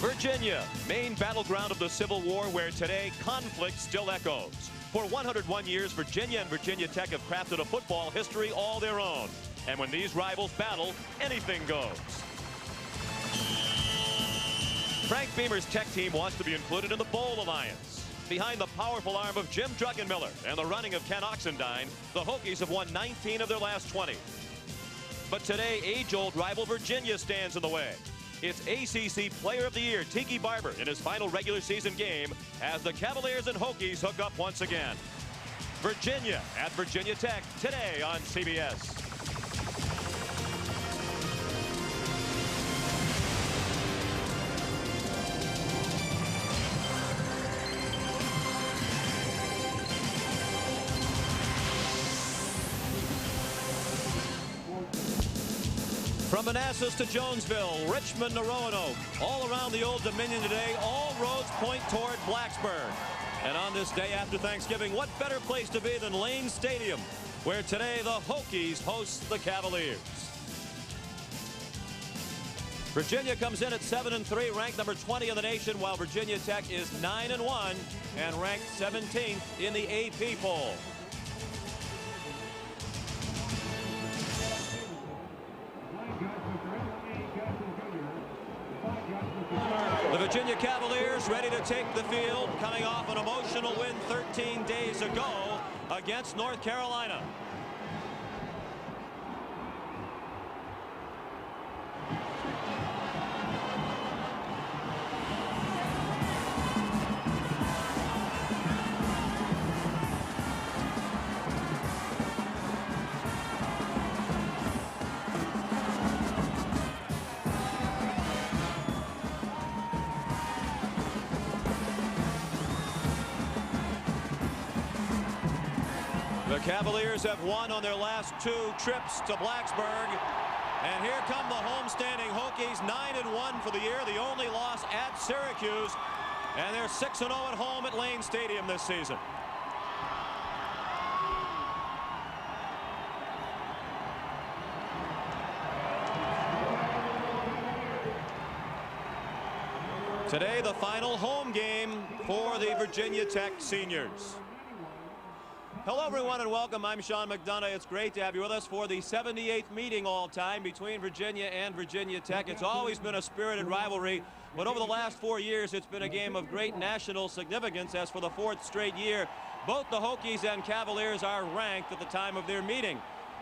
Virginia, main battleground of the Civil War, where today conflict still echoes. For 101 years, Virginia and Virginia Tech have crafted a football history all their own. And when these rivals battle, anything goes. Frank Beamer's Tech team wants to be included in the Bowl Alliance. Behind the powerful arm of Jim Druckenmiller and the running of Ken Oxendine, the Hokies have won 19 of their last 20. But today, age-old rival Virginia stands in the way. It's ACC Player of the Year Tiki Barber in his final regular season game as the Cavaliers and Hokies hook up once again. Virginia at Virginia Tech today on CBS. From Manassas to Jonesville, Richmond to Roanoke, all around the Old Dominion today, all roads point toward Blacksburg. And on this day after Thanksgiving, what better place to be than Lane Stadium, where today the Hokies host the Cavaliers. Virginia comes in at 7-3, ranked number 20 in the nation, while Virginia Tech is 9-1 and ranked 17th in the AP poll. The Virginia Cavaliers ready to take the field, coming off an emotional win 13 days ago against North Carolina. The Cavaliers have won on their last 2 trips to Blacksburg. And here come the homestanding Hokies, 9-1 for the year, the only loss at Syracuse. And they're 6-0 at home at Lane Stadium this season. Today, the final home game for the Virginia Tech seniors. Hello, everyone, and welcome. I'm Sean McDonough. It's great to have you with us for the 78th meeting all-time between Virginia and Virginia Tech. It's always been a spirited rivalry, but over the last 4 years, it's been a game of great national significance, as for the 4th straight year, both the Hokies and Cavaliers are ranked at the time of their meeting.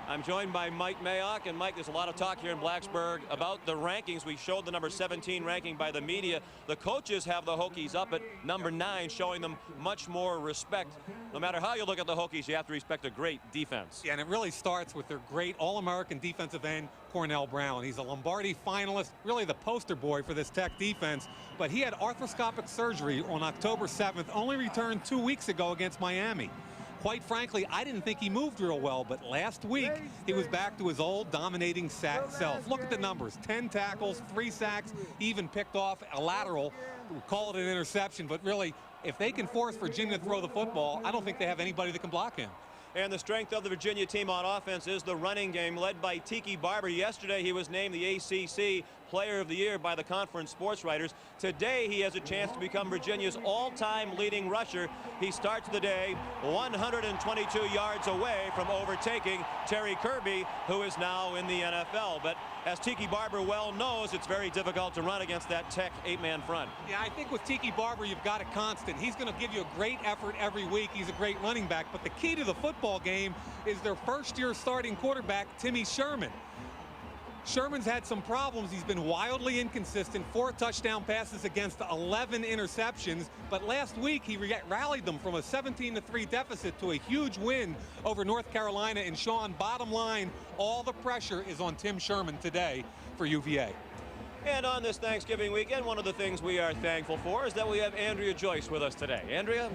I'm joined by Mike Mayock, and Mike, there's a lot of talk here in Blacksburg about the rankings. We showed the number 17 ranking by the media. The coaches have the Hokies up at number 9, showing them much more respect. No matter how you look at the Hokies, you have to respect a great defense. Yeah, and it really starts with their great All-American defensive end, Cornell Brown. He's a Lombardi finalist, really the poster boy for this Tech defense. But he had arthroscopic surgery on October 7th, only returned 2 weeks ago against Miami. Quite frankly, I didn't think he moved real well, but last week he was back to his old dominating self. Look at the numbers: 10 tackles, 3 sacks, even picked off a lateral. We call it an interception, but really, if they can force Virginia to throw the football, I don't think they have anybody that can block him. And the strength of the Virginia team on offense is the running game, led by Tiki Barber. Yesterday, he was named the ACC Player of the Year by the conference sports writers. Today, he has a chance to become Virginia's all-time leading rusher. He starts the day 122 yards away from overtaking Terry Kirby, who is now in the NFL. But as Tiki Barber well knows, it's very difficult to run against that Tech 8-man front. Yeah, I think with Tiki Barber, you've got a constant. He's going to give you a great effort every week. He's a great running back. But the key to the football game is their first-year starting quarterback, Timmy Sherman. Sherman's had some problems. He's been wildly inconsistent. 4 touchdown passes against 11 interceptions. But last week, he rallied them from a 17-3 deficit to a huge win over North Carolina. And Sean, bottom line, all the pressure is on Tim Sherman today for UVA. And on this Thanksgiving weekend, one of the things we are thankful for is that we have Andrea Joyce with us today. Andrea?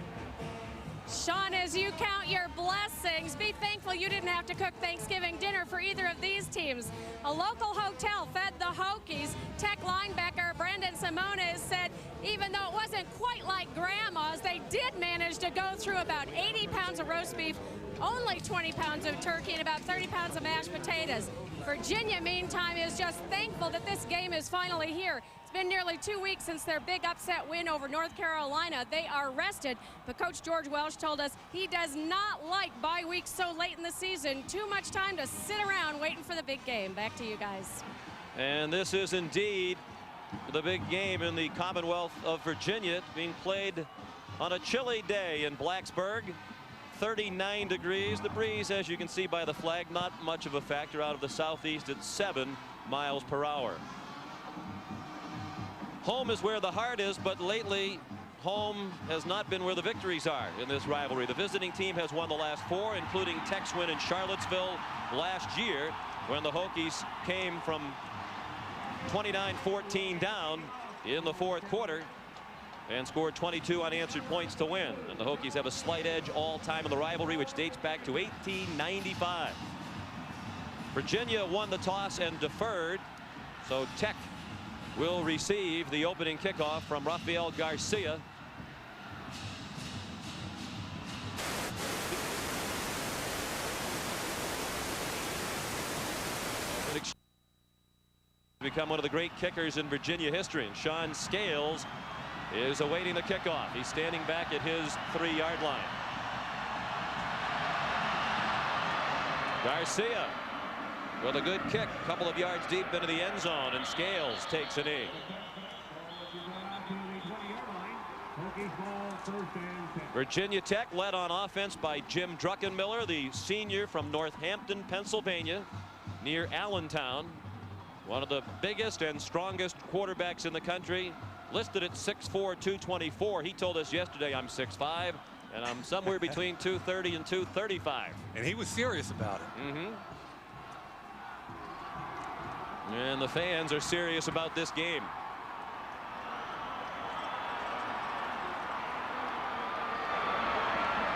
Sean, as you count your blessings, be thankful you didn't have to cook Thanksgiving dinner for either of these teams. A local hotel fed the Hokies. Tech linebacker Brandon Simonis said even though it wasn't quite like Grandma's, they did manage to go through about 80 pounds of roast beef, only 20 pounds of turkey, and about 30 pounds of mashed potatoes. Virginia, meantime, is just thankful that this game is finally here. It's been nearly 2 weeks since their big upset win over North Carolina. They are rested, but Coach George Welsh told us he does not like bye weeks so late in the season. Too much time to sit around waiting for the big game. Back to you guys. And this is indeed the big game in the Commonwealth of Virginia, being played on a chilly day in Blacksburg. 39 degrees. The breeze, as you can see by the flag, not much of a factor out of the southeast at 7 miles per hour. Home is where the heart is, but lately home has not been where the victories are in this rivalry. The visiting team has won the last 4, including Tech's win in Charlottesville last year when the Hokies came from 29-14 down in the 4th quarter and scored 22 unanswered points to win. And the Hokies have a slight edge all time in the rivalry, which dates back to 1895. Virginia won the toss and deferred, so Tech will receive the opening kickoff from Rafael Garcia. Become one of the great kickers in Virginia history, and Sean Scales is awaiting the kickoff. He's standing back at his 3-yard line. Garcia with a good kick, a couple of yards deep into the end zone, and Scales takes a knee. Virginia Tech led on offense by Jim Druckenmiller, the senior from Northampton, Pennsylvania, near Allentown. One of the biggest and strongest quarterbacks in the country, listed at 6'4", 224. He told us yesterday, I'm 6'5", and I'm somewhere between 230 and 235. And he was serious about it. And the fans are serious about this game.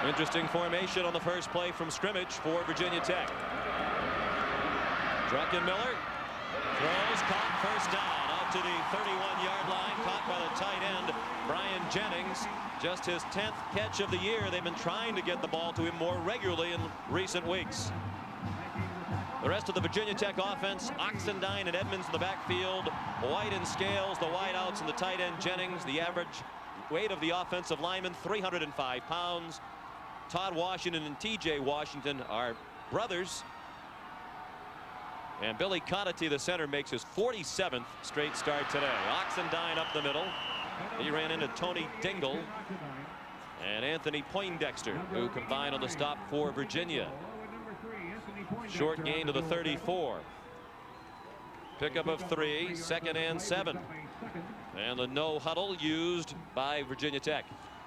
Interesting formation on the first play from scrimmage for Virginia Tech. Druckenmiller throws, caught, first down out to the 31-yard line, caught by the tight end Brian Jennings. Just his 10th catch of the year. They've been trying to get the ball to him more regularly in recent weeks. The rest of the Virginia Tech offense, Oxendine and Edmonds in the backfield, White and Scales, the wideouts, and the tight end Jennings. The average weight of the offensive lineman, 305 pounds. Todd Washington and TJ Washington are brothers. And Billy Conaty, the center, makes his 47th straight start today. Oxendine up the middle. He ran into Tony Dingle and Anthony Poindexter, who combined on the stop for Virginia. Short gain to the 34. Pickup of 3, 2nd and 7. And the no huddle used by Virginia Tech.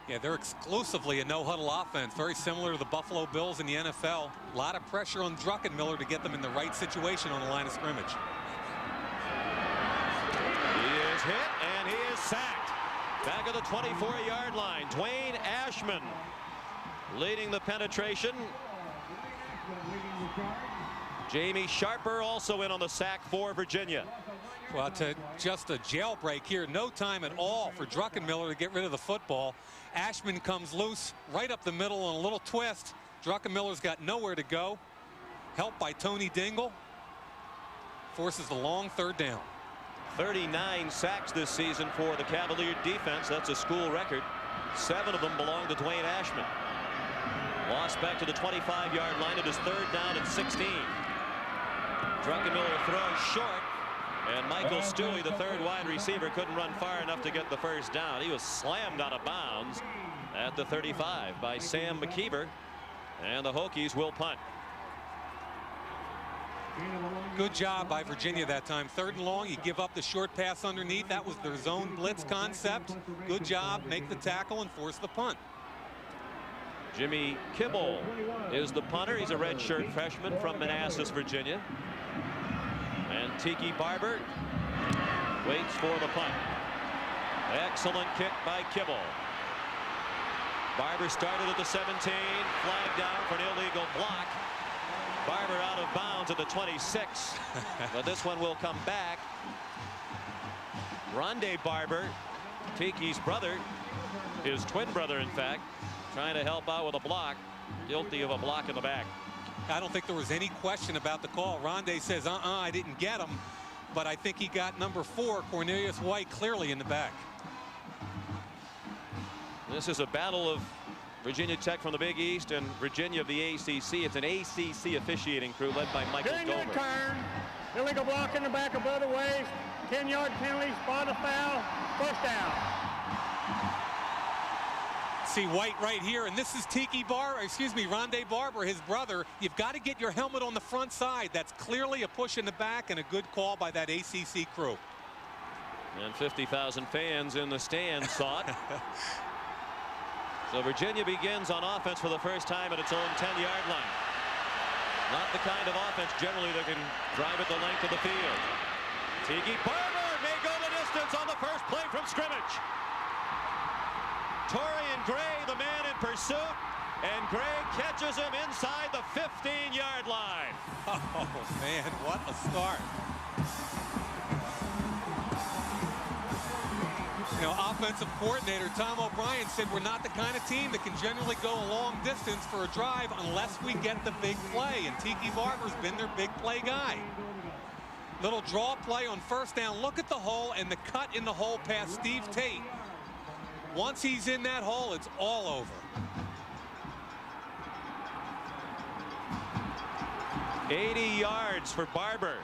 Yeah, they're exclusively a no-huddle offense, very similar to the Buffalo Bills in the NFL. A lot of pressure on Druckenmiller to get them in the right situation on the line of scrimmage. He is hit and he is sacked. Back at the 24-yard line, Dwayne Ashman leading the penetration. Jamie Sharper also in on the sack for Virginia. Well, to just a jailbreak here, no time at all for Druckenmiller to get rid of the football. Ashman comes loose right up the middle on a little twist. Druckenmiller's got nowhere to go. Helped by Tony Dingle. Forces the long 3rd down. 39 sacks this season for the Cavalier defense. That's a school record. 7 of them belong to Dwayne Ashman. Lost back to the 25-yard line. It is 3rd down and 16. Druckenmiller throws short. And Michael Stewie, the 3rd wide receiver, couldn't run far enough to get the first down. He was slammed out of bounds at the 35 by Sam McKeever. And the Hokies will punt. Good job by Virginia that time. 3rd and long. You give up the short pass underneath. That was their zone blitz concept. Good job. Make the tackle and force the punt. Jimmy Kibble is the punter. He's a redshirt freshman from Manassas, Virginia. And Tiki Barber waits for the punt. Excellent kick by Kibble. Barber started at the 17, flagged down for an illegal block. Barber out of bounds at the 26, but this one will come back. Rondé Barber, Tiki's brother, his twin brother in fact, trying to help out with a block, guilty of a block in the back. I don't think there was any question about the call. Rondé says, I didn't get him. but I think he got number 4, Cornelius White, clearly in the back. This is a battle of Virginia Tech from the Big East and Virginia of the ACC. It's an ACC officiating crew led by Michael During Dover. the turn, illegal block in the back of other ways, 10-yard penalty, spot a foul, first down. See White right here, and this is Rondé Barber, his brother. You've got to get your helmet on the front side. That's clearly a push in the back and a good call by that ACC crew. And 50,000 fans in the stands saw it. So Virginia begins on offense for the first time at its own 10-yard line. Not the kind of offense generally that can drive it the length of the field. Tiki Barber may go the distance on the first play from scrimmage. Torian Gray, the man in pursuit, and Gray catches him inside the 15-yard line. Oh, man, what a start. You know, offensive coordinator Tom O'Brien said we're not the kind of team that can generally go a long distance for a drive unless we get the big play, and Tiki Barber's been their big play guy. Little draw play on first down. Look at the hole and the cut in the hole past Steve Tate. Once he's in that hole, it's all over. 80 yards for Barber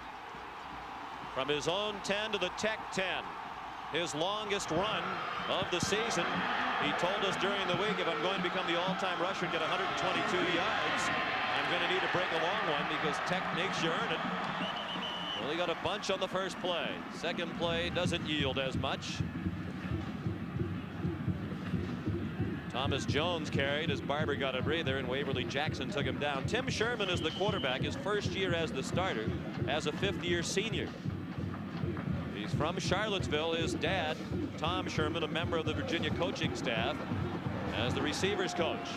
from his own 10 to the Tech 10. His longest run of the season. He told us during the week, if I'm going to become the all-time rusher and get 122 yards, I'm going to need to break a long one because Tech makes you earn it. Well, he got a bunch on the first play. Second play doesn't yield as much. Thomas Jones carried as Barber got a breather and Waverly Jackson took him down. Tim Sherman is the quarterback, his first year as the starter, as a fifth-year senior. He's from Charlottesville. His dad, Tom Sherman, a member of the Virginia coaching staff, as the receivers coach.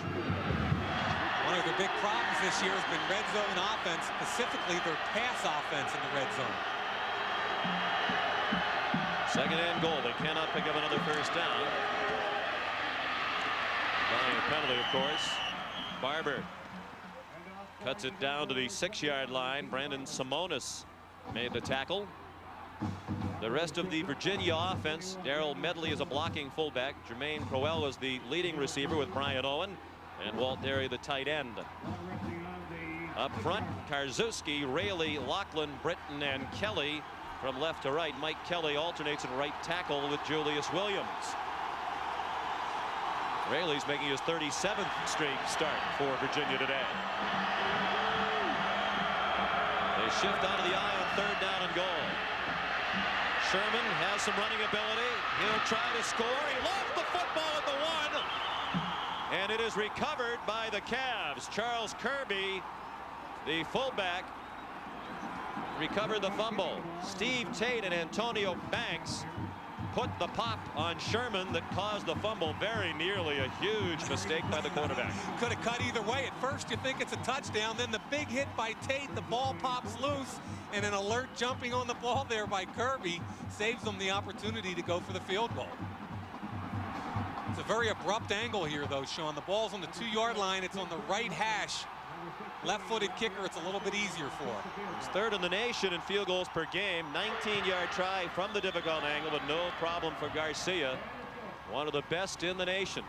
One of the big problems this year has been red zone offense, specifically their pass offense in the red zone. Second and goal. They cannot pick up another first down. Following a penalty, of course. Barber cuts it down to the 6-yard line. Brandon Simonis made the tackle. The rest of the Virginia offense, Darrell Medley is a blocking fullback. Jermaine Crowell was the leading receiver with Brian Owen, and Walt Derry the tight end. Up front, Karczewski, Raley, Lachlan, Britton, and Kelly from left to right. Mike Kelly alternates in right tackle with Julius Williams. Raley's making his 37th straight start for Virginia today. They shift out of the eye on third down and goal. Sherman has some running ability. He'll try to score. He lost the football at the 1. And it is recovered by the Cavs. Charles Kirby, the fullback, recovered the fumble. Steve Tate and Antonio Banks put the pop on Sherman that caused the fumble. Very nearly a huge mistake by the quarterback. Could have cut either way. At first you think it's a touchdown, then the big hit by Tate, the ball pops loose, and an alert jumping on the ball there by Kirby saves them the opportunity to go for the field goal. It's a very abrupt angle here though, Sean. The ball's on the 2-yard line. It's on the right hash. Left-footed kicker, it's a little bit easier for. It's third in the nation in field goals per game. 19-yard try from the difficult angle, but no problem for Garcia. One of the best in the nation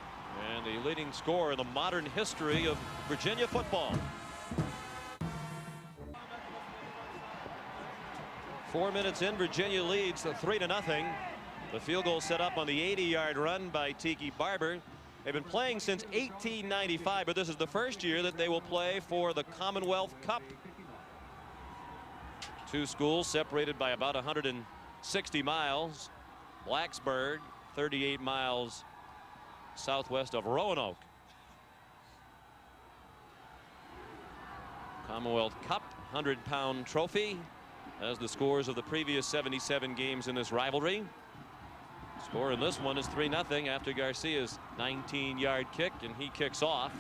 and the leading scorer in the modern history of Virginia football. 4 minutes in, Virginia leads 3-0. The field goal set up on the 80-yard run by Tiki Barber. They've been playing since 1895, but this is the first year that they will play for the Commonwealth Cup. Two schools separated by about 160 miles. Blacksburg, 38 miles southwest of Roanoke. Commonwealth Cup 100-pound trophy as the scores of the previous 77 games in this rivalry. Score in this one is 3-0 after Garcia's 19-yard kick, and he kicks off.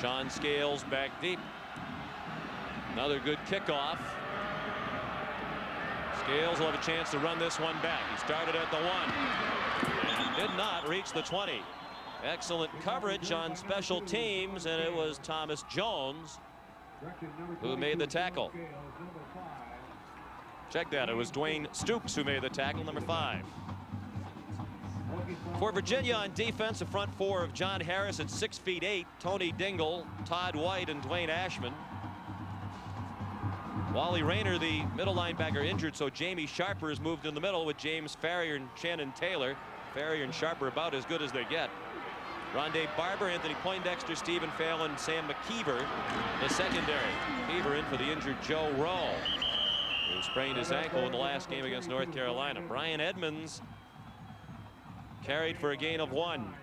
Sean Scales back deep. Another good kickoff. Scales will have a chance to run this one back. He started at the 1 and did not reach the 20. Excellent coverage on special teams, and it was Thomas Jones who made the tackle. Check that. It was Dwayne Stoops who made the tackle, number 5. For Virginia on defense, the front four of John Harris at 6'8", Tony Dingle, Todd White, and Dwayne Ashman. Wally Rayner, the middle linebacker, injured, so Jamie Sharper has moved in the middle with James Farrier and Shannon Taylor. Farrier and Sharper about as good as they get. Rondé Barber, Anthony Poindexter, Stephen Phelan, Sam McKeever, the secondary. McKeever in for the injured Joe Rowe, who sprained his ankle in the last game against North Carolina. Brian Edmonds carried for a gain of 1.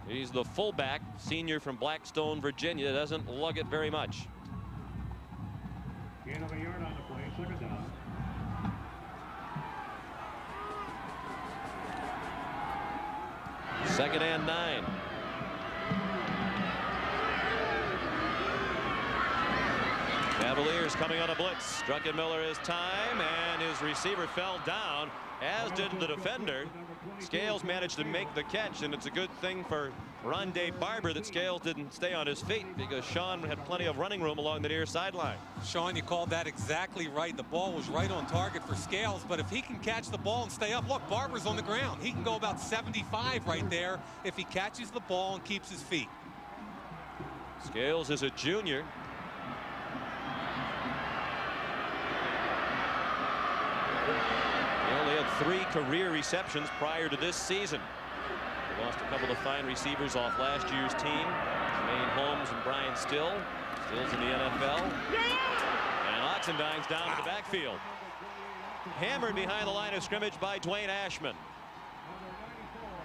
He's the fullback, senior from Blackstone, Virginia. Doesn't lug it very much. Gain of a yard on the play, second down. Second and 9. Cavaliers coming on a blitz. Druckenmiller his time, and his receiver fell down, as did the defender. Scales managed to make the catch, and it's a good thing for Rondé Barber that Scales didn't stay on his feet, because Sean had plenty of running room along the near sideline. Sean, you called that exactly right. The ball was right on target for Scales, but if he can catch the ball and stay up, look, Barber's on the ground. He can go about 75 right there if he catches the ball and keeps his feet. Scales is a junior. He only had 3 career receptions prior to this season. He lost a couple of fine receivers off last year's team. Jermaine Holmes and Brian Still. Still's in the NFL. And Oxendine's down to the backfield. Hammered behind the line of scrimmage by Dwayne Ashman.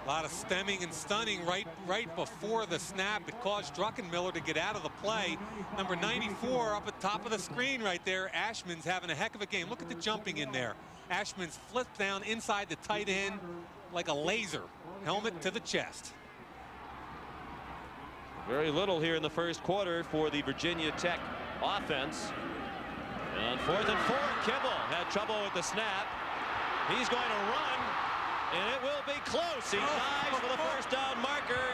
A lot of stemming and stunning right before the snap. It caused Druckenmiller to get out of the play. Number 94 up at top of the screen right there. Ashman's having a heck of a game. Look at the jumping in there. Ashman's flipped down inside the tight end like a laser. Helmet to the chest. Very little here in the first quarter for the Virginia Tech offense. And on 4th and 4, Kibble had trouble with the snap. He's going to run, and it will be close. He dives for the first down marker,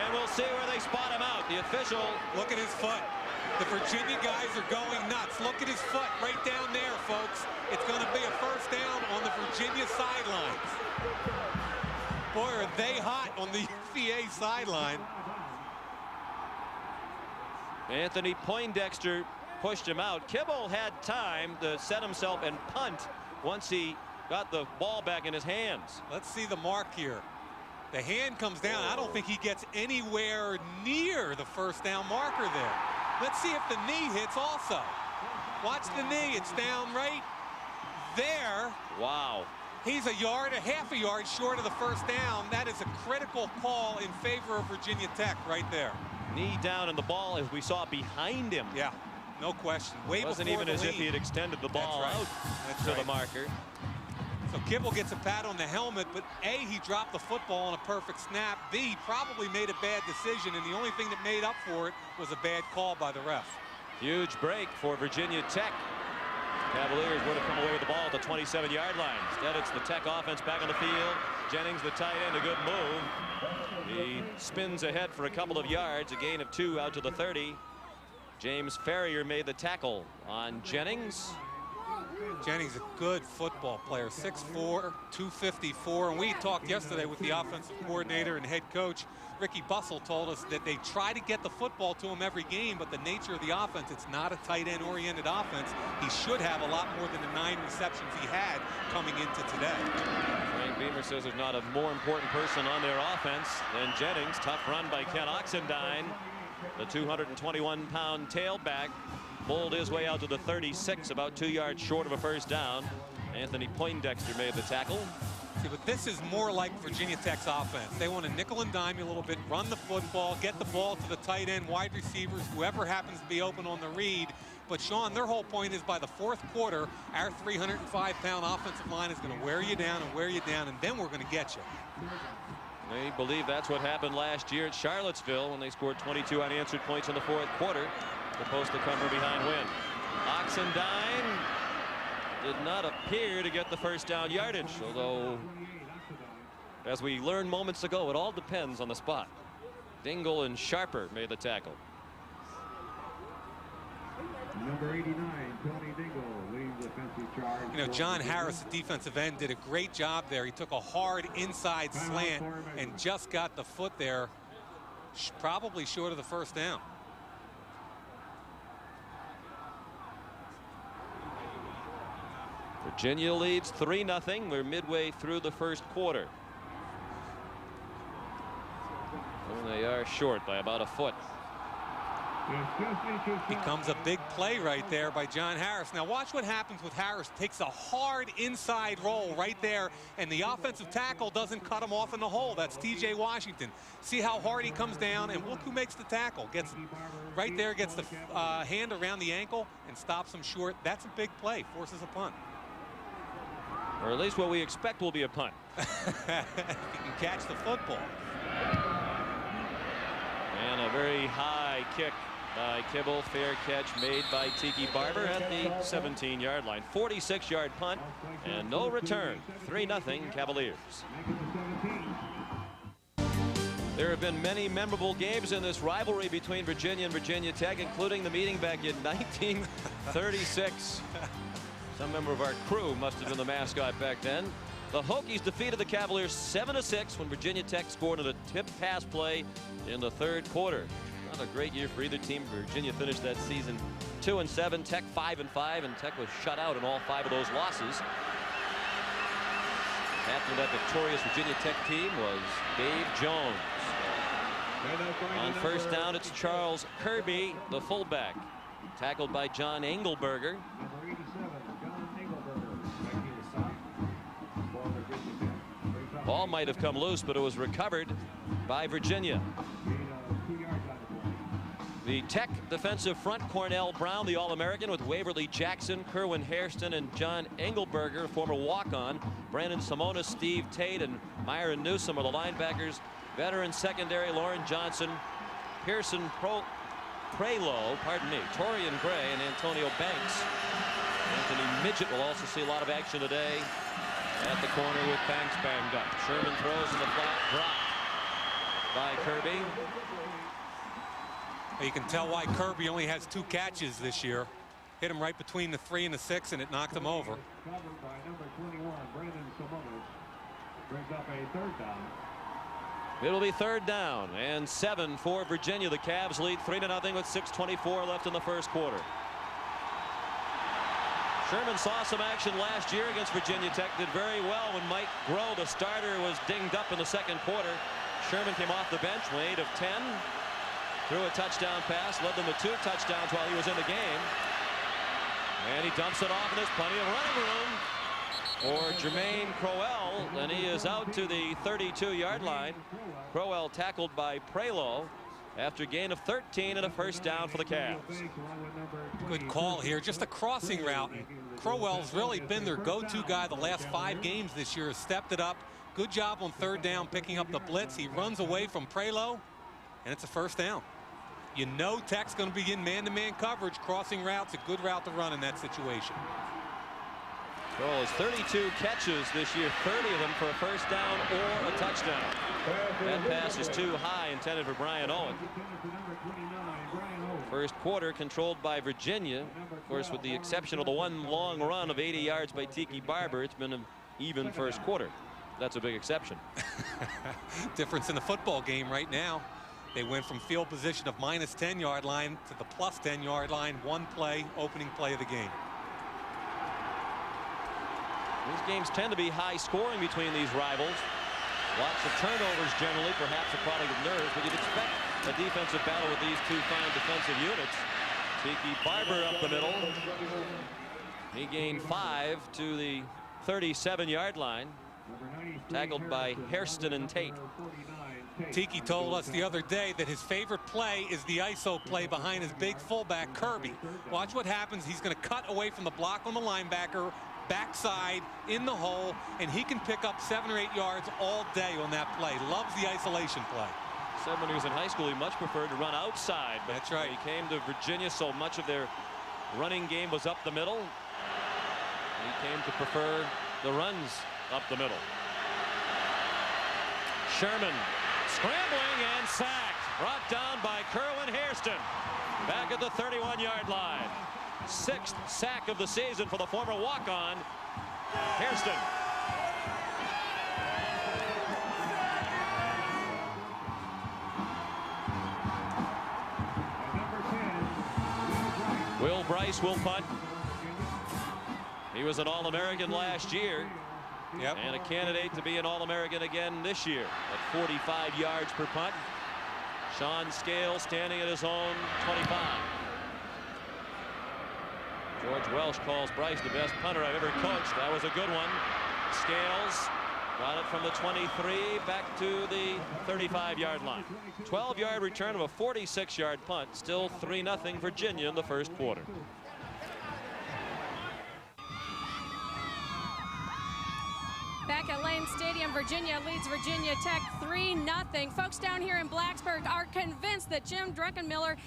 and we'll see where they spot him out. The official. Look at his foot. The Virginia guys are going nuts. Look at his foot right down there, folks. It's going to be a first down on the Virginia sidelines. Boy, are they hot on the UVA sideline. Anthony Poindexter pushed him out. Kibble had time to set himself and punt once he got the ball back in his hands. Let's see the mark here. The hand comes down. I don't think he gets anywhere near the first down marker there. Let's see if the knee hits also. Watch the knee. It's down right there. Wow. He's a half a yard short of the first down. That is a critical call in favor of Virginia Tech right there. Knee down, and the ball, as we saw behind him. Yeah, no question. It wasn't even as if he had extended the ball out to the marker. So Kibble gets a pat on the helmet, but A, he dropped the football on a perfect snap. B, he probably made a bad decision, and the only thing that made up for it was a bad call by the ref. Huge break for Virginia Tech. Cavaliers would have come away with the ball at the 27-yard line. Instead, it's the Tech offense back on the field. Jennings, the tight end, a good move. He spins ahead for a couple of yards, a gain of 2 out to the 30. James Farrier made the tackle on Jennings. Jennings, a good football player, 6'4", 254. And we talked yesterday with the offensive coordinator and head coach. Ricky Bussell told us that they try to get the football to him every game, but the nature of the offense, it's not a tight end oriented offense. He should have a lot more than the 9 receptions he had coming into today. Frank Beamer says there's not a more important person on their offense than Jennings. Tough run by Ken Oxendine. The 221-pound tailback bowled his way out to the 36, about 2 yards short of a first down. Anthony Poindexter made the tackle. See, but this is more like Virginia Tech's offense. They want to nickel and dime you a little bit, run the football, get the ball to the tight end, wide receivers, whoever happens to be open on the read. But Sean, their whole point is by the 4th quarter, our 305-pound offensive line is going to wear you down, and then we're going to get you. They believe that's what happened last year at Charlottesville when they scored 22 unanswered points in the 4th quarter. Supposed to come from behind win. Oxendine did not appear to get the first down yardage, although, as we learned moments ago, it all depends on the spot. Dingle and Sharper made the tackle. Number 89, Tony Dingle, leading the defensive You know, John Harris, the defensive end, did a great job there. He took a hard inside slant and just got the foot there, probably short of the first down. Virginia leads 3-0. We're midway through the first quarter. And they are short by about a foot. Becomes a big play right there by John Harris. Now watch what happens with Harris. Takes a hard inside roll right there, and the offensive tackle doesn't cut him off in the hole. That's TJ Washington. See how hard he comes down, and look who makes the tackle. Gets right there, gets the hand around the ankle and stops him short. That's a big play. Forces a punt. Or at least what we expect will be a punt. If he can catch the football. And a very high kick by Kibble. Fair catch made by Tiki Barber at the 17-yard line. 46-yard punt and no return. 3-0 Cavaliers. There have been many memorable games in this rivalry between Virginia and Virginia Tech, including the meeting back in 1936. Some member of our crew must have been the mascot back then. The Hokies defeated the Cavaliers 7-6 when Virginia Tech scored on a tip pass play in the third quarter. Not a great year for either team. Virginia finished that season 2-7, Tech 5-5, and Tech was shut out in all 5 of those losses. After that victorious Virginia Tech team was Dave Jones. On first down, it's Charles Kirby, the fullback, tackled by John Engelberger. Ball might have come loose, but it was recovered by Virginia. The Tech defensive front, Cornell Brown, the All-American, with Waverly Jackson, Kerwin Hairston, and John Engelberger, former walk-on. Brandon Simonis, Steve Tate, and Myron Newsom are the linebackers. Veteran secondary, Lauren Johnson, Pearson Prelo, Torian Gray, and Antonio Banks. Anthony Midget will also see a lot of action today at the corner with Banks banged up. Sherman throws in the flat, dropped by Kirby. You can tell why Kirby only has 2 catches this year. Hit him right between the 3 and the 6, and it knocked him over. Covered by number 21, Brandon Simonis. Brings up a third down. It'll be third down and 7 for Virginia. The Cavs lead 3-0 with 6:24 left in the first quarter. Sherman saw some action last year against Virginia Tech. Did very well when Mike Groh, the starter, was dinged up in the second quarter. Sherman came off the bench, weight of 10. Threw a touchdown pass, led them to 2 touchdowns while he was in the game. And he dumps it off, and there's plenty of running room for Jermaine Crowell, and he is out to the 32-yard line. Crowell tackled by Prelo after a gain of 13 and a first down for the Cavs. Good call here, just a crossing route. Crowell's really been their go-to guy the last 5 games this year. Has stepped it up. Good job on third down, picking up the blitz. He runs away from Prelo, and it's a first down. You know Tech's going to begin man-to-man coverage. Crossing routes, a good route to run in that situation. Crowell has 32 catches this year, 30 of them for a first down or a touchdown. That pass is too high, intended for Brian Owen. First quarter controlled by Virginia. Of course, with the exception of the one long run of 80 yards by Tiki Barber, it's been an even first quarter. That's a big exception. Difference in the football game right now. They went from field position of minus 10-yard line to the plus 10-yard line. One play, opening play of the game. These games tend to be high scoring between these rivals. Lots of turnovers generally, perhaps a product of nerves, but you'd expect a defensive battle with these 2 fine defensive units. Tiki Barber up the middle. He gained 5 to the 37-yard line. Tackled by Hairston and Tate. Tiki told us the other day that his favorite play is the ISO play behind his big fullback Kirby. Watch what happens. He's going to cut away from the block on the linebacker, backside in the hole, and he can pick up 7 or 8 yards all day on that play. Loves the isolation play. Said when he was in high school he much preferred to run outside, but that's right. He came to Virginia, so much of their running game was up the middle. He came to prefer the runs up the middle. Sherman scrambling and sacked, brought down by Kerwin Hairston back at the 31-yard line. 6th sack of the season for the former walk-on, Hairston. Will Bryce will punt. He was an All-American last year. Yep. And a candidate to be an All-American again this year at 45 yards per punt. Sean Scales standing at his own 25. George Welsh calls Bryce the best punter I've ever coached. That was a good one. Scales got it from the 23 back to the 35-yard line. 12-yard return of a 46-yard punt. Still 3-0 Virginia in the first quarter. Back at Lane Stadium, Virginia leads Virginia Tech 3-0. Folks down here in Blacksburg are convinced that Jim Druckenmiller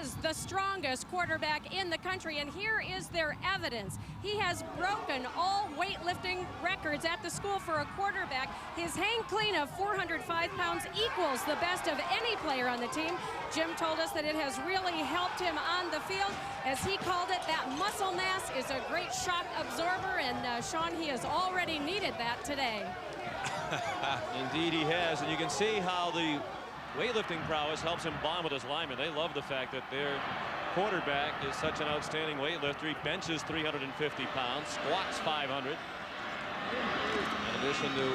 is the strongest quarterback in the country, and here is their evidence. He has broken all weightlifting records at the school for a quarterback. His hang clean of 405 pounds equals the best of any player on the team. Jim told us that it has really helped him on the field. As he called it, that muscle mass is a great shock absorber, and Sean, he has already needed that today. Indeed he has, and you can see how the weightlifting prowess helps him bond with his linemen. They love the fact that their quarterback is such an outstanding weightlifter. He benches 350 pounds, squats 500. In addition to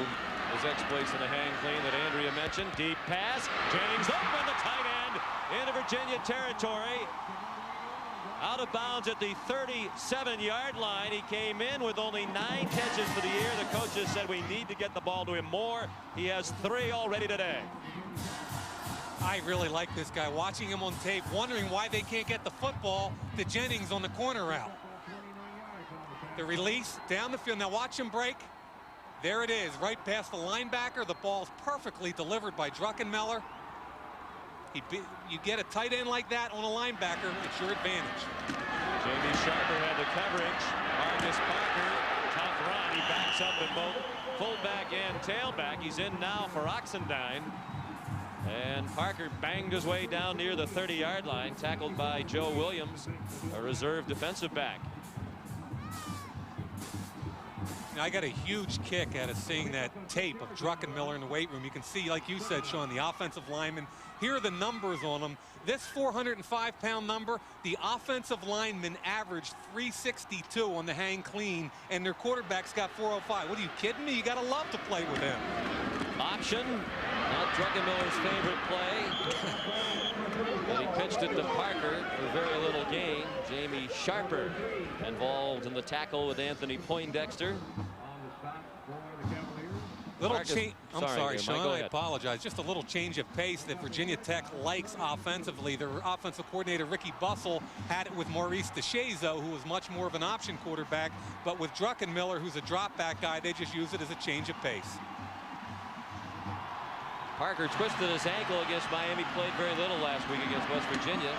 his exploits in the hang clean that Andrea mentioned. Deep pass, Jennings open the tight end into Virginia territory. Out of bounds at the 37-yard line. He came in with only 9 catches for the year. The coaches said we need to get the ball to him more. He has 3 already today. I really like this guy. Watching him on tape, wondering why they can't get the football to Jennings on the corner route. The release down the field. Now watch him break. There it is, right past the linebacker. The ball's perfectly delivered by Druckenmiller. You get a tight end like that on a linebacker, it's your advantage. Jamie Sharper had the coverage. Marcus Parker, tough run. He backs up at both fullback and tailback. He's in now for Oxendine. And Parker banged his way down near the 30-yard line, tackled by Joe Williams, a reserve defensive back. Now, I got a huge kick out of seeing that tape of Druckenmiller in the weight room. You can see, like you said, Sean, the offensive lineman. Here are the numbers on them. This 405-pound number, the offensive lineman averaged 362 on the hang clean, and their quarterback's got 405. What, are you kidding me? You got to love to play with him. Option, not Druckenmiller's favorite play. But he pitched it to Parker for very little gain. Jamie Sharper involved in the tackle with Anthony Poindexter. Little change. I'm sorry, Sean. I ahead. apologize. Just a little change of pace that Virginia Tech likes offensively. Their offensive coordinator, Ricky Bussell, had it with Maurice DeShazo, who was much more of an option quarterback. But with Druckenmiller, who's a drop back guy, they just use it as a change of pace. Parker twisted his ankle against Miami, played very little last week against West Virginia.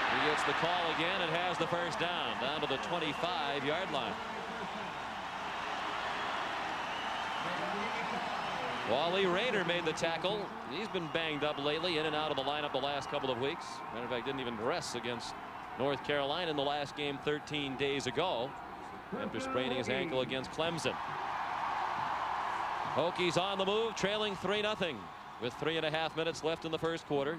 He gets the call again and has the first down to the 25-yard line. Wally Rayner made the tackle. He's been banged up lately, in and out of the lineup the last couple of weeks. Matter of fact, didn't even dress against North Carolina in the last game 13 days ago after spraining his ankle against Clemson. Hokies on the move, trailing 3-0 with 3.5 minutes left in the first quarter.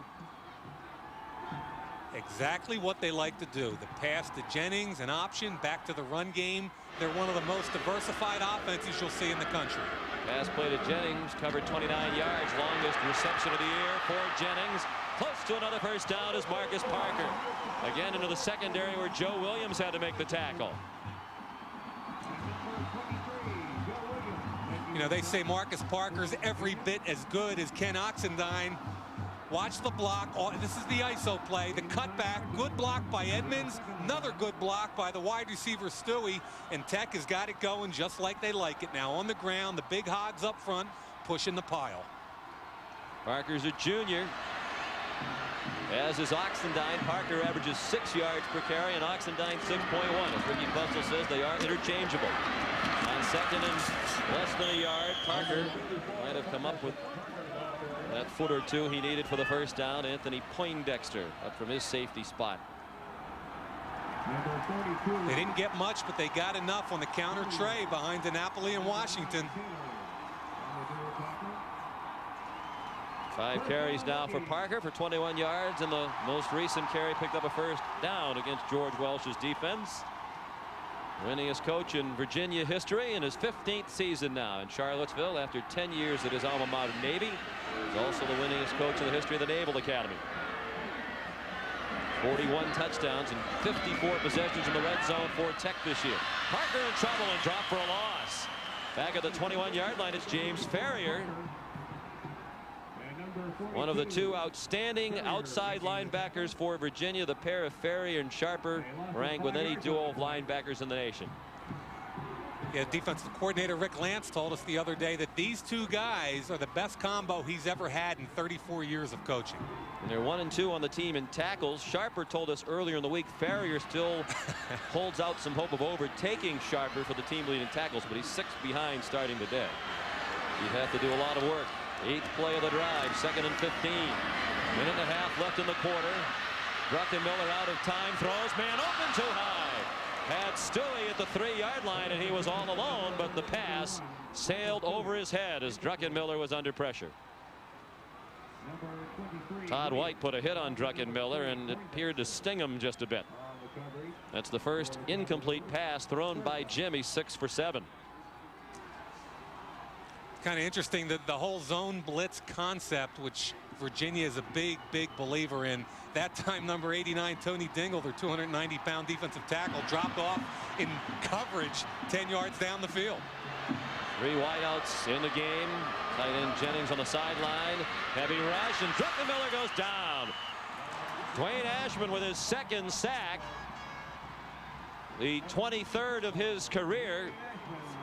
Exactly what they like to do. The pass to Jennings, an option, back to the run game. They're one of the most diversified offenses you'll see in the country. Pass play to Jennings, covered 29 yards, longest reception of the year for Jennings. Close to another first down is Marcus Parker. Again into the secondary where Joe Williams had to make the tackle. You know, they say Marcus Parker's every bit as good as Ken Oxendine. Watch the block. Oh, this is the ISO play. The cutback. Good block by Edmonds. Another good block by the wide receiver Stewie. And Tech has got it going just like they like it now. On the ground, the big hogs up front pushing the pile. Parker's a junior. As is Oxendine. Parker averages 6 yards per carry and Oxendine 6.1. As Ricky Bussell says, they are interchangeable. On second and less than a yard, Parker might have come up with that foot or two he needed for the first down. Anthony Poindexter up from his safety spot. Number 42. They didn't get much, but they got enough on the counter tray behind DiNapoli and Washington. 5 carries now for Parker for 21 yards, and the most recent carry picked up a first down against George Welsh's defense. Winningest coach in Virginia history in his 15th season now in Charlottesville after 10 years at his alma mater Navy. He's also the winningest coach in the history of the Naval Academy. 41 touchdowns and 54 possessions in the red zone for Tech this year. Parker in trouble and dropped for a loss. Back at the 21-yard line, it's James Ferrier. One of the 2 outstanding outside linebackers for Virginia. The pair of Ferrier and Sharper rank with any duo of linebackers in the nation. Yeah, defensive coordinator Rick Lance told us the other day that these 2 guys are the best combo he's ever had in 34 years of coaching. And they're 1 and 2 on the team in tackles. Sharper told us earlier in the week Ferrier still holds out some hope of overtaking Sharper for the team lead in tackles, but he's 6 behind starting today. He'd have to do a lot of work. 8th play of the drive, 2nd and 15. Minute and a half left in the quarter. Druckenmiller out of time, throws, man open too high. Had Stewie at the 3-yard line, and he was all alone, but the pass sailed over his head as Druckenmiller was under pressure. Todd White put a hit on Druckenmiller, and it appeared to sting him just a bit. That's the first incomplete pass thrown by Jimmy, 6 for 7. Kind of interesting that the whole zone blitz concept, which Virginia is a big believer in. That time number 89 Tony Dingle, their 290-pound defensive tackle, dropped off in coverage 10 yards down the field. 3 wideouts in the game. Tight end Jennings on the sideline. Heavy rush, and Druckenmiller goes down. Dwayne Ashman with his 2nd sack. The 23rd of his career.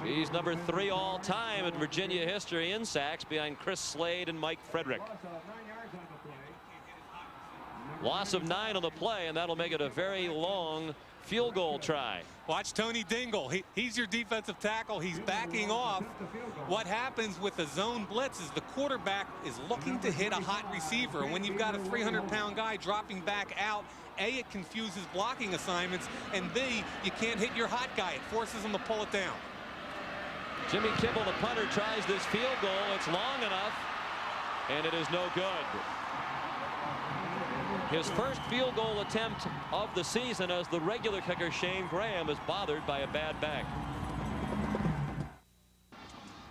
He's number 3 all time in Virginia history in sacks, behind Chris Slade and Mike Frederick. Loss of 9 on the play, and that'll make it a very long field goal try. Watch Tony Dingle. He's your defensive tackle. He's backing off. What happens with the zone blitz is the quarterback is looking to hit a hot receiver. And when you've got a 300-pound guy dropping back out, A, it confuses blocking assignments, and B, you can't hit your hot guy. It forces him to pull it down. Jimmy Kibble, the punter, tries this field goal. It's long enough, and it is no good. His first field goal attempt of the season as the regular kicker Shane Graham is bothered by a bad back.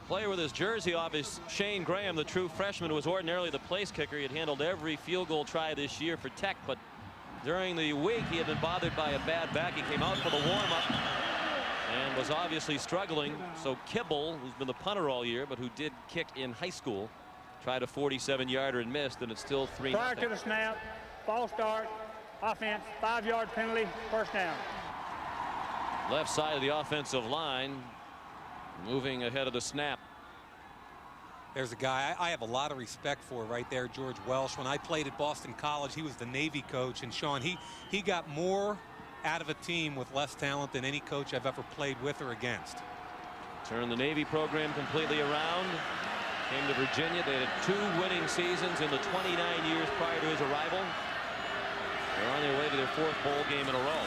Player with his jersey off is Shane Graham, the true freshman who was ordinarily the place kicker. He had handled every field goal try this year for Tech, but during the week he had been bothered by a bad back. He came out for the warm-up and was obviously struggling. So Kibble, who's been the punter all year but who did kick in high school, tried a 47-yarder and missed, and it's still 3-0. Prior to the snap, false start, offense, 5-yard penalty, first down. Left side of the offensive line moving ahead of the snap. There's a guy I have a lot of respect for right there, George Welsh. When I played at Boston College, he was the Navy coach, and Sean, he got more out of a team with less talent than any coach I've ever played with or against. Turned the Navy program completely around. Came to Virginia. They had 2 winning seasons in the 29 years prior to his arrival. They're on their way to their 4th bowl game in a row.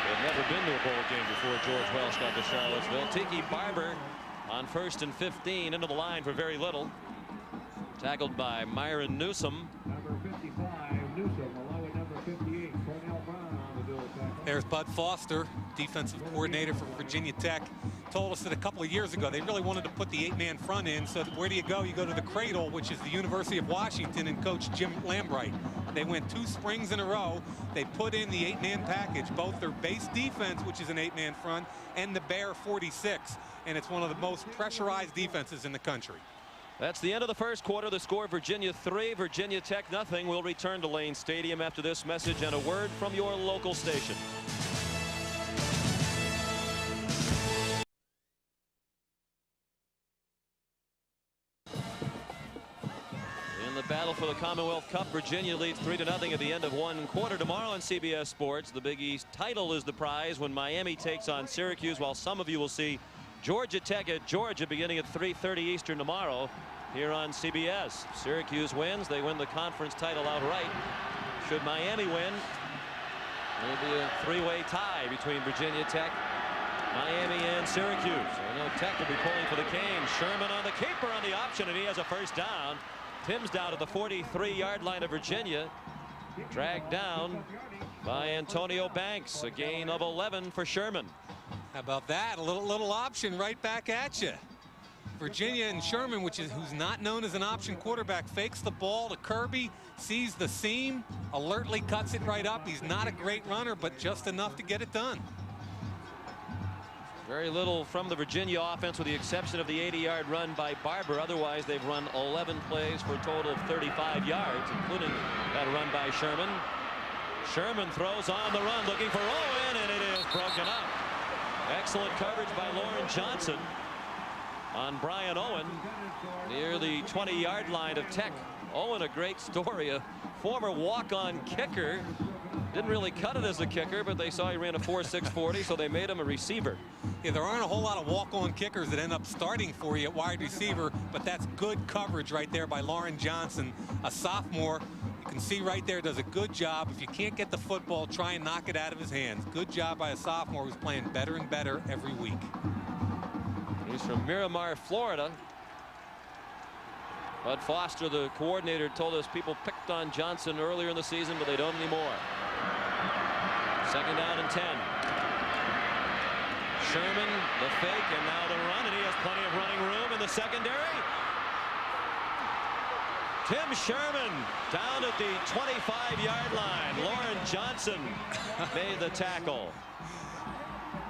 They've never been to a bowl game before George Welsh got to Charlottesville. Tiki Barber on 1st and 15 into the line for very little. Tackled by Myron Newsom. Number 55, Newsom, along with number 58, Cornell Brown on the dual tackle. There's Bud Foster, defensive coordinator for Virginia Tech, told us that a couple of years ago they really wanted to put the 8-man front in. So where do you go? You go to the Cradle, which is the University of Washington, and coach Jim Lambright. They went 2 springs in a row. They put in the 8-man package, both their base defense, which is an 8-man front, and the Bear 46. And it's one of the most pressurized defenses in the country. That's the end of the first quarter. The score: Virginia 3, Virginia Tech nothing. We'll return to Lane Stadium after this message and a word from your local station. In the battle for the Commonwealth Cup, Virginia leads 3-0 at the end of 1 quarter. Tomorrow on CBS Sports, the Big East title is the prize when Miami takes on Syracuse, while some of you will see Georgia Tech at Georgia beginning at 3:30 Eastern tomorrow here on CBS. Syracuse wins, they win the conference title outright. Should Miami win, It'll be a three-way tie between Virginia Tech, Miami, and Syracuse. I know Tech will be pulling for the Canes. Sherman on the keeper on the option, and he has a first down. Tim's down at the 43-yard line of Virginia. Dragged down by Antonio Banks. A gain of 11 for Sherman. How about that? A little option right back at you. Virginia and Sherman, who's not known as an option quarterback, fakes the ball to Kirby, sees the seam, alertly cuts it right up. He's not a great runner, but just enough to get it done. Very little from the Virginia offense with the exception of the 80-yard run by Barber. Otherwise, they've run 11 plays for a total of 35 yards, including that run by Sherman. Sherman throws on the run looking for Owen, and it is broken up. Excellent coverage by Lauren Johnson on Brian Owen near the 20-yard line of Tech. Owen, a great story, a former walk-on kicker. Didn't really cut it as a kicker, but they saw he ran a 4.6 40, so they made him a receiver. Yeah, there aren't a whole lot of walk-on kickers that end up starting for you at wide receiver, but that's good coverage right there by Lauren Johnson, a sophomore. You can see right there does a good job. If you can't get the football, try and knock it out of his hands. Good job by a sophomore who's playing better and better every week. He's from Miramar, Florida. Bud Foster, the coordinator, told us people picked on Johnson earlier in the season, but they don't anymore. Second down and 10. Sherman, the fake, and now the run, and he has plenty of running room in the secondary. Tim Sherman down at the 25-yard line. Lauren Johnson made the tackle.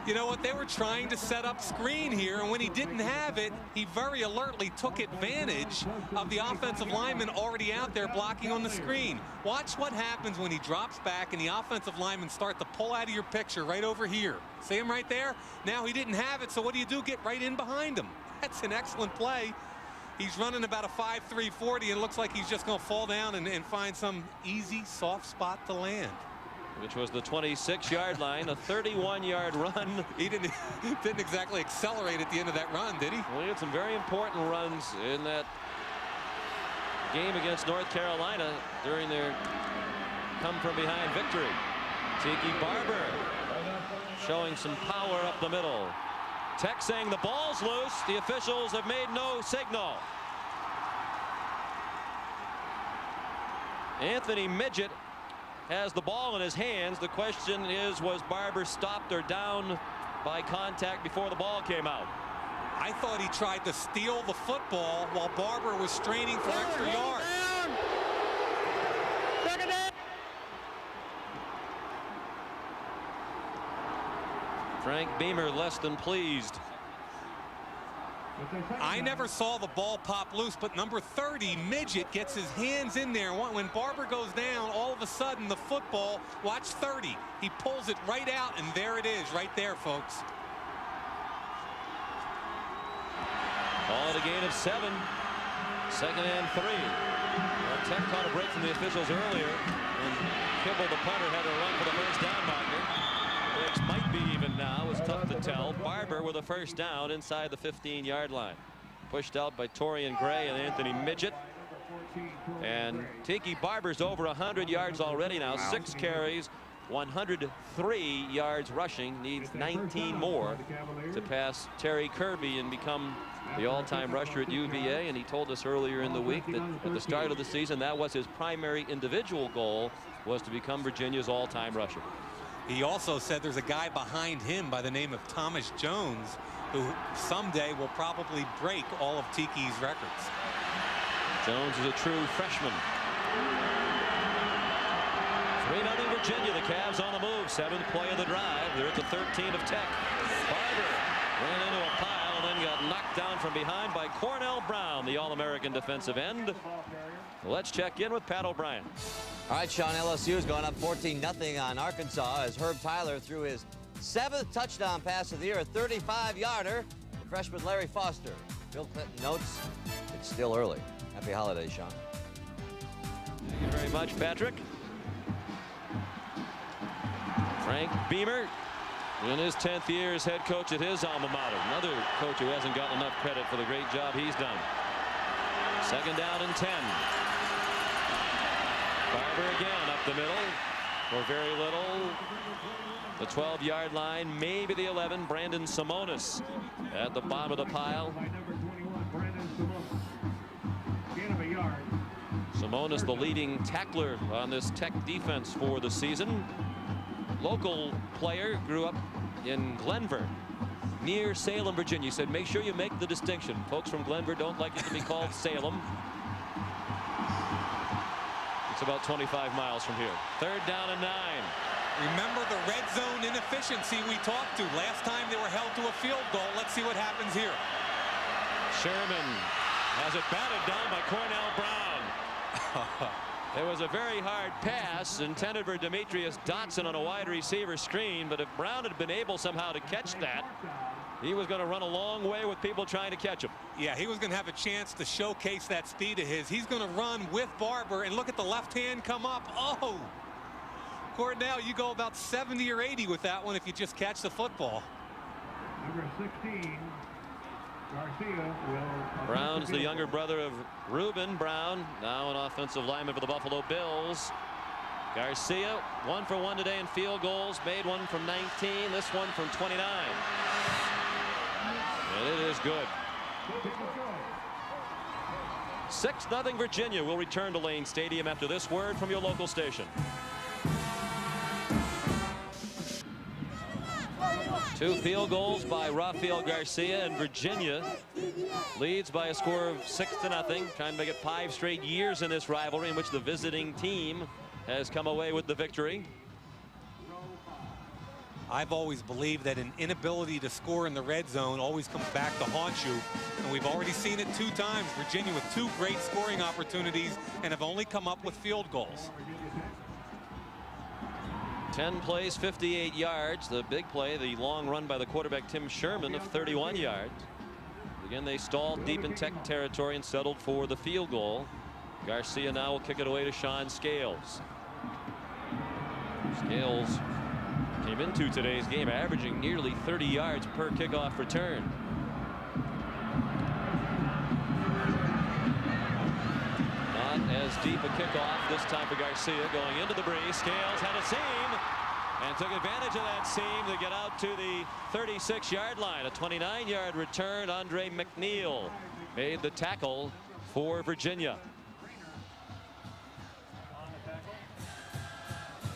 You know what? They were trying to set up screen here, and when he didn't have it, he very alertly took advantage of the offensive lineman already out there blocking on the screen. Watch what happens when he drops back and the offensive linemen start to pull out of your picture right over here. See him right there? Now he didn't have it, so what do? Get right in behind him. That's an excellent play. He's running about a 5.3 40, and it looks like he's just going to fall down and find some easy, soft spot to land. Which was the 26-yard line, a 31-yard run. He didn't exactly accelerate at the end of that run, did he? Well, he had some very important runs in that game against North Carolina during their come-from-behind victory. Tiki Barber showing some power up the middle. Tech saying the ball's loose. The officials have made no signal. Anthony Midget has the ball in his hands. The question is, was Barber stopped or down by contact before the ball came out? I thought he tried to steal the football while Barber was straining for extra yards. Frank Beamer less than pleased. I never saw the ball pop loose, but number 30, Midget, gets his hands in there. When Barber goes down, all of a sudden the football, watch 30. He pulls it right out, and there it is, right there, folks. Call it a gain of 7. Second and 3. Well, Tech caught a break from the officials earlier, and Kibble, the punter, had to run for the first down marker. Which might be even now. It's tough to tell. Barber with a first down inside the 15-yard line. Pushed out by Torian Gray and Anthony Midget. And Tiki Barber's over 100 yards already now. 6 carries, 103 yards rushing. Needs 19 more to pass Terry Kirby and become the all-time rusher at UVA. And he told us earlier in the week that at the start of the season, that was his primary individual goal, was to become Virginia's all-time rusher. He also said there's a guy behind him by the name of Thomas Jones who someday will probably break all of Tiki's records. Jones is a true freshman. 3-0 Virginia. The Cavs on the move. 7th play of the drive. They're at the 13 of Tech. Barber ran into a pile and then got knocked down from behind by Cornell Brown, the All-American defensive end. Let's check in with Pat O'Brien. All right, Sean, LSU has gone up 14-0 on Arkansas as Herb Tyler threw his 7th touchdown pass of the year, a 35-yarder. The freshman Larry Foster. Bill Clinton notes it's still early. Happy holidays, Sean. Thank you very much, Patrick. Frank Beamer in his 10th year as head coach at his alma mater. Another coach who hasn't gotten enough credit for the great job he's done. Second down and 10. Barber again up the middle. for very little. The 12-yard line, maybe the 11. Brandon Simonis at the bottom of the pile. By number 21, Brandon Simonis. Gain of a yard. Simonis, the leading tackler on this Tech defense for the season. Local player, grew up in Glenver, near Salem, Virginia. He said, make sure you make the distinction. Folks from Glenver don't like it to be called Salem. It's about 25 miles from here. 3rd down and 9. Remember the red zone inefficiency we talked to last time they were held to a field goal. Let's see what happens here. Sherman has it batted down by Cornell Brown. It was a very hard pass intended for Demetrius Dotson on a wide receiver screen, but if Brown had been able somehow to catch that, he was going to run a long way with people trying to catch him. Yeah, he was going to have a chance to showcase that speed of his. He's going to run with Barber, and look at the left hand come up. Oh, Cornell, you go about 70 or 80 with that one if you just catch the football. Number 16, Garcia will. Brown's the younger brother of Reuben Brown, now an offensive lineman for the Buffalo Bills. Garcia 1 for 1 today in field goals, made one from 19, this one from 29. And it is good. 6-0 Virginia will return to Lane Stadium after this word from your local station. 2 field goals by Rafael Garcia, and Virginia leads by a score of 6-0, trying to make it 5 straight years in this rivalry in which the visiting team has come away with the victory. I've always believed that an inability to score in the red zone always comes back to haunt you, and we've already seen it 2 times. Virginia with 2 great scoring opportunities and have only come up with field goals. 10 plays, 58 yards. The big play, the long run by the quarterback Tim Sherman of 31 yards. Again, they stalled deep in Tech territory and settled for the field goal. Garcia now will kick it away to Sean Scales. Scales came into today's game averaging nearly 30 yards per kickoff return. Not as deep a kickoff this time for Garcia, going into the breeze. Scales had a seam and took advantage of that seam to get out to the 36-yard line. A 29-yard return. Andre McNeil made the tackle for Virginia.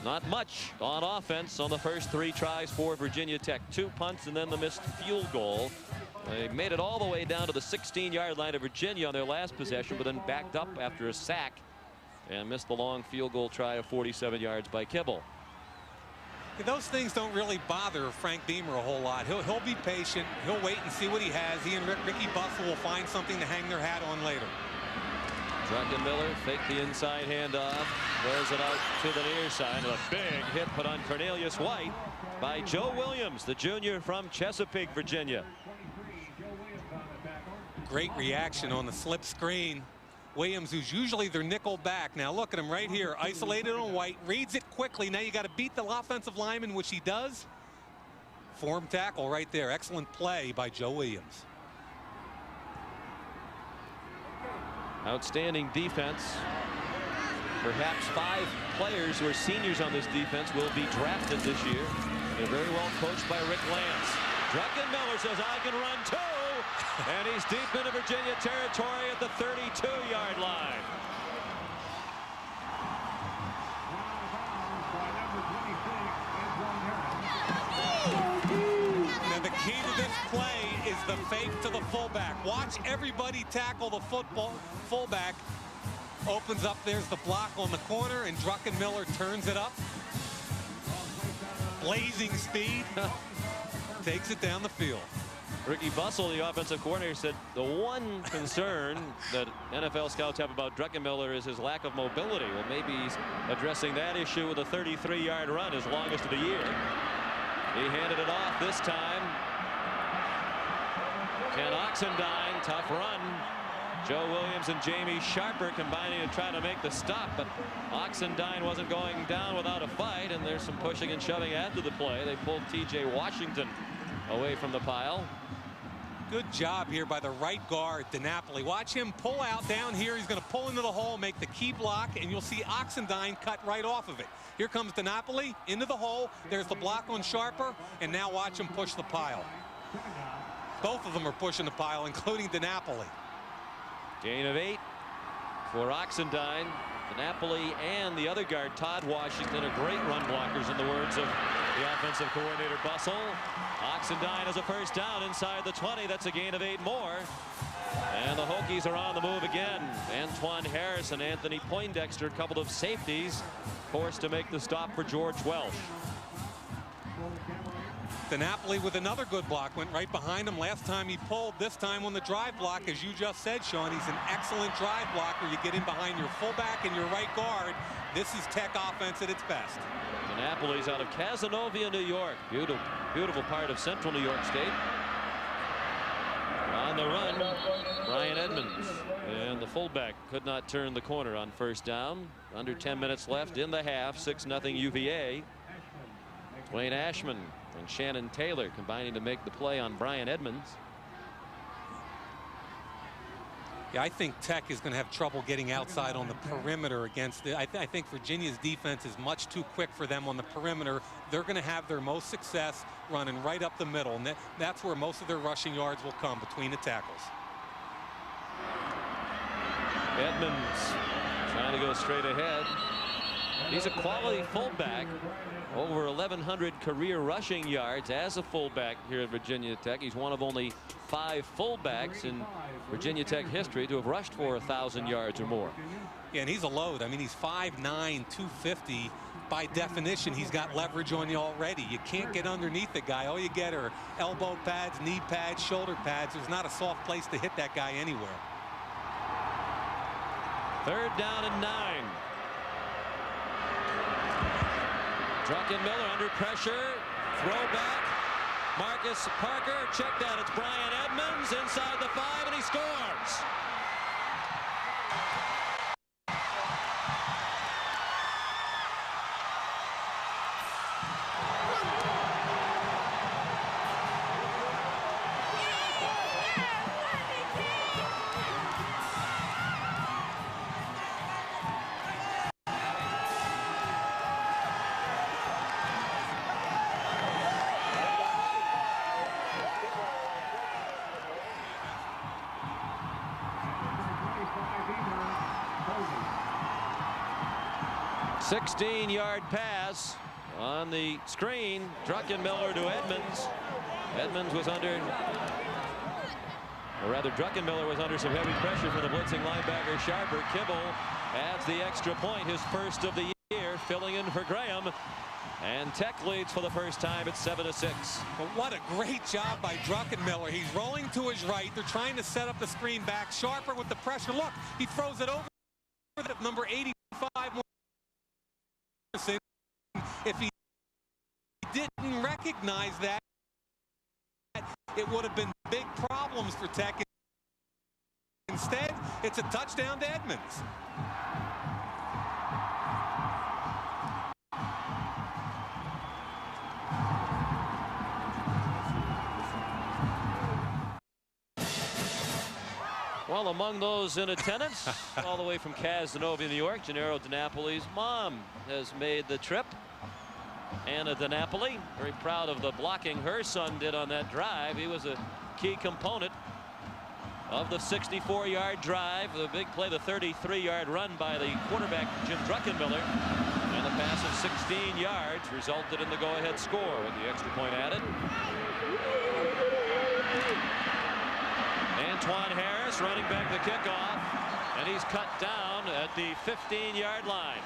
Not much on offense on the first 3 tries for Virginia Tech. 2 punts and then the missed field goal. They made it all the way down to the 16-yard line of Virginia on their last possession, but then backed up after a sack and missed the long field goal try of 47 yards by Kibble. Those things don't really bother Frank Beamer a whole lot. He'll be patient. He'll wait and see what he has. He and Ricky Bussell will find something to hang their hat on later. Druckenmiller faked the inside handoff, throws it out to the near side. A big hit put on Cornelius White by Joe Williams, the junior from Chesapeake, Virginia. Great reaction on the slip screen. Williams, who's usually their nickel back. Now look at him right here, isolated on White, reads it quickly. Now you got to beat the offensive lineman, which he does. Form tackle right there. Excellent play by Joe Williams. Outstanding defense. Perhaps 5 players who are seniors on this defense will be drafted this year. They're very well coached by Rick Lance. Druckenmiller says, I can run too. And he's deep into Virginia territory at the 32-yard line. Now the key to this play is the fake to the fullback. Watch everybody tackle the fullback. Opens up, there's the block on the corner, and Druckenmiller turns it up. Blazing speed. Takes it down the field. Ricky Bussell, the offensive coordinator, said the one concern that NFL scouts have about Druckenmiller is his lack of mobility. Well, maybe he's addressing that issue with a 33-yard run, his longest of the year. He handed it off this time. Ken Oxendine, tough run. Joe Williams and Jamie Sharper combining to try to make the stop, but Oxendine wasn't going down without a fight, and there's some pushing and shoving after the play. They pulled T.J. Washington away from the pile. Good job here by the right guard, DiNapoli. Watch him pull out down here. He's going to pull into the hole, make the key block, and you'll see Oxendine cut right off of it. Here comes DiNapoli into the hole. There's the block on Sharper, and now watch him push the pile. Both of them are pushing the pile, including DiNapoli. Gain of 8 for Oxendine. DiNapoli and the other guard, Todd Washington, are great run blockers, in the words of the offensive coordinator, Bussell. Oxendine has a first down inside the 20. That's a gain of 8 more. And the Hokies are on the move again. Antoine Harris and Anthony Poindexter, a couple of safeties, forced to make the stop for George Welsh. DiNapoli with another good block, went right behind him last time he pulled. This time on the drive block, as you just said, Sean, he's an excellent drive blocker. You get in behind your fullback and your right guard. This is Tech offense at its best. DiNapoli's out of Cazenovia, New York. Beautiful part of central New York State. On the run, Brian Edmonds. And the fullback could not turn the corner on first down. Under 10 minutes left in the half. 6-0 UVA. Dwayne Ashman and Shannon Taylor combining to make the play on Brian Edmonds. Yeah, I think Tech is going to have trouble getting outside on the perimeter against it. I think Virginia's defense is much too quick for them on the perimeter. They're going to have their most success running right up the middle, and that's where most of their rushing yards will come, between the tackles. Edmonds trying to go straight ahead. He's a quality fullback. Over 1,100 career rushing yards as a fullback here at Virginia Tech. He's one of only 5 fullbacks in Virginia Tech history to have rushed for 1,000 yards or more. Yeah, and he's a load. I mean, he's 5'9", 250. By definition, he's got leverage on you already. You can't get underneath the guy. All you get are elbow pads, knee pads, shoulder pads. There's not a soft place to hit that guy anywhere. 3rd down and 9. Druckenmiller under pressure. Throw back. Marcus Parker checked out. It's Brian Edmonds inside the 5, and he scores. A 16-yard pass on the screen. Druckenmiller to Edmonds. Edmonds was under, or rather Druckenmiller was under some heavy pressure from the blitzing linebacker Sharper. Kibble adds the extra point, his first of the year, filling in for Graham. And Tech leads for the first time at 7-6. But what a great job by Druckenmiller. He's rolling to his right. They're trying to set up the screen back. Sharper with the pressure. Look, he throws it over number 85. If he didn't recognize that, it would have been big problems for Tech. Instead, it's a touchdown to Edmonds. Well, among those in attendance, all the way from Cazenovia, New York, Gennaro DiNapoli's mom has made the trip. Anna DiNapoli, very proud of the blocking her son did on that drive. He was a key component of the 64-yard drive, the big play, the 33-yard run by the quarterback, Jim Druckenmiller. And the pass of 16 yards resulted in the go-ahead score with the extra point added. Antoine Harris running back the kickoff, and he's cut down at the 15-yard line.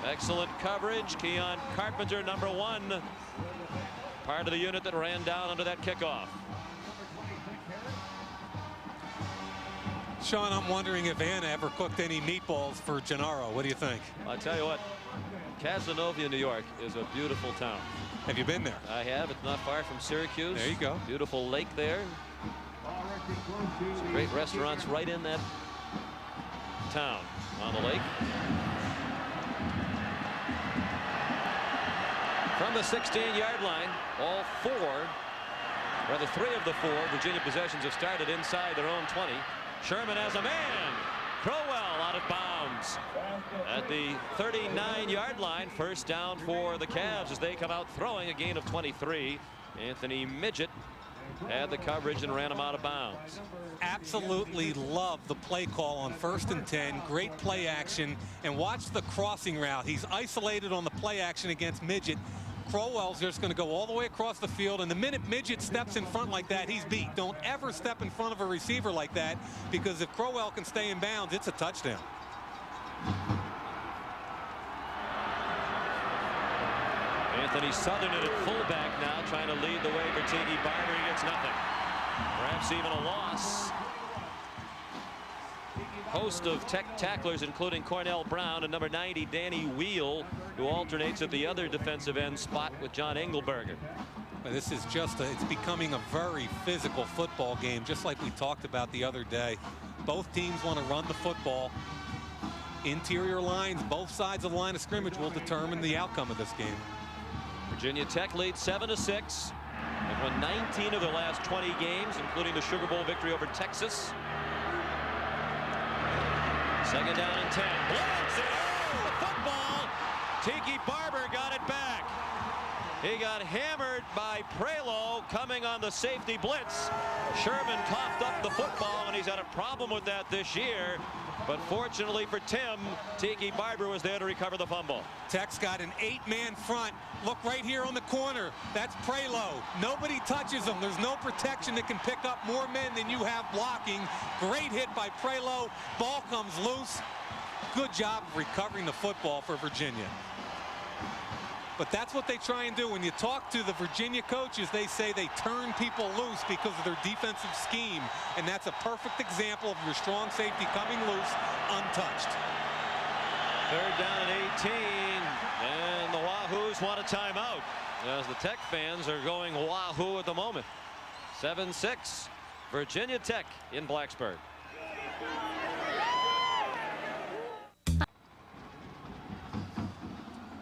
Excellent coverage. Keon Carpenter, number 1, part of the unit that ran down under that kickoff. Sean, I'm wondering if Anna ever cooked any meatballs for Gennaro. What do you think? I'll tell you what, Cazenovia, New York is a beautiful town. Have you been there? I have. It's not far from Syracuse. There you go. Beautiful lake there. Some great restaurants right in that town on the lake. From the 16-yard line, all 4 Rather, 3 of the 4 Virginia possessions have started inside their own 20. Sherman has a man. Crowell out of bounds at the 39-yard line. First down for the Cavs as they come out throwing, a gain of 23. Anthony Midget had the coverage and ran him out of bounds. Absolutely love the play call on 1st and 10. Great play action. And watch the crossing route. He's isolated on the play action against Midget. Crowell's just going to go all the way across the field, and the minute Midget steps in front like that, he's beat. Don't ever step in front of a receiver like that, because if Crowell can stay in bounds, it's a touchdown. Anthony Southern at fullback now, trying to lead the way for Tiki Barber. He gets nothing. Perhaps even a loss. Host of Tech tacklers, including Cornell Brown and number 90 Danny Wheel, who alternates at the other defensive end spot with John Engelberger. But this is just it's becoming a very physical football game, just like we talked about the other day. Both teams want to run the football. Interior lines, both sides of the line of scrimmage will determine the outcome of this game. Virginia Tech leads 7-6. They've won 19 of their last 20 games, including the Sugar Bowl victory over Texas. Second down and 10. Blitz! The football. Tiki Barber got it back. He got hammered by Prelo coming on the safety blitz. Sherman coughed up the football, and he's had a problem with that this year. But fortunately for Tim, Tiki Barber was there to recover the fumble. Tech's got an 8-man front. Look right here on the corner. That's Prelo. Nobody touches him. There's no protection that can pick up more men than you have blocking. Great hit by Prelo. Ball comes loose. Good job of recovering the football for Virginia. But that's what they try and do. When you talk to the Virginia coaches, they say they turn people loose because of their defensive scheme. And that's a perfect example of your strong safety coming loose, untouched. Third down and 18. And the Wahoos want a timeout, as the Tech fans are going Wahoo at the moment. 7-6. Virginia Tech in Blacksburg.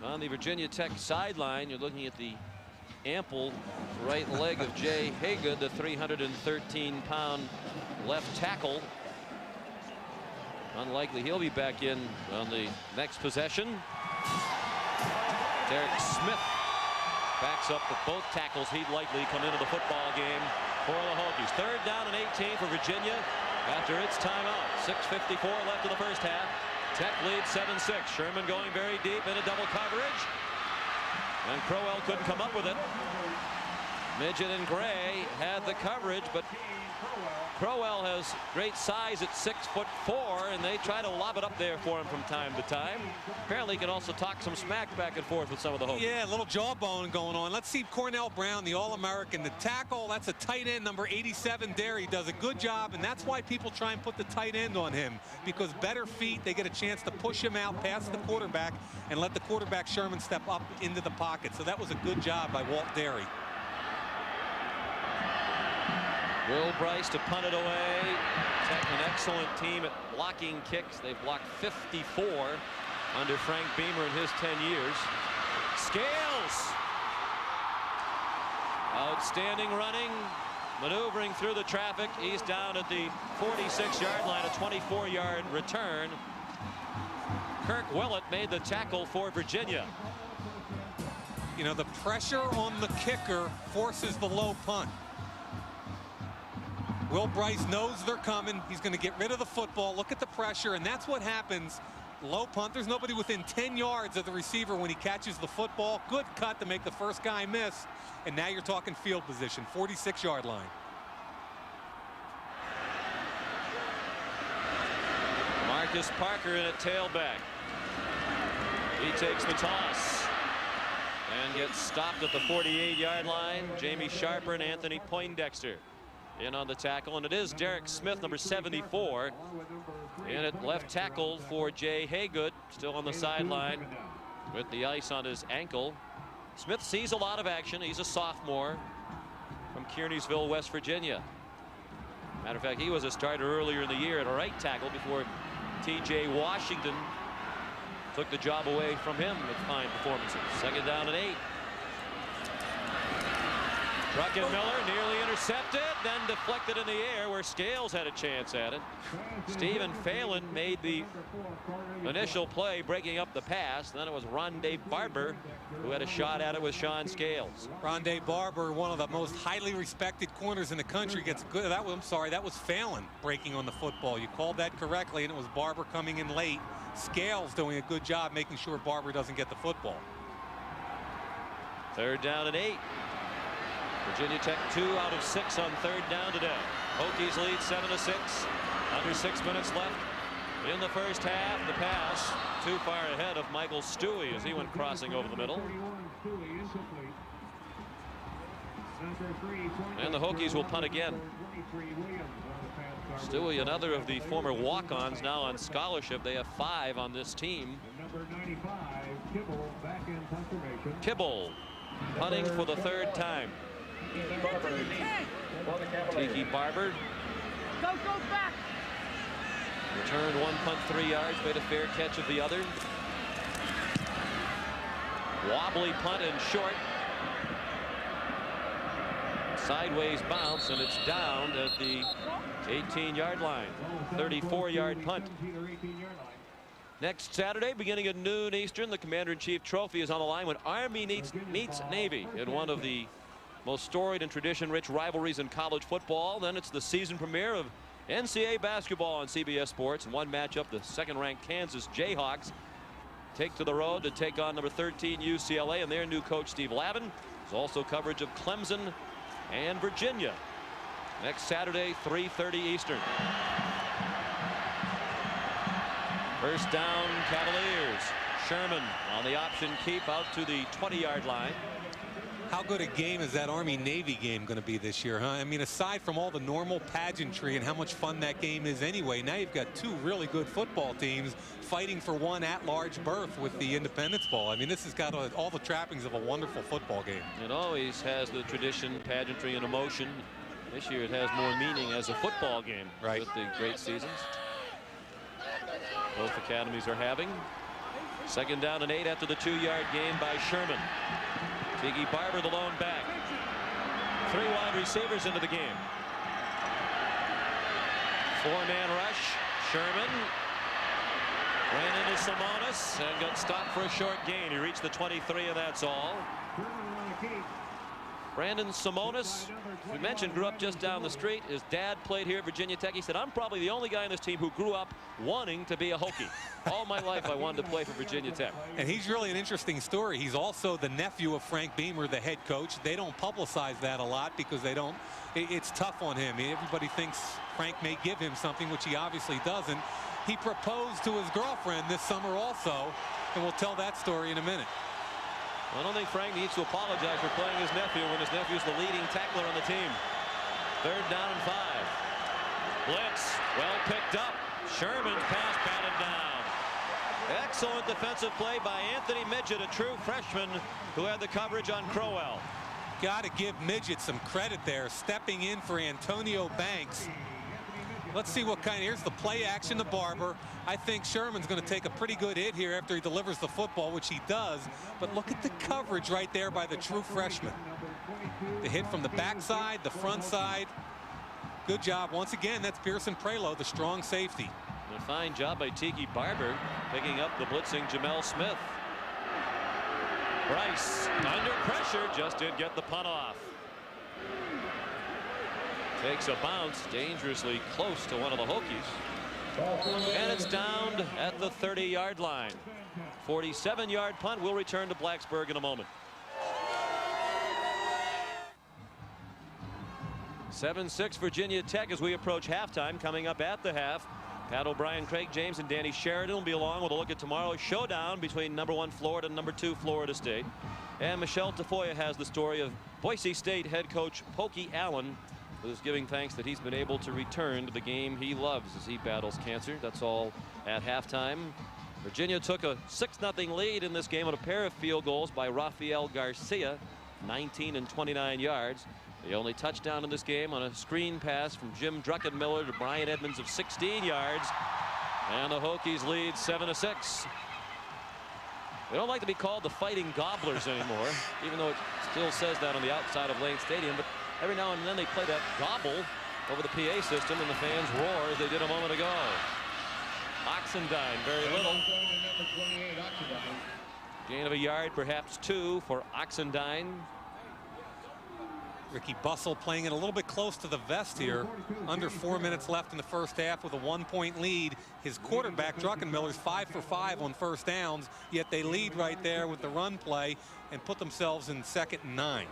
On the Virginia Tech sideline, you're looking at the ample right leg of Jay Haygood, the 313-pound left tackle. Unlikely he'll be back in on the next possession. Derek Smith backs up with both tackles. He'd likely come into the football game for the Hokies. Third down and 18 for Virginia after its timeout. 6:54 left in the first half. Tech leads 7-6. Sherman going very deep into double coverage. And Crowell couldn't come up with it. Midget and Gray had the coverage, but Crowell has great size at 6'4", and they try to lob it up there for him from time to time. Apparently he can also talk some smack back and forth with some of the Hokies. Yeah, a little jawbone going on. Let's see Cornell Brown, the All-American. The tackle, that's a tight end, number 87, Derry. Does a good job, and that's why people try and put the tight end on him, because better feet, they get a chance to push him out past the quarterback and let the quarterback, Sherman, step up into the pocket. So that was a good job by Walt Derry. Will Bryce to punt it away. Tech, an excellent team at blocking kicks. They've blocked 54 under Frank Beamer in his 10 years. Scales. Outstanding running, maneuvering through the traffic. He's down at the 46-yard line, a 24-yard return. Kirk Willett made the tackle for Virginia. You know, the pressure on the kicker forces the low punt. Will Bryce knows they're coming. He's going to get rid of the football. Look at the pressure, and that's what happens. Low punt. There's nobody within 10 yards of the receiver when he catches the football. Good cut to make the first guy miss. And now you're talking field position, 46-yard line. Marcus Parker in at tailback. He takes the toss and gets stopped at the 48-yard line. Jamie Sharper and Anthony Poindexter in on the tackle, and it is Derek Smith, number 74, in at left tackle for Jay Haygood, still on the sideline with the ice on his ankle. Smith sees a lot of action. He's a sophomore from Kearneysville, West Virginia. Matter of fact, he was a starter earlier in the year at a right tackle before T.J. Washington took the job away from him with fine performances. Second down and 8. Druckenmiller nearly intercepted, then deflected in the air where Scales had a chance at it. Stephen Phelan made the initial play, breaking up the pass. Then it was Rondé Barber who had a shot at it with Sean Scales. Rondé Barber, one of the most highly respected corners in the country, gets good. That was Phelan breaking on the football. You called that correctly, and it was Barber coming in late. Scales doing a good job making sure Barber doesn't get the football. 3rd down and 8. Virginia Tech 2 out of 6 on 3rd down today. Hokies lead 7-6. Under 6 minutes left in the first half. The pass too far ahead of Michael Stewie as he went crossing over the middle. And the Hokies will punt again. Stewie, another of the former walk-ons, now on scholarship. They have 5 on this team. Kibble punting for the 3rd time. Tiki Barber returned 1 punt 3 yards, made a fair catch of the other. Wobbly punt and short. Sideways bounce, and it's down at the 18-yard line. 34-yard punt. Next Saturday, beginning at noon Eastern, the Commander-in-Chief Trophy is on the line when Army meets Navy in one of the most storied and tradition-rich rivalries in college football. Then it's the season premiere of NCAA basketball on CBS Sports. In one matchup, the 2nd-ranked Kansas Jayhawks take to the road to take on number 13 UCLA and their new coach Steve Lavin. There's also coverage of Clemson and Virginia next Saturday, 3:30 Eastern. First down, Cavaliers. Sherman on the option keep out to the 20-yard line. How good a game is that Army-Navy game going to be this year, huh? I mean, aside from all the normal pageantry and how much fun that game is anyway, now you've got 2 really good football teams fighting for one at-large berth with the Independence Bowl. I mean, this has got all the trappings of a wonderful football game. It always has the tradition, pageantry, and emotion. This year it has more meaning as a football game, right, with the great seasons both academies are having. 2nd down and 8 after the 2-yard gain by Sherman. Tiki Barber, the lone back. 3 wide receivers into the game. 4-man rush. Sherman ran into Simonis and got stopped for a short gain. He reached the 23, and that's all. Brandon Simonis, we mentioned, grew up just down the street. His dad played here at Virginia Tech. He said, I'm probably the only guy on this team who grew up wanting to be a Hokie. All my life I wanted to play for Virginia Tech. And he's really an interesting story. He's also the nephew of Frank Beamer, the head coach. They don't publicize that a lot because it's tough on him. Everybody thinks Frank may give him something, which he obviously doesn't. He proposed to his girlfriend this summer also, and we'll tell that story in a minute. I don't think Frank needs to apologize for playing his nephew when his nephew is the leading tackler on the team. 3rd down and 5. Blitz, well picked up. Sherman's pass batted down. Excellent defensive play by Anthony Midget, a true freshman who had the coverage on Crowell. Got to give Midget some credit there, stepping in for Antonio Banks. Let's see what kind. Here's the play action to Barber. I think Sherman's going to take a pretty good hit here after he delivers the football, which he does. But look at the coverage right there by the true freshman. The hit from the backside, the front side. Good job. Once again, that's Pearson Prelo, the strong safety. A fine job by Tiki Barber picking up the blitzing Jamel Smith. Bryce under pressure, just didn't get the punt off. Takes a bounce dangerously close to one of the Hokies. And it's down at the 30-yard line. 47-yard punt will return to Blacksburg in a moment. 7-6 Virginia Tech as we approach halftime. Coming up at the half, Pat O'Brien, Craig James, and Danny Sheridan will be along with a look at tomorrow's showdown between #1 Florida and #2 Florida State. And Michelle Tafoya has the story of Boise State head coach Pokey Allen, who's giving thanks that he's been able to return to the game he loves as he battles cancer. That's all at halftime. Virginia took a 6-0 lead in this game on a pair of field goals by Rafael Garcia, 19 and 29 yards. The only touchdown in this game on a screen pass from Jim Druckenmiller to Brian Edmonds of 16 yards. And the Hokies lead 7-6. They don't like to be called the Fighting Gobblers anymore, even though it still says that on the outside of Lane Stadium. But every now and then they play that gobble over the PA system, and the fans roar as they did a moment ago. Oxendine, very little. Gain of a yard, perhaps 2 for Oxendine. Ricky Bussell playing it a little bit close to the vest here. Under 4 minutes left in the first half with a 1-point lead. His quarterback, Druckenmiller's 5 for 5 on first downs, yet they lead right there with the run play and put themselves in 2nd and 9.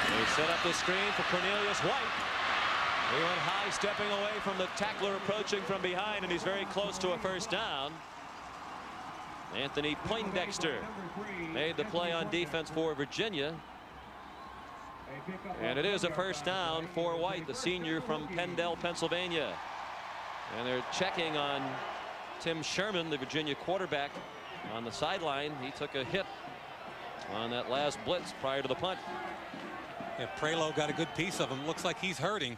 They set up the screen for Cornelius White. He went high, stepping away from the tackler approaching from behind, and he's very close to a first down. Anthony Poindexter made the play on defense for Virginia. And it is a first down for White, the senior from Pendle, Pennsylvania. And they're checking on Tim Sherman, the Virginia quarterback, on the sideline. He took a hit on that last blitz prior to the punt. Yeah, Prelo got a good piece of him. Looks like he's hurting.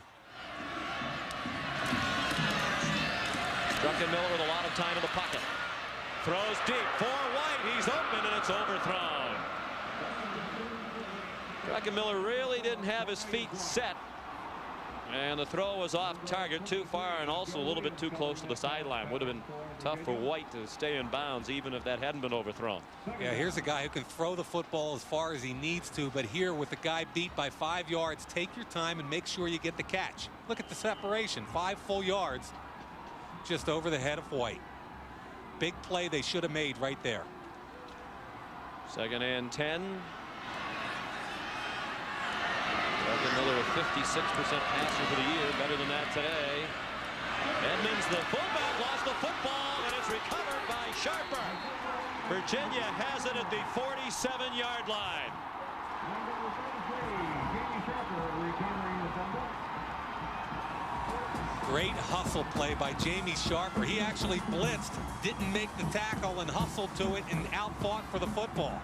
Druckenmiller with a lot of time in the pocket. Throws deep for White. He's open, and it's overthrown. Druckenmiller really didn't have his feet set. And the throw was off target, too far, and also a little bit too close to the sideline. Would have been tough for White to stay in bounds, even if that hadn't been overthrown. Yeah, here's a guy who can throw the football as far as he needs to, but here with the guy beat by 5 yards, take your time and make sure you get the catch. Look at the separation, 5 full yards just over the head of White. Big play they should have made right there. 2nd and 10. Druckenmiller, a 56% passer for the year, better than that today. Edmonds, the fullback, lost the football, and it's recovered by Sharper. Virginia has it at the 47-yard line. Great hustle play by Jamie Sharper. He actually blitzed, didn't make the tackle, and hustled to it and outfought for the football.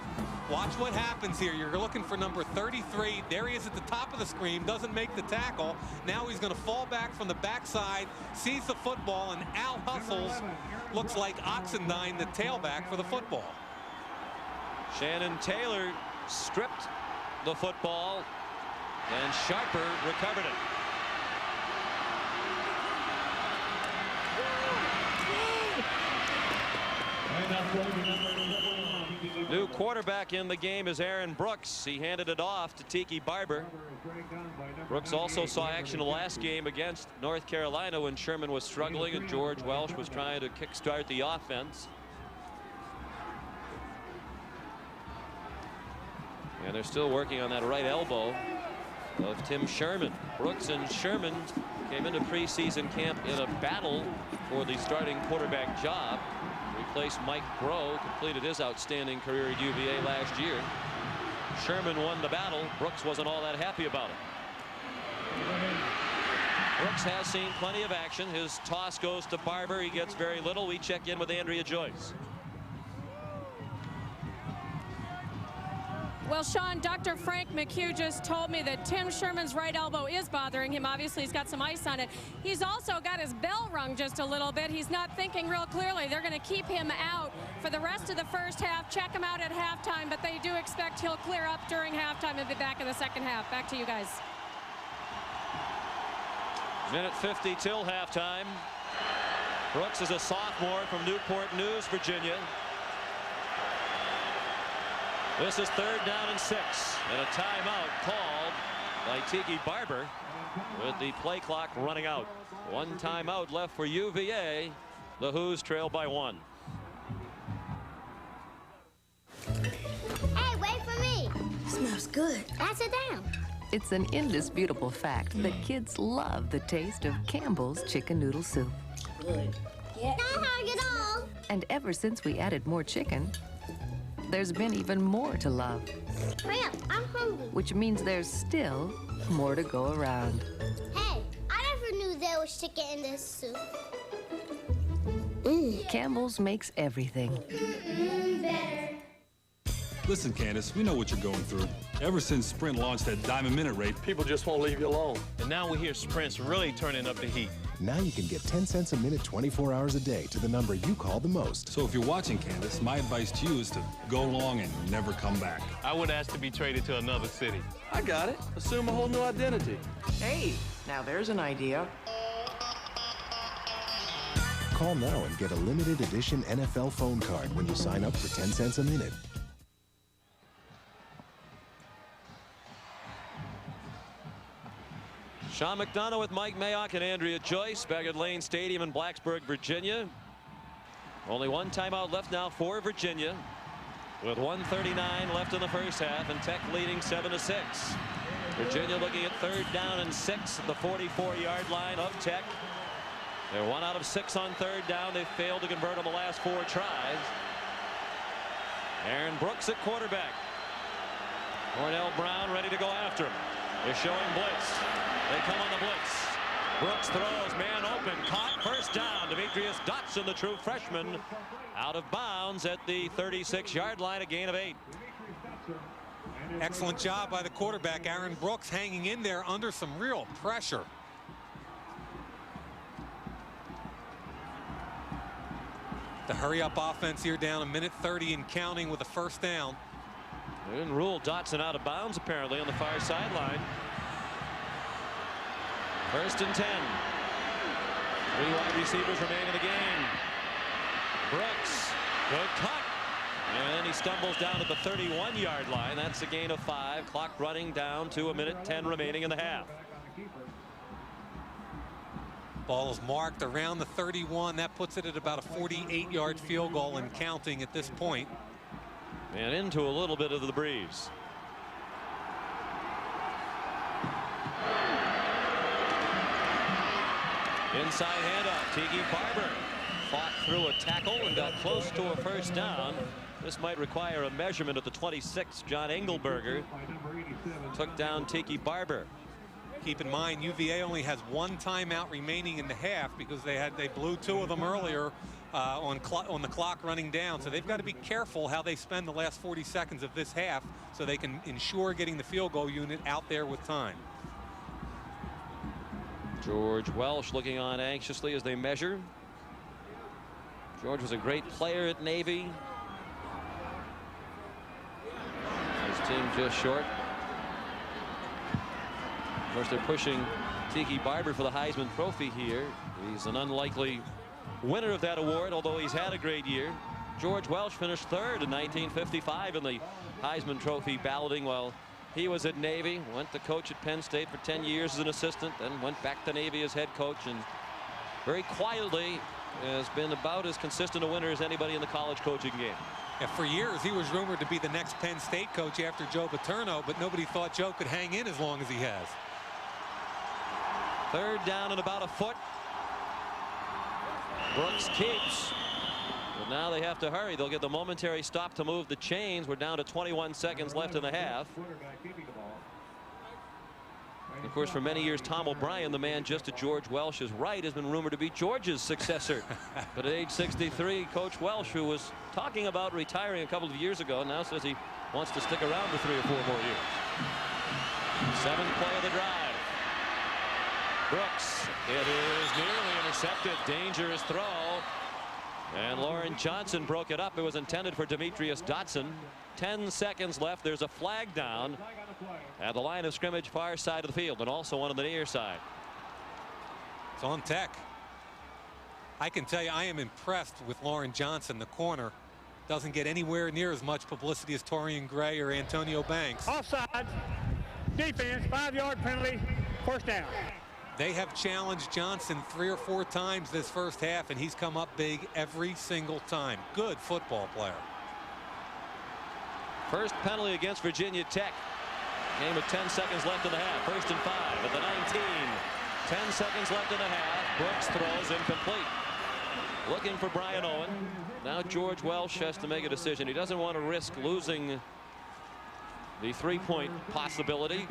Watch what happens here. You're looking for number 33. There he is at the top of the screen, doesn't make the tackle. Now he's going to fall back from the backside, sees the football, and out hustles. Looks like Oxendine, the tailback, for the football. Shannon Taylor stripped the football, and Sharper recovered it. New quarterback in the game is Aaron Brooks. He handed it off to Tiki Barber. Brooks also saw action the last game against North Carolina when Sherman was struggling and George Welsh was trying to kickstart the offense. And they're still working on that right elbow of Tim Sherman. Brooks and Sherman came into preseason camp in a battle for the starting quarterback job. Replaced Mike Groh, completed his outstanding career at UVA last year. Sherman won the battle. Brooks wasn't all that happy about it. Brooks has seen plenty of action. His toss goes to Barber. He gets very little. We check in with Andrea Joyce. Well, Sean, Dr. Frank McHugh just told me that Tim Sherman's right elbow is bothering him. Obviously, he's got some ice on it. He's also got his bell rung just a little bit. He's not thinking real clearly. They're going to keep him out for the rest of the first half, check him out at halftime, but they do expect he'll clear up during halftime and be back in the second half. Back to you guys. Minute 50 till halftime. Brooks is a sophomore from Newport News, Virginia. This is 3rd down and 6, and a timeout called by Tiki Barber with the play clock running out. 1 timeout left for UVA. The Hoos trail by 1. Hey, wait for me. Smells good. Pass it down. It's an indisputable fact that kids love the taste of Campbell's chicken noodle soup. Good. Yeah. Not hug it all. And ever since we added more chicken, there's been even more to love. Hurry up, I'm hungry. Which means there's still more to go around. Hey, I never knew there was chicken in this soup. Campbell's makes everything Better. Listen, Candace, we know what you're going through. Ever since Sprint launched that Diamond Minute rate, people just won't leave you alone. And now we hear Sprint's really turning up the heat. Now you can get 10 cents a minute 24 hours a day to the number you call the most. So if you're watching, Candace, my advice to you is to go long and never come back. I would ask to be traded to another city. I got it. Assume a whole new identity. Hey, now there's an idea. Call now and get a limited edition NFL phone card when you sign up for 10 cents a minute. Sean McDonough with Mike Mayock and Andrea Joyce back at Lane Stadium in Blacksburg, Virginia. Only one timeout left now for Virginia, with 1:39 left in the first half, and Tech leading 7-6. Virginia looking at 3rd down and 6 at the 44-yard line of Tech. They're 1 out of 6 on 3rd down. They failed to convert on the last 4 tries. Aaron Brooks at quarterback. Cornell Brown ready to go after him. They're showing blitz. They come on the blitz. Brooks throws, man open, caught, first down. Demetrius Dotson, the true freshman, out of bounds at the 36-yard line, a gain of 8. Excellent job by the quarterback, Aaron Brooks, hanging in there under some real pressure. The hurry-up offense here down 1:30 and counting with a first down. They didn't rule Dotson out of bounds apparently on the far sideline. 1st and 10. 3 wide receivers remain in the game. Brooks, good cut. And then he stumbles down at the 31-yard line. That's a gain of 5. Clock running down to 1:10 remaining in the half. Ball is marked around the 31. That puts it at about a 48-yard field goal and counting at this point. And into a little bit of the breeze. Inside handoff. Tiki Barber fought through a tackle and got close to a first down. This might require a measurement at the 26. John Engelberger took down Tiki Barber. Keep in mind, UVA only has 1 timeout remaining in the half because they blew 2 of them earlier on the clock running down. So they've got to be careful how they spend the last 40 seconds of this half so they can ensure getting the field goal unit out there with time. George Welsh looking on anxiously as they measure. George was a great player at Navy. His team just short. Of course, they're pushing Tiki Barber for the Heisman Trophy here. He's an unlikely winner of that award, although he's had a great year. George Welsh finished 3rd in 1955 in the Heisman Trophy balloting while he was at Navy. Went to coach at Penn State for 10 years as an assistant, then went back to Navy as head coach, and very quietly has been about as consistent a winner as anybody in the college coaching game. Yeah, for years, he was rumored to be the next Penn State coach after Joe Paterno, but nobody thought Joe could hang in as long as he has. 3rd down and about a foot. Brooks keeps. But now they have to hurry. They'll get the momentary stop to move the chains. We're down to 21 seconds left in the half. Of course, for many years, Tom O'Brien, the man just to George Welsh's right, has been rumored to be George's successor. But at age 63, Coach Welsh, who was talking about retiring a couple of years ago, now says he wants to stick around for 3 or 4 more years. 7th play of the drive. Brooks, it is nearly intercepted. Dangerous throw. And Lauren Johnson broke it up. It was intended for Demetrius Dotson. 10 seconds left. There's a flag down at the line of scrimmage, far side of the field, and also one on the near side. It's on Tech. I can tell you, I am impressed with Lauren Johnson, the corner. Doesn't get anywhere near as much publicity as Torian Gray or Antonio Banks. Offside. Defense, 5-yard penalty, first down. They have challenged Johnson 3 or 4 times this first half, and he's come up big every single time. Good football player. First penalty against Virginia Tech. Game with 10 seconds left in the half. 1st and 5 at the 19. 10 seconds left in the half. Brooks throws incomplete. Looking for Brian Owen. Now George Welsh has to make a decision. He doesn't want to risk losing the 3-point possibility.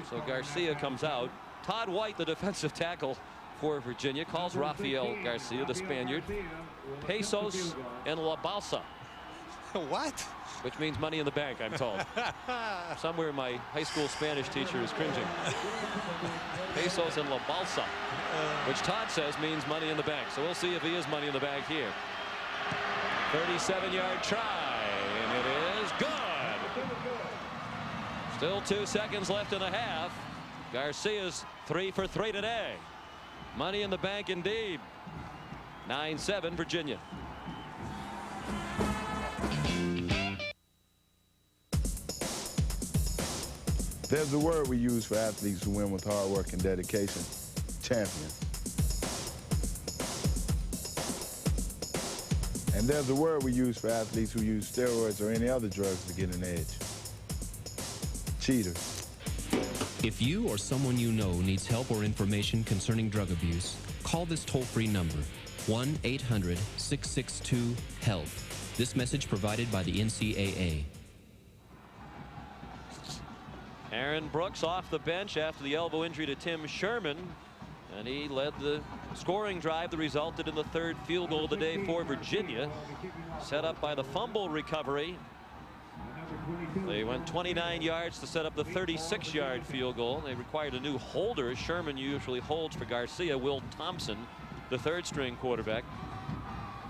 So Garcia comes out. Todd White, the defensive tackle for Virginia, calls Rafael Garcia, the Spaniard, Pesos and La Balsa. What? Which means money in the bank, I'm told. Somewhere my high school Spanish teacher is cringing. Pesos en la bolsa, which Todd says means money in the bank. So we'll see if he is money in the bank here. 37-yard try, and it is good. Still 2 seconds left in the half. Garcia's 3 for 3 today. Money in the bank indeed. 9-7 Virginia. There's a word we use for athletes who win with hard work and dedication: champion. And there's a word we use for athletes who use steroids or any other drugs to get an edge: cheaters. If you or someone you know needs help or information concerning drug abuse, call this toll-free number, 1-800-662-HELP. This message provided by the NCAA. Aaron Brooks off the bench after the elbow injury to Tim Sherman, and he led the scoring drive that resulted in the 3rd field goal of the day for Virginia, set up by the fumble recovery. They went 29 yards to set up the 36-yard field goal. They required a new holder. Sherman usually holds for Garcia. Will Thompson, the 3rd-string quarterback,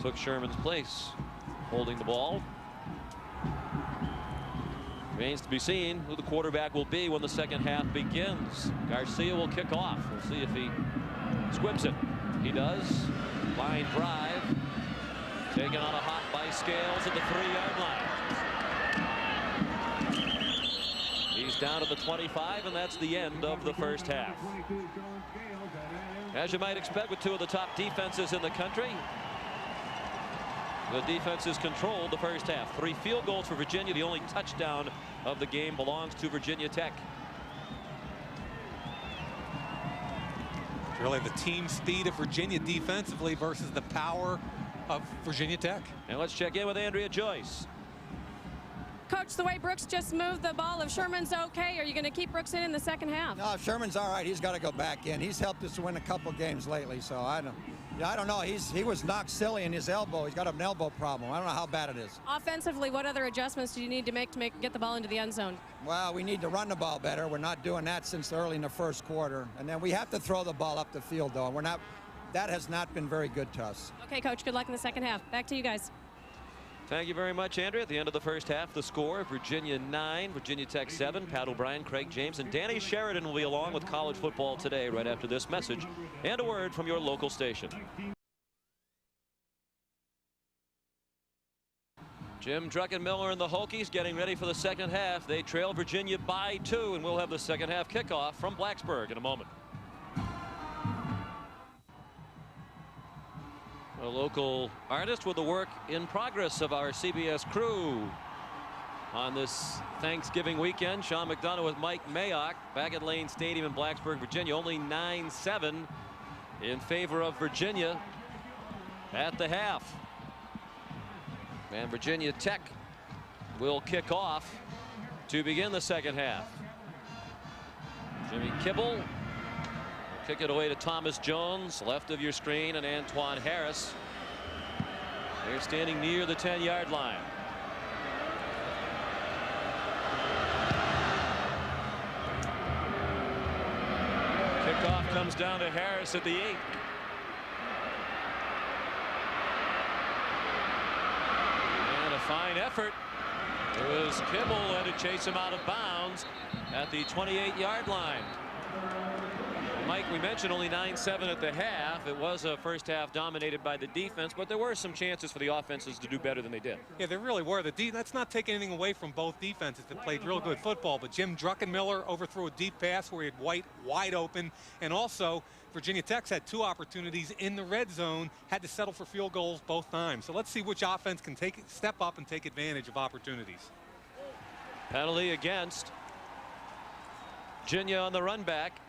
took Sherman's place holding the ball. Remains to be seen who the quarterback will be when the second half begins. Garcia will kick off. We'll see if he squibs it. He does. Line drive. Taken on a hop by Scales at the 3-yard line. He's down at the 25, and that's the end of the first half. As you might expect with 2 of the top defenses in the country, the defense is controlled the first half. 3 field goals for Virginia. The only touchdown of the game belongs to Virginia Tech. It's really the team speed of Virginia defensively versus the power of Virginia Tech. And let's check in with Andrea Joyce. Coach, the way Brooks just moved the ball, if Sherman's okay, are you going to keep Brooks in the second half? No, if Sherman's all right, he's got to go back in. He's helped us win a couple games lately, so I don't know. He was knocked silly in his elbow. He's got an elbow problem. I don't know how bad it is. Offensively, what other adjustments do you need to make get the ball into the end zone? Well, we need to run the ball better. We're not doing that since early in the first quarter. And then we have to throw the ball up the field, though. That has not been very good to us. Okay, Coach, good luck in the second half. Back to you guys. Thank you very much, Andrea. At the end of the first half, the score: Virginia 9, Virginia Tech 7. Pat O'Brien, Craig James, and Danny Sheridan will be along with College Football Today right after this message and a word from your local station. Jim Druckenmiller and the Hokies getting ready for the second half. They trail Virginia by 2, and we'll have the second half kickoff from Blacksburg in a moment. A local artist with the work in progress of our CBS crew on this Thanksgiving weekend. Sean McDonough with Mike Mayock back at Lane Stadium in Blacksburg, Virginia. Only 9-7 in favor of Virginia at the half. And Virginia Tech will kick off to begin the second half. Jimmy Kibble will kick it away to Thomas Jones, left of your screen, and Antoine Harris. They're standing near the 10-yard line. Kickoff comes down to Harris at the 8. And a fine effort. It was Kibble who had to chase him out of bounds at the 28-yard line. Mike, we mentioned only 9-7 at the half. It was a first half dominated by the defense, but there were some chances for the offenses to do better than they did. Yeah, there really were. That's not taking anything away from both defenses that played real good football, but Jim Druckenmiller overthrew a deep pass where he had White wide open, and also Virginia Tech's had 2 opportunities in the red zone, had to settle for field goals both times. So let's see which offense can step up and take advantage of opportunities. Penalty against Virginia on the run back.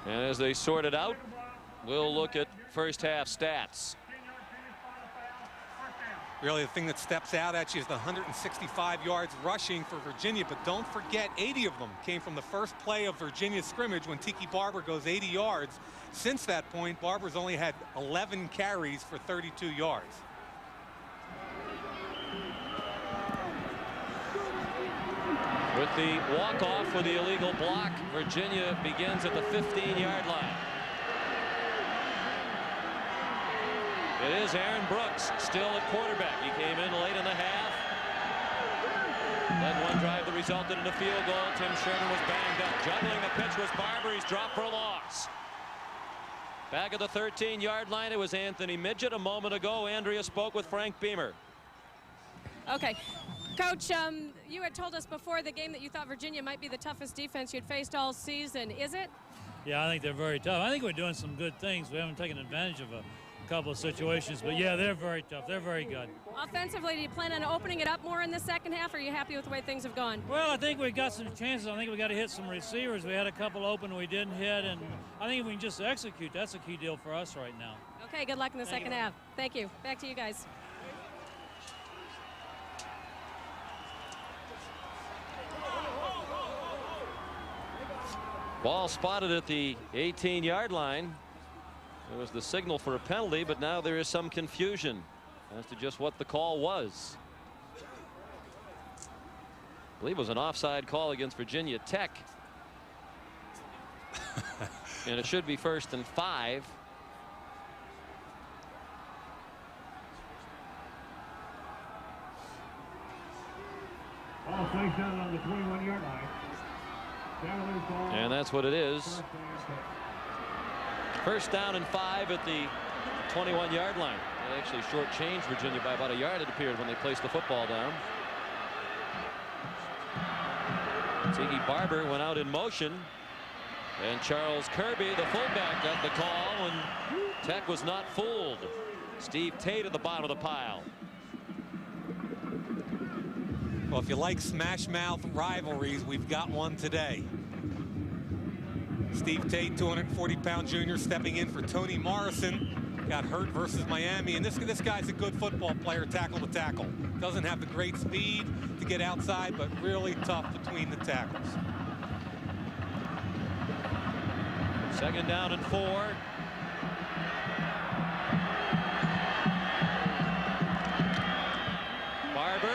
And as they sort it out, we'll look at first half stats. Really, the thing that steps out at you is the 165 yards rushing for Virginia, but don't forget 80 of them came from the first play of Virginia's scrimmage when Tiki Barber goes 80 yards. Since that point, Barber's only had 11 carries for 32 yards. With the walk-off for the illegal block, Virginia begins at the 15-yard line. It is Aaron Brooks still at quarterback. He came in late in the half. Led one drive that resulted in a field goal. Tim Sherman was banged up. Juggling the pitch was Barber. He's dropped for a loss. Back at the 13-yard line, it was Anthony Midget. A moment ago, Andrea spoke with Frank Beamer. Okay. Coach, you had told us before the game that you thought Virginia might be the toughest defense you'd faced all season. Is it? Yeah, I think they're very tough. I think we're doing some good things. We haven't taken advantage of a couple of situations, but yeah, they're very tough. They're very good. Offensively, do you plan on opening it up more in the second half, or are you happy with the way things have gone? Well, I think we got some chances. I think we got to hit some receivers. We had a couple open we didn't hit, and I think if we can just execute, that's a key deal for us right now. Okay, good luck in the second half. Thank you. Back to you guys. Ball spotted at the 18-yard line. It was the signal for a penalty, but now there is some confusion as to just what the call was. I believe it was an offside call against Virginia Tech. And it should be 1st and 5. Ball flags down on the 21-yard line. And that's what it is. 1st down and 5 at the 21-yard line. They actually shortchanged Virginia by about a yard, it appeared, when they placed the football down. Tiki Barber went out in motion, and Charles Kirby, the fullback, got the call, and Tech was not fooled. Steve Tate at the bottom of the pile. Well, if you like smash mouth rivalries, we've got one today. Steve Tate, 240-pound junior, stepping in for Tony Morrison. Got hurt versus Miami, and this guy's a good football player, tackle to tackle. Doesn't have the great speed to get outside, but really tough between the tackles. 2nd down and 4. Barber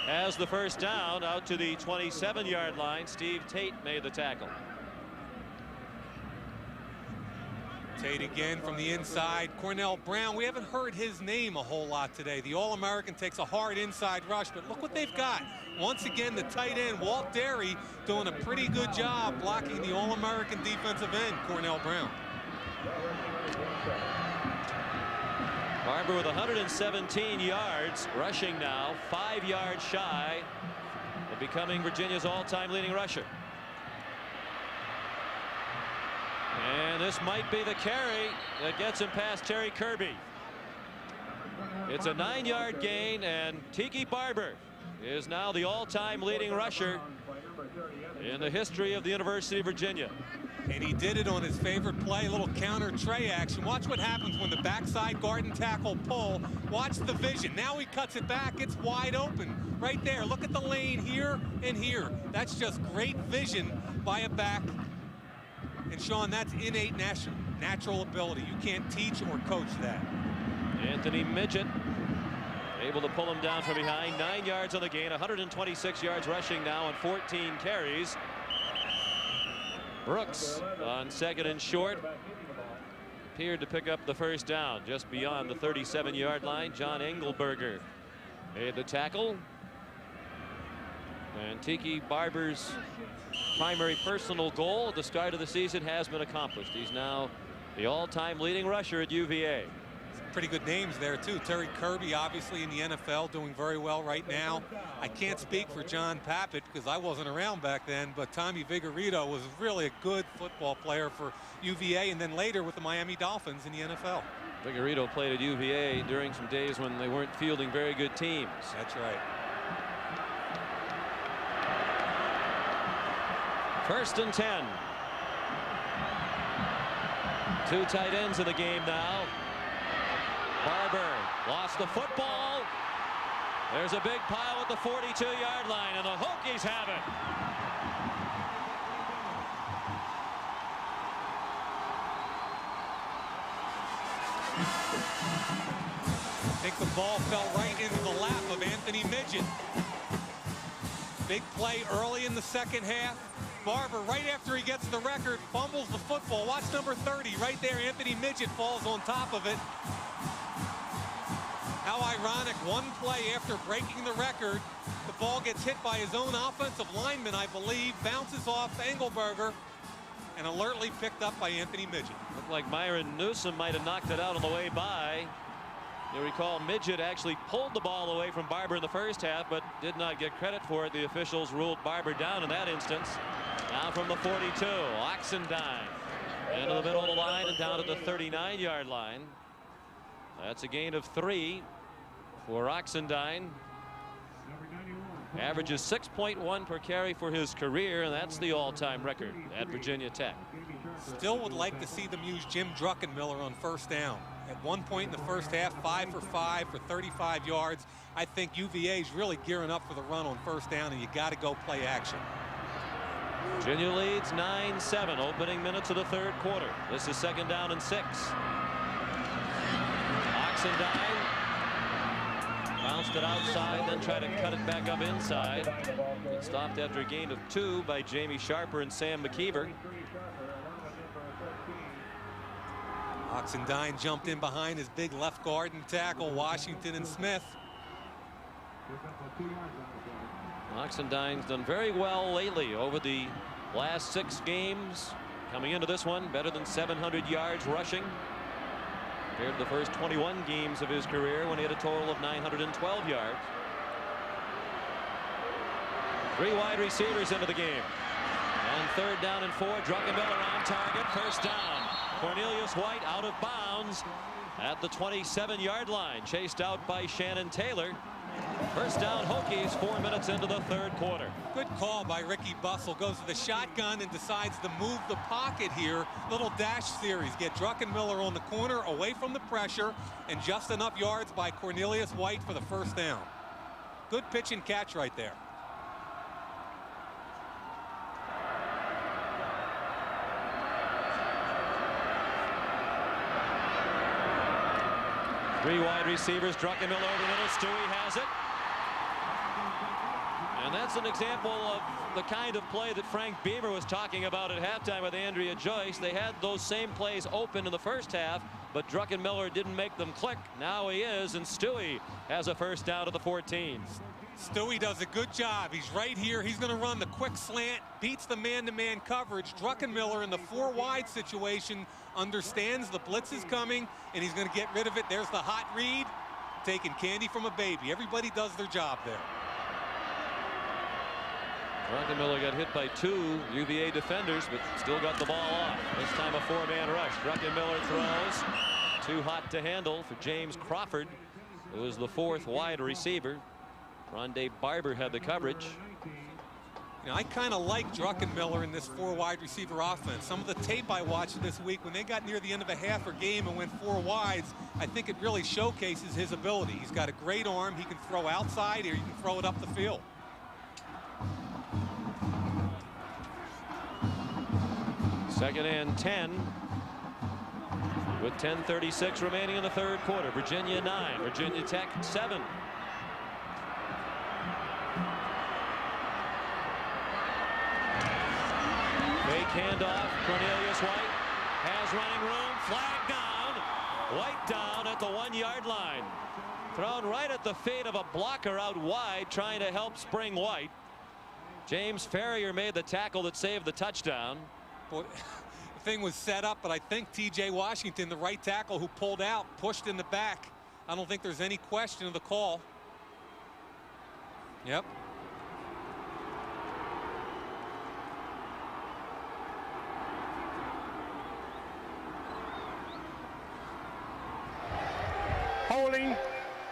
has the 1st down out to the 27-yard line. Steve Tate made the tackle. Tate again from the inside. Cornell Brown, we haven't heard his name a whole lot today. The All-American takes a hard inside rush, but look what they've got. Once again, the tight end, Walt Derry, doing a pretty good job blocking the All-American defensive end, Cornell Brown. Barber with 117 yards, rushing now, 5 yards shy of becoming Virginia's all-time leading rusher. And this might be the carry that gets him past Terry Kirby. It's a 9-yard gain, and Tiki Barber is now the all-time leading rusher in the history of the University of Virginia. And he did it on his favorite play, a little counter tray action. Watch what happens when the backside guard and tackle pull. Watch the vision. Now he cuts it back. It's wide open right there. Look at the lane here and here. That's just great vision by a back. And Sean, that's innate natural ability. You can't teach or coach that. Anthony Midget able to pull him down from behind. 9 yards on the gain, 126 yards rushing now on 14 carries. Brooks on 2nd and short appeared to pick up the 1st down just beyond the 37-yard line. John Engelberger made the tackle, and Tiki Barber's primary personal goal at the start of the season has been accomplished. He's now the all-time leading rusher at UVA. Pretty good names there too. Terry Kirby, obviously in the NFL, doing very well right now. I can't speak for John Pappitt because I wasn't around back then, but Tommy Vigorito was really a good football player for UVA, and then later with the Miami Dolphins in the NFL. Vigorito played at UVA during some days when they weren't fielding very good teams. That's right. 1st and 10. 2 tight ends in the game now. Barber lost the football. There's a big pile at the 42-yard line, and the Hokies have it. I think the ball fell right into the lap of Anthony Midget. Big play early in the second half. Barber, right after he gets the record, fumbles the football. Watch number 30 right there. Anthony Midget falls on top of it. How ironic, one play after breaking the record, the ball gets hit by his own offensive lineman, I believe, bounces off Engelberger, and alertly picked up by Anthony Midget. Looked like Myron Newsom might have knocked it out on the way by. You recall Midget actually pulled the ball away from Barber in the first half, but did not get credit for it. The officials ruled Barber down in that instance. Now from the 42, Oxendine into the middle of the line and down to the 39-yard line. That's a gain of 3 for Oxendine. Averages 6.1 per carry for his career, and that's the all-time record at Virginia Tech. Still would like to see them use Jim Druckenmiller on first down. At one point in the first half, 5 for 5 for 35 yards. I think UVA is really gearing up for the run on first down, and you got to go play action. Virginia leads 9-7, opening minutes of the third quarter. This is 2nd down and 6. Oxendine bounced it outside, then tried to cut it back up inside. It stopped after a gain of 2 by Jamie Sharper and Sam McKeever. Oxendine jumped in behind his big left guard and tackle, Washington and Smith. Oxendine's done very well lately over the last 6 games. Coming into this one, better than 700 yards rushing, compared to the first 21 games of his career when he had a total of 912 yards. 3 wide receivers into the game. And 3rd down and 4. Druckenmiller on target. First down. Cornelius White out of bounds at the 27-yard line, chased out by Shannon Taylor. First down Hokies 4 minutes into the third quarter. Good call by Ricky Bussell. Goes to the shotgun and decides to move the pocket here. Little dash series. Get Druckenmiller on the corner away from the pressure, and just enough yards by Cornelius White for the first down. Good pitch and catch right there. Three wide receivers, Druckenmiller over the middle. Stewie has it. And that's an example of the kind of play that Frank Beamer was talking about at halftime with Andrea Joyce. They had those same plays open in the first half, but Druckenmiller didn't make them click. Now he is, and Stewie has a first down to the 14. Stewie does a good job. He's right here. He's going to run the quick slant, beats the man-to-man coverage. Druckenmiller in the 4 wide situation understands the blitz is coming, and he's going to get rid of it. There's the hot read, taking candy from a baby. Everybody does their job there. Druckenmiller got hit by 2 UVA defenders, but still got the ball off. This time a 4-man rush. Druckenmiller throws. Too hot to handle for James Crawford, who was the 4th wide receiver. Rondé Barber had the coverage. You know, I kind of like Druckenmiller in this 4 wide receiver offense. Some of the tape I watched this week, when they got near the end of a half or game and went 4 wides, I think it really showcases his ability. He's got a great arm. He can throw outside, or he can throw it up the field. Second and 10 with 10:36 remaining in the third quarter. Virginia 9, Virginia Tech 7. Fake handoff. Cornelius White has running room. Flag down. White down at the 1-yard line. Thrown right at the feet of a blocker out wide, trying to help spring White. James Ferrier made the tackle that saved the touchdown. Boy, the thing was set up, but I think T.J. Washington, the right tackle who pulled out, pushed in the back. I don't think there's any question of the call. Yep. Holding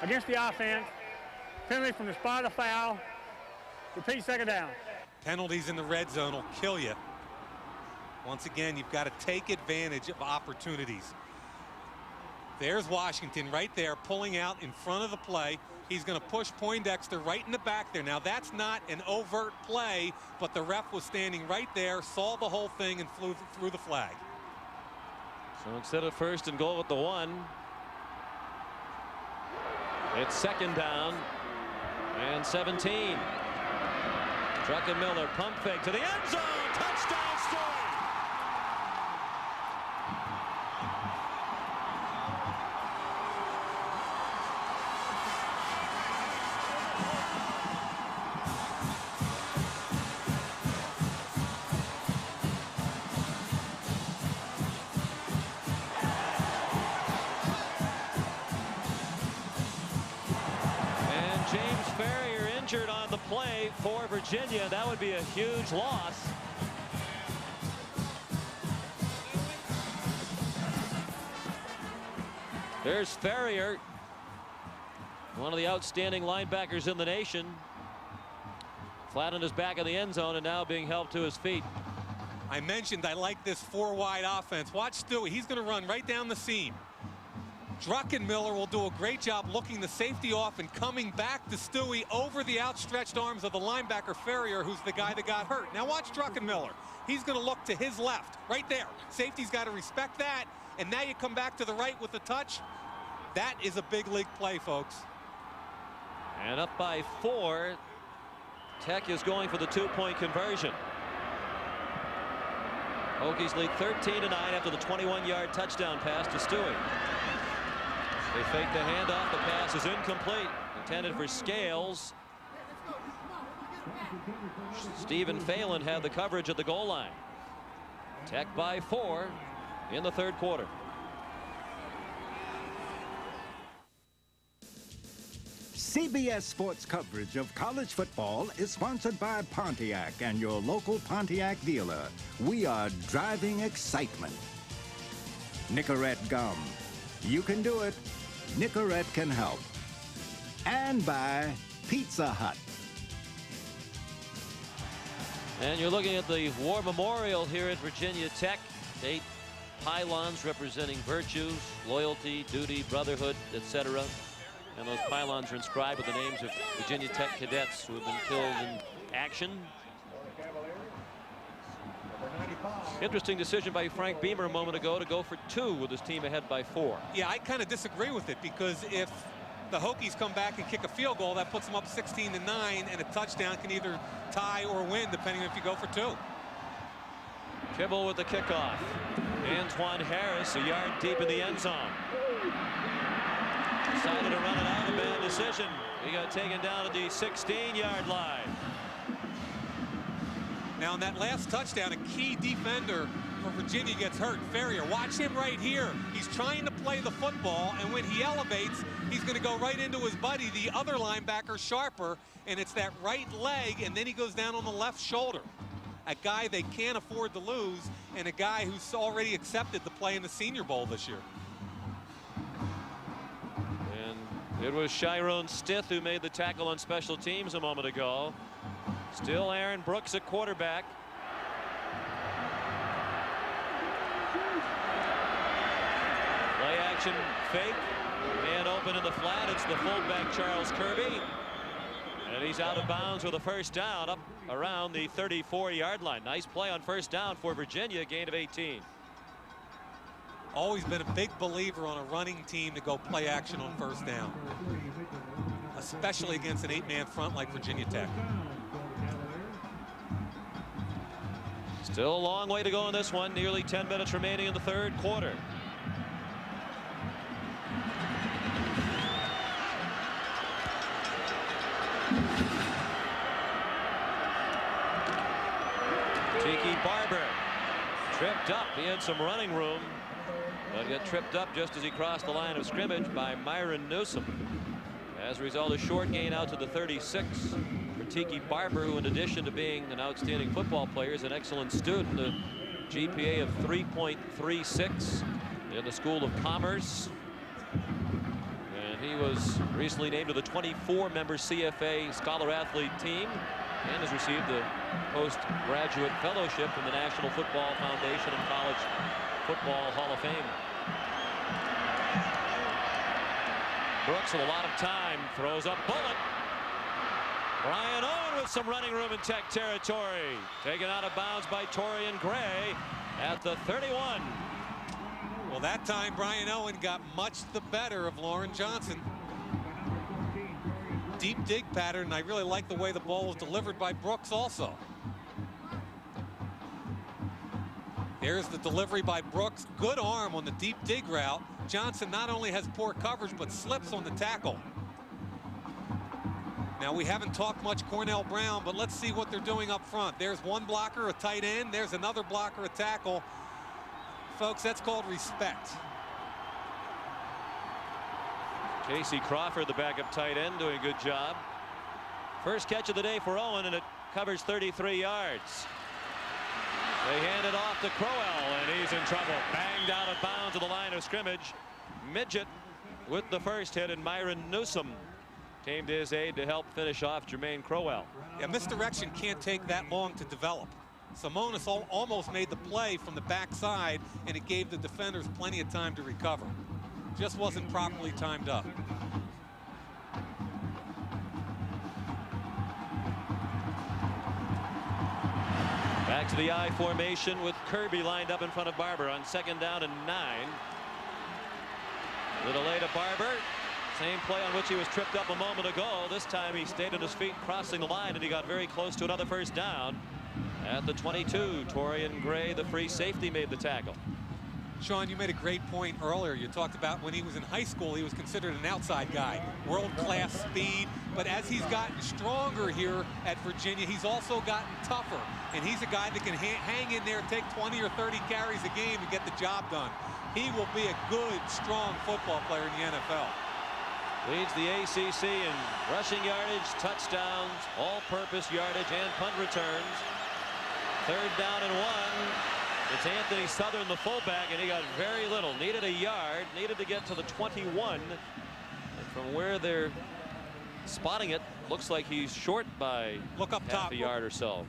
against the offense. Penalty from the spot of foul. Repeat, 2nd down. Penalties in the red zone will kill you. Once again, you've got to take advantage of opportunities. There's Washington right there pulling out in front of the play. He's going to push Poindexter right in the back there. Now, that's not an overt play, but the ref was standing right there, saw the whole thing, and threw the flag. So instead of 1st and goal with the 1, it's 2nd down and 17. Druckenmiller pump fake to the end zone. Touchdown, Stewie. On the play for Virginia. That would be a huge loss. There's Ferrier, one of the outstanding linebackers in the nation. Flat on his back in the end zone and now being helped to his feet. I mentioned I like this 4-wide offense. Watch Stewie. He's going to run right down the seam. Druckenmiller will do a great job looking the safety off and coming back to Stewie over the outstretched arms of the linebacker Ferrier, who's the guy that got hurt. Now watch Druckenmiller. He's going to look to his left, right there. Safety's got to respect that. And now you come back to the right with the touch. That is a big league play, folks. And up by 4. Tech is going for the 2-point conversion. Hokies lead 13-9 after the 21-yard touchdown pass to Stewie. They fake the handoff. The pass is incomplete. Intended for Scales. Stephen Phelan had the coverage at the goal line. Tech by 4 in the 3rd quarter. CBS Sports coverage of college football is sponsored by Pontiac and your local Pontiac dealer. We are driving excitement. Nicorette gum. You can do it. Nicorette can help. And by Pizza Hut. And you're looking at the War Memorial here at Virginia Tech. 8 pylons representing virtues, loyalty, duty, brotherhood, etc. And those pylons are inscribed with the names of Virginia Tech cadets who have been killed in action. Interesting decision by Frank Beamer a moment ago to go for 2 with his team ahead by 4. Yeah, I kind of disagree with it because if the Hokies come back and kick a field goal, that puts them up 16-9, and a touchdown can either tie or win depending if you go for 2. Kibble with the kickoff. Antoine Harris a yard deep in the end zone. Decided to run it out. A bad decision. He got taken down at the 16-yard line. Now, in that last touchdown, a key defender for Virginia gets hurt. Ferrier, watch him right here. He's trying to play the football, and when he elevates, he's going to go right into his buddy, the other linebacker, Sharper, and it's that right leg, and then he goes down on the left shoulder. A guy they can't afford to lose, and a guy who's already accepted to play in the Senior Bowl this year. And it was Chiron Stith who made the tackle on special teams a moment ago. Still Aaron Brooks at quarterback. Play action fake. Man open in the flat. It's the fullback Charles Kirby. And he's out of bounds with a 1st down up around the 34-yard line. Nice play on 1st down for Virginia. Gain of 18. Always been a big believer on a running team to go play action on 1st down. Especially against an 8-man front like Virginia Tech. Still a long way to go in this one. Nearly 10 minutes remaining in the 3rd quarter. Tiki Barber tripped up. He had some running room, but got tripped up just as he crossed the line of scrimmage by Myron Newsom. As a result, a short gain out to the 36 for Tiki Barber, who in addition to being an outstanding football player is an excellent student. A GPA of 3.36 in the School of Commerce. And he was recently named to the 24-member CFA Scholar Athlete team and has received the postgraduate fellowship from the National Football Foundation and College Football Hall of Fame. Brooks with a lot of time throws a bullet. Brian Owen with some running room in Tech territory. Taken out of bounds by Torian Gray at the 31. Well, that time Brian Owen got much the better of Lauren Johnson. Deep dig pattern, and I really like the way the ball was delivered by Brooks also. There's the delivery by Brooks. Good arm on the deep dig route. Johnson not only has poor coverage, but slips on the tackle. Now, we haven't talked much Cornell Brown, but let's see what they're doing up front. There's one blocker, a tight end. There's another blocker, a tackle. Folks, that's called respect. Casey Crawford, the backup tight end, doing a good job. First catch of the day for Owen, and it covers 33 yards. They hand it off to Crowell, and he's in trouble. Banged out of bounds at the line of scrimmage. Midget with the first hit, and Myron Newsom came to his aid to help finish off Jermaine Crowell. Yeah, misdirection can't take that long to develop. Simonis almost made the play from the backside, and it gave the defenders plenty of time to recover. Just wasn't properly timed up. Back to the I formation with Kirby lined up in front of Barber on 2nd down and 9. The delay to Barber. Same play on which he was tripped up a moment ago. This time he stayed on his feet crossing the line, and he got very close to another first down. At the 22, Torian Gray, the free safety, made the tackle. Sean, you made a great point earlier. You talked about when he was in high school, he was considered an outside guy, world-class speed. But as he's gotten stronger here at Virginia, he's also gotten tougher. And he's a guy that can hang in there, take 20 or 30 carries a game and get the job done. He will be a good, strong football player in the NFL. Leads the ACC in rushing yardage, touchdowns, all-purpose yardage, and punt returns. 3rd down and 1. It's Anthony Southern, the fullback, and he got very little. Needed a yard, needed to get to the 21. And from where they're spotting it, looks like he's short by half a yard or so.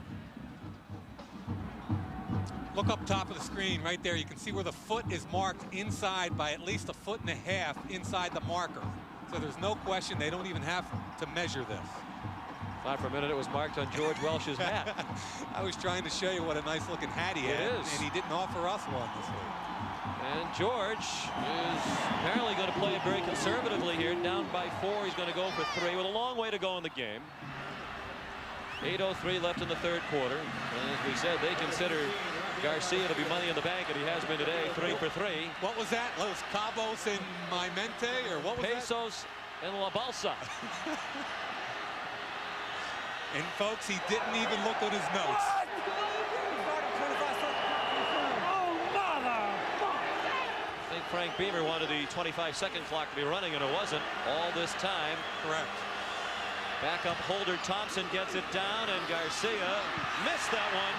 Look up top of the screen right there. You can see where the foot is marked inside by at least 1.5 feet inside the marker. So there's no question they don't even have to measure this. Thought for a minute it was marked on George Welsh's hat. I was trying to show you what a nice looking hat he had, and he didn't offer us one this week. And George is apparently going to play it very conservatively here. Down by 4, he's going to go for 3 with a long way to go in the game. 8:03 left in the 3rd quarter. And as we said, they consider Garcia to be money in the bank, and he has been today, 3 for 3. What was that? Los Cabos and Mente, or what was Pesos that? and La Balsa. And folks, he didn't even look at his notes. I think Frank Beamer wanted the 25-second clock to be running, and it wasn't all this time. Correct. Backup holder Thompson gets it down, and Garcia missed that one.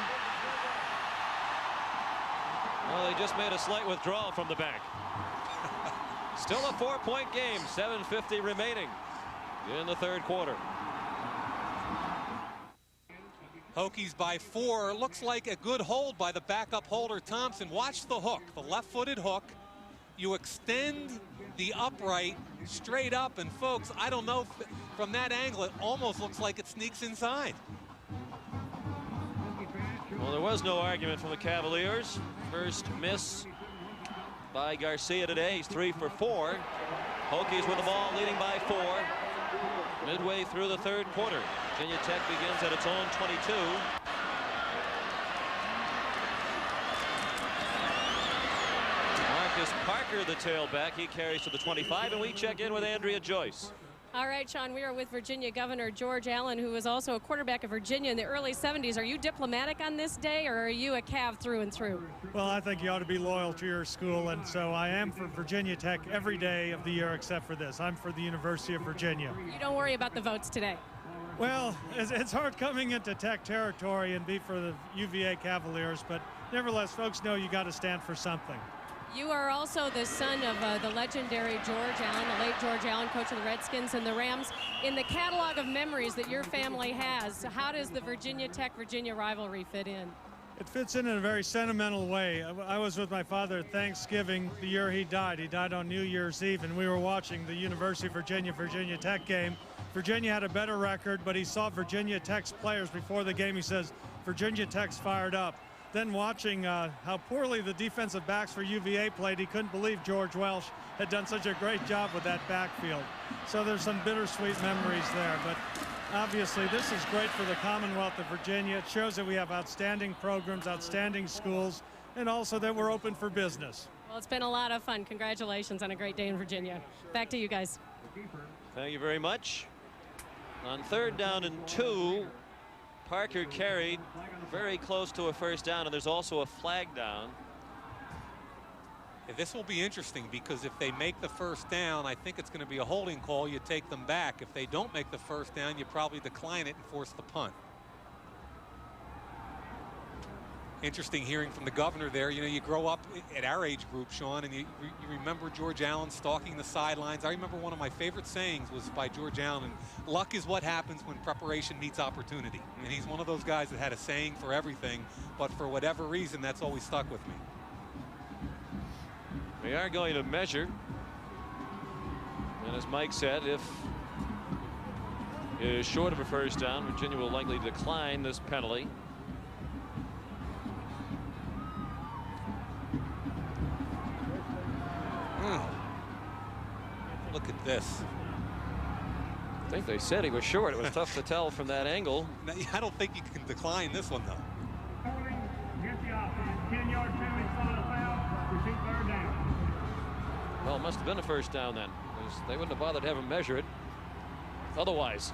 Well, they just made a slight withdrawal from the bank. Still a 4-point game, 7:50 remaining in the 3rd quarter. Hokies by 4. Looks like a good hold by the backup holder Thompson. Watch the hook, the left-footed hook. You extend the upright straight up, and folks, I don't know, from that angle, it almost looks like it sneaks inside. Well, there was no argument from the Cavaliers. First miss by Garcia today. He's 3 for 4. Hokies with the ball, leading by 4. Midway through the 3rd quarter. Virginia Tech begins at its own 22. Marcus Parker, the tailback, he carries to the 25, and we check in with Andrea Joyce. All right, Sean, we are with Virginia Governor George Allen, who was also a quarterback of Virginia in the early 70s. Are you diplomatic on this day, or are you a Cav through and through? Well, I think you ought to be loyal to your school, and so I am for Virginia Tech every day of the year except for this. I'm for the University of Virginia. You don't worry about the votes today. Well, it's hard coming into Tech territory and be for the UVA Cavaliers, but nevertheless, folks know you got to stand for something. You are also the son of the legendary George Allen, the late George Allen, coach of the Redskins and the Rams. In the catalog of memories that your family has, how does the Virginia Tech-Virginia rivalry fit in? It fits in a very sentimental way. I was with my father at Thanksgiving the year he died. He died on New Year's Eve, and we were watching the University of Virginia Tech game. Virginia had a better record, but he saw Virginia Tech's players before the game. He says, Virginia Tech's fired up. Then watching how poorly the defensive backs for UVA played, he couldn't believe George Welsh had done such a great job with that backfield. So there's some bittersweet memories there. But obviously, this is great for the Commonwealth of Virginia. It shows that we have outstanding programs, outstanding schools, and also that we're open for business. Well, it's been a lot of fun. Congratulations on a great day in Virginia. Back to you guys. Thank you very much. On 3rd down and 2, Parker carried very close to a first down, and there's also a flag down. Yeah, this will be interesting because if they make the first down, I think it's going to be a holding call. You take them back. If they don't make the first down, you probably decline it and force the punt. Interesting hearing from the governor there. You know, you grow up at our age group, Sean, and you remember George Allen stalking the sidelines. I remember one of my favorite sayings was by George Allen, luck is what happens when preparation meets opportunity. And he's one of those guys that had a saying for everything, but for whatever reason, that's always stuck with me. We are going to measure. And as Mike said, if it is short of a first down, Virginia will likely decline this penalty. Look at this. I think they said he was short. It was tough to tell from that angle. I don't think you can decline this one, though. 10-yard penalty, spot a foul, repeat 3rd down. Well, it must have been a first down then, because they wouldn't have bothered to have him measure it. Otherwise,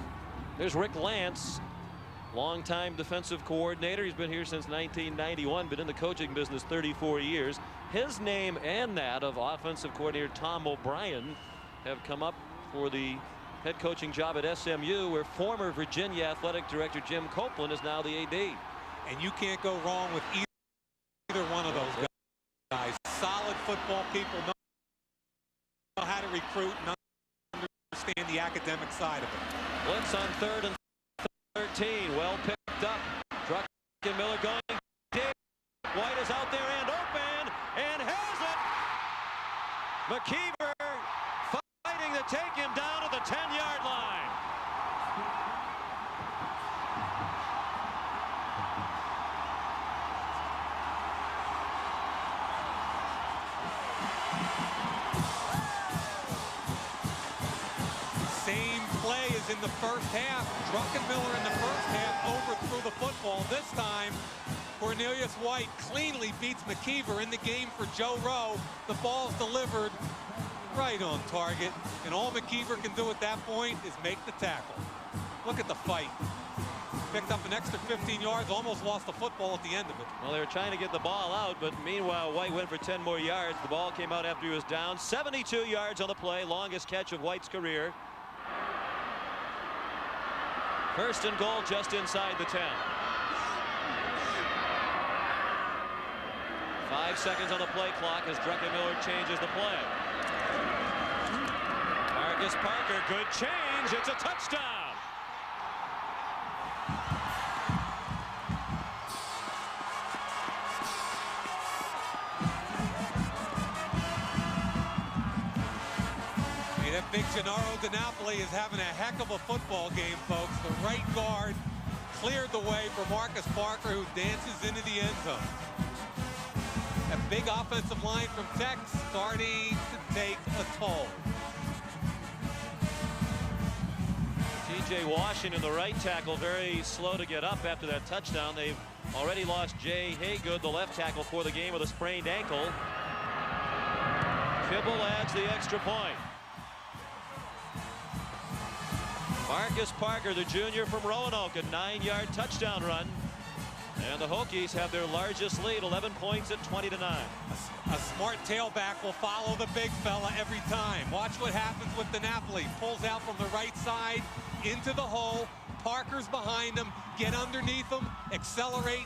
there's Rick Lance, longtime defensive coordinator. He's been here since 1991, been in the coaching business 34 years. His name and that of offensive coordinator Tom O'Brien have come up for the head coaching job at SMU, where former Virginia athletic director Jim Copeland is now the AD. And you can't go wrong with either one of those guys. Solid football people, know how to recruit and understand the academic side of it. Blitz on 3rd and 13. Well picked up. Druckenmiller going deep. White is out there and open and has it. McKeever fighting to take him down to the 10-yard line. Same play as in the first half. Druckenmiller in the first half overthrew the football. This time, Cornelius White cleanly beats McKeever in the game for Joe Rowe. The ball's delivered right on target, and all McKeever can do at that point is make the tackle. Look at the fight. Picked up an extra 15 yards, almost lost the football at the end of it. Well, they were trying to get the ball out, but meanwhile, White went for 10 more yards. The ball came out after he was down. 72 yards on the play, longest catch of White's career. 1st and goal just inside the 10. 5 seconds on the play clock as Druckenmiller changes the play. Marcus Parker, good change. It's a touchdown. Hey, that big Gennaro DiNapoli is having a heck of a football game, folks. The right guard cleared the way for Marcus Parker, who dances into the end zone. That big offensive line from Tech starting to take a toll. T.J. Washington, the right tackle, very slow to get up after that touchdown. They've already lost Jay Haygood, the left tackle, for the game with a sprained ankle. Kibble adds the extra point. Marcus Parker, the junior from Roanoke, a 9-yard touchdown run. And the Hokies have their largest lead, 11 points at 20-9. A smart tailback will follow the big fella every time. Watch what happens with DiNapoli. Pulls out from the right side into the hole. Parker's behind him. Get underneath him. Accelerate.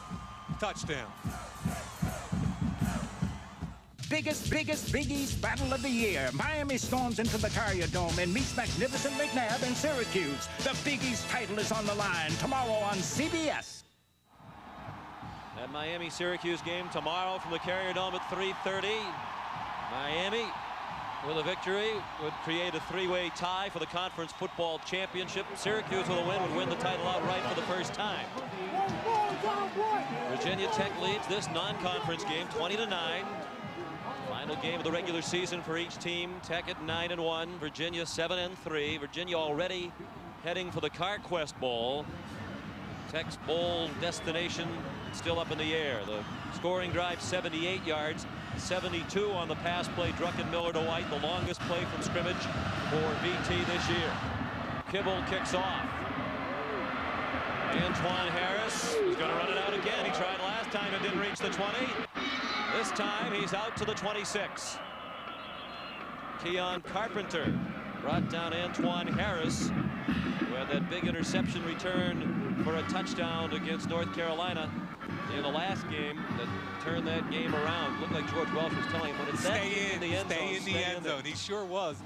Touchdown. Biggest Big East battle of the year. Miami storms into the Carrier Dome and meets magnificent McNabb in Syracuse. The Big East title is on the line tomorrow on CBS. That Miami-Syracuse game tomorrow from the Carrier Dome at 3:30. Miami with a victory would create a three-way tie for the conference football championship. Syracuse with a win would win the title outright for the first time. Virginia Tech leads this non-conference game 20-9. Final game of the regular season for each team. Tech at 9-1, Virginia 7-3. Virginia already heading for the CarQuest Bowl. Tech's bowl destination still up in the air. The scoring drive 78 yards, 72 on the pass play. Druckenmiller to White, the longest play from scrimmage for VT this year. Kibble kicks off. Antoine Harris is going to run it out again. He tried last time and didn't reach the 20. This time he's out to the 26. Keon Carpenter brought down Antoine Harris, who had that big interception return for a touchdown against North Carolina in the last game that turned that game around. Looked like George Welsh was telling him when it's stay in the end zone. He sure was.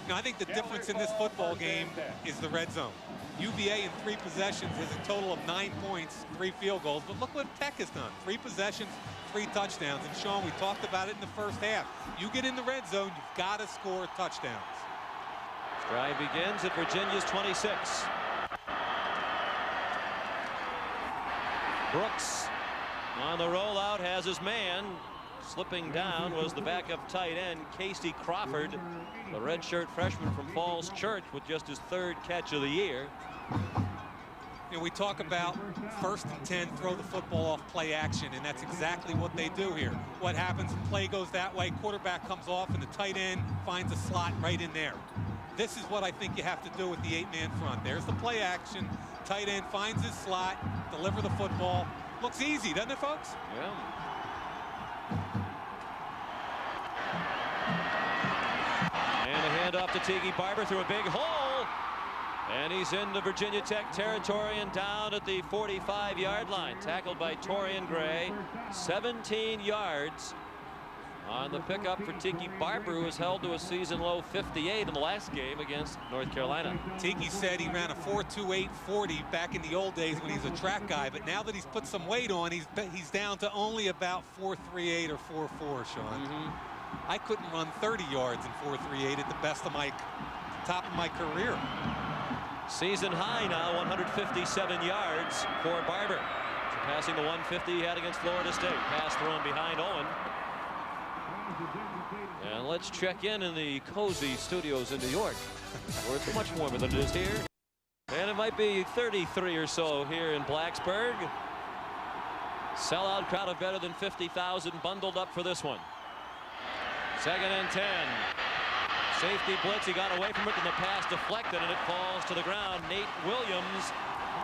Now, I think the difference in this football game is the red zone. UVA in 3 possessions has a total of 9 points, 3 field goals. But look what Tech has done. 3 possessions, 3 touchdowns. And Sean, we talked about it in the first half. You get in the red zone, you've got to score touchdowns. Drive begins at Virginia's 26. Brooks on the rollout has his man. Slipping down was the backup tight end, Casey Crawford, the redshirt freshman from Falls Church, with just his 3rd catch of the year. You know, we talk about 1st and 10, throw the football off play action, and that's exactly what they do here. What happens when play goes that way, quarterback comes off, and the tight end finds a slot right in there. This is what I think you have to do with the 8-man front. There's the play action. Tight end finds his slot, deliver the football. Looks easy, doesn't it, folks? Yeah. And a handoff to Tiki Barber through a big hole. And he's into Virginia Tech territory and down at the 45-yard line. Tackled by Torian Gray. 17 yards on the pickup for Tiki Barber, who was held to a season-low 58 in the last game against North Carolina. Tiki said he ran a 4.28 40 back in the old days when he was a track guy, but now that he's put some weight on, he's down to only about 4.38 or 4.4, Sean. I couldn't run 30 yards in 4.38 at the best of top of my career. Season high now, 157 yards for Barber, surpassing the 150 he had against Florida State. Pass thrown behind Owen. And let's check in the cozy studios in New York, where it's much warmer than it is here. And it might be 33 or so here in Blacksburg. Sellout crowd of better than 50,000 bundled up for this one. 2nd and 10. Safety blitz. He got away from it, and the pass deflected, and it falls to the ground. Nate Williams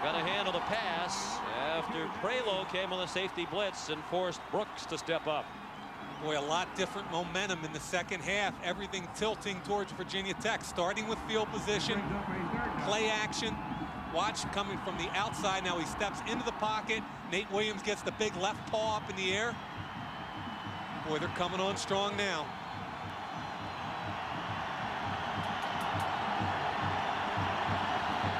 got a hand on the pass after Prelo came on the safety blitz and forced Brooks to step up. Boy, a lot different momentum in the second half. Everything tilting towards Virginia Tech, starting with field position, play action. Watch coming from the outside. Now he steps into the pocket. Nate Williams gets the big left paw up in the air. Boy, they're coming on strong now.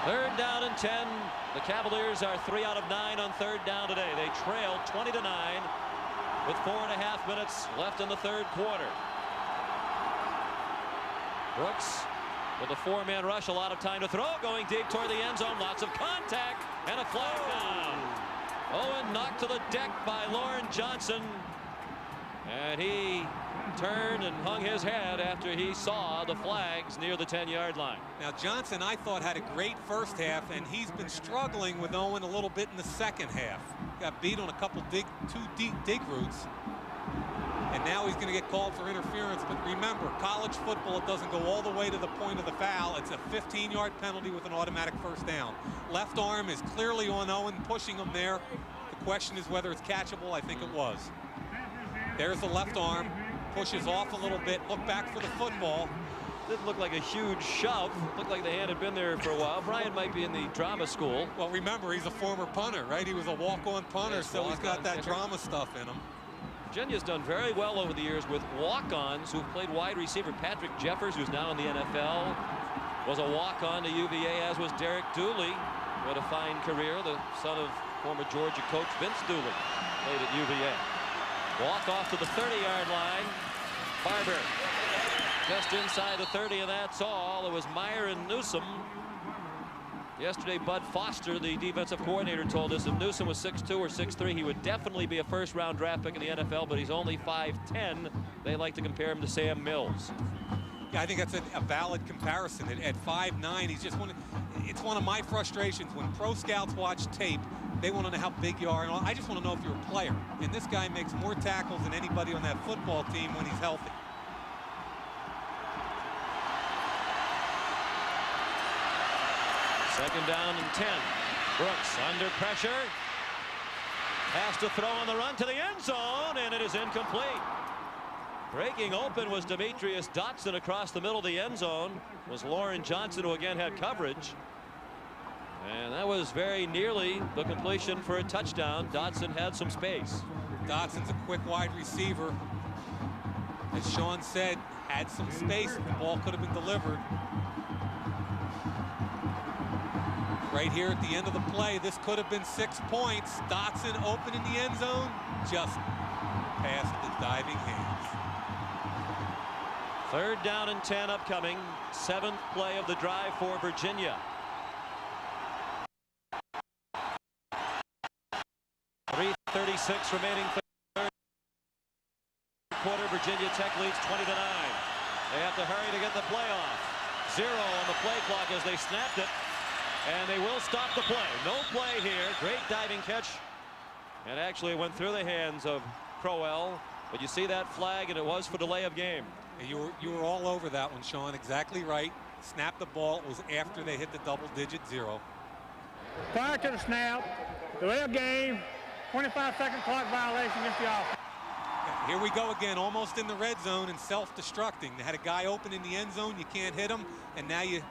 Third down and 10. The Cavaliers are 3 out of 9 on 3rd down today. They trail 20-9 with 4.5 minutes left in the 3rd quarter. Brooks with a 4-man rush, a lot of time to throw, going deep toward the end zone. Lots of contact and a flag down. Owen knocked to the deck by Lauren Johnson, and he turned and hung his head after he saw the flags near the 10-yard line. Now Johnson, I thought, had a great first half, and he's been struggling with Owen a little bit in the second half. Got beat on a couple two deep dig routes, and now he's going to get called for interference. But remember, college football, it doesn't go all the way to the point of the foul. It's a 15-yard penalty with an automatic first down. Left arm is clearly on Owen, pushing him there. The question is whether it's catchable. I think it was. There's the left arm. Pushes off a little bit. Look back for the football. Didn't look like a huge shove. Looked like the hand had been there for a while. Brian might be in the drama school. Well, remember, he's a former punter, right? He was a walk-on punter, yes, so he's got that drama stuff in him. Virginia's done very well over the years with walk-ons who've played wide receiver. Patrick Jeffers, who's now in the NFL, was a walk-on to UVA, as was Derek Dooley. What a fine career, the son of Former Georgia coach Vince Dooley played at UVA. Walk off to the 30-yard line. Barber just inside the 30, and that's all. It was Meyer and Newsom. Yesterday, Bud Foster, the defensive coordinator, told us if Newsom was 6'2" or 6'3", he would definitely be a first-round draft pick in the NFL, but he's only 5'10". They like to compare him to Sam Mills. Yeah, I think that's a valid comparison. At 5'9", he's just it's one of my frustrations. When pro scouts watch tape, they want to know how big you are. And I just want to know if you're a player. And this guy makes more tackles than anybody on that football team when he's healthy. Second down and 10. Brooks under pressure. Has to throw on the run to the end zone, and it is incomplete. Breaking open was Demetrius Dotson across the middle of the end zone. It was Lauren Johnson who again had coverage. And that was very nearly the completion for a touchdown. Dotson had some space. Dotson's a quick wide receiver. As Sean said, had some space. The ball could have been delivered. Right here at the end of the play, this could have been 6 points. Dotson open in the end zone, just past the diving hands. Third down and 10 upcoming. 7th play of the drive for Virginia. .336 remaining third quarter. Virginia Tech leads 20-9. They have to hurry to get the play off. 0 on the play clock as they snapped it. And they will stop the play. No play here. Great diving catch. And actually it went through the hands of Crowell. But you see that flag, and it was for delay of game. You were all over that one, Sean. Exactly right. Snapped the ball. It was after they hit the double-digit 0. Prior to the snap, delay of game, 25-second clock violation against the offense. Here we go again, almost in the red zone and self-destructing. They had a guy open in the end zone. You can't hit him, and now you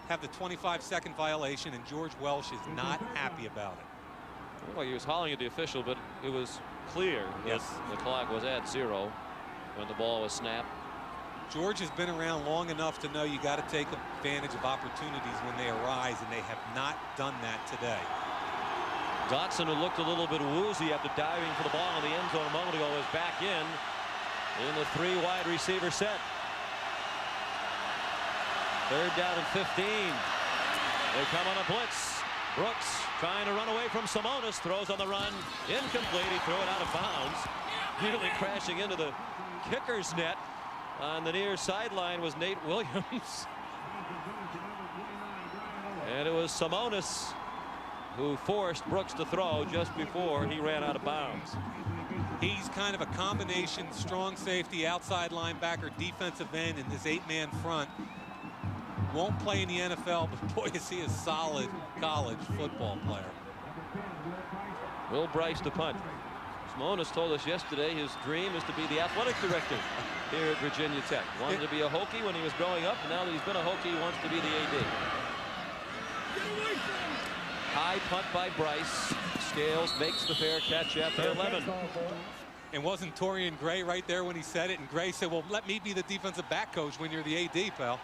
have the 25-second violation, and George Welsh is not happy about it. Well, he was hollering at the official, but it was clear that the clock was at 0 when the ball was snapped. George has been around long enough to know you got to take advantage of opportunities when they arise, and they have not done that today. Dotson, who looked a little bit woozy after diving for the ball in the end zone a moment ago, is back in the 3 wide receiver set. Third down and 15. They come on a blitz. Brooks trying to run away from Simonis. Throws on the run. Incomplete. He threw it out of bounds. Nearly crashing into the kicker's net. On the near sideline was Nate Williams. And it was Simonis who forced Brooks to throw just before he ran out of bounds. He's kind of a combination strong safety, outside linebacker, defensive end in this 8-man front. Won't play in the NFL, but boy, is he a solid college football player. Will Bryce to punt. Simonis told us yesterday his dream is to be the athletic director here at Virginia Tech. Wanted to be a Hokie when he was growing up, and now that he's been a Hokie, he wants to be the AD. High punt by Bryce. Scales makes the fair catch at the 11. And wasn't Torian Gray right there when he said it? And Gray said, well, let me be the defensive back coach when you're the AD, pal.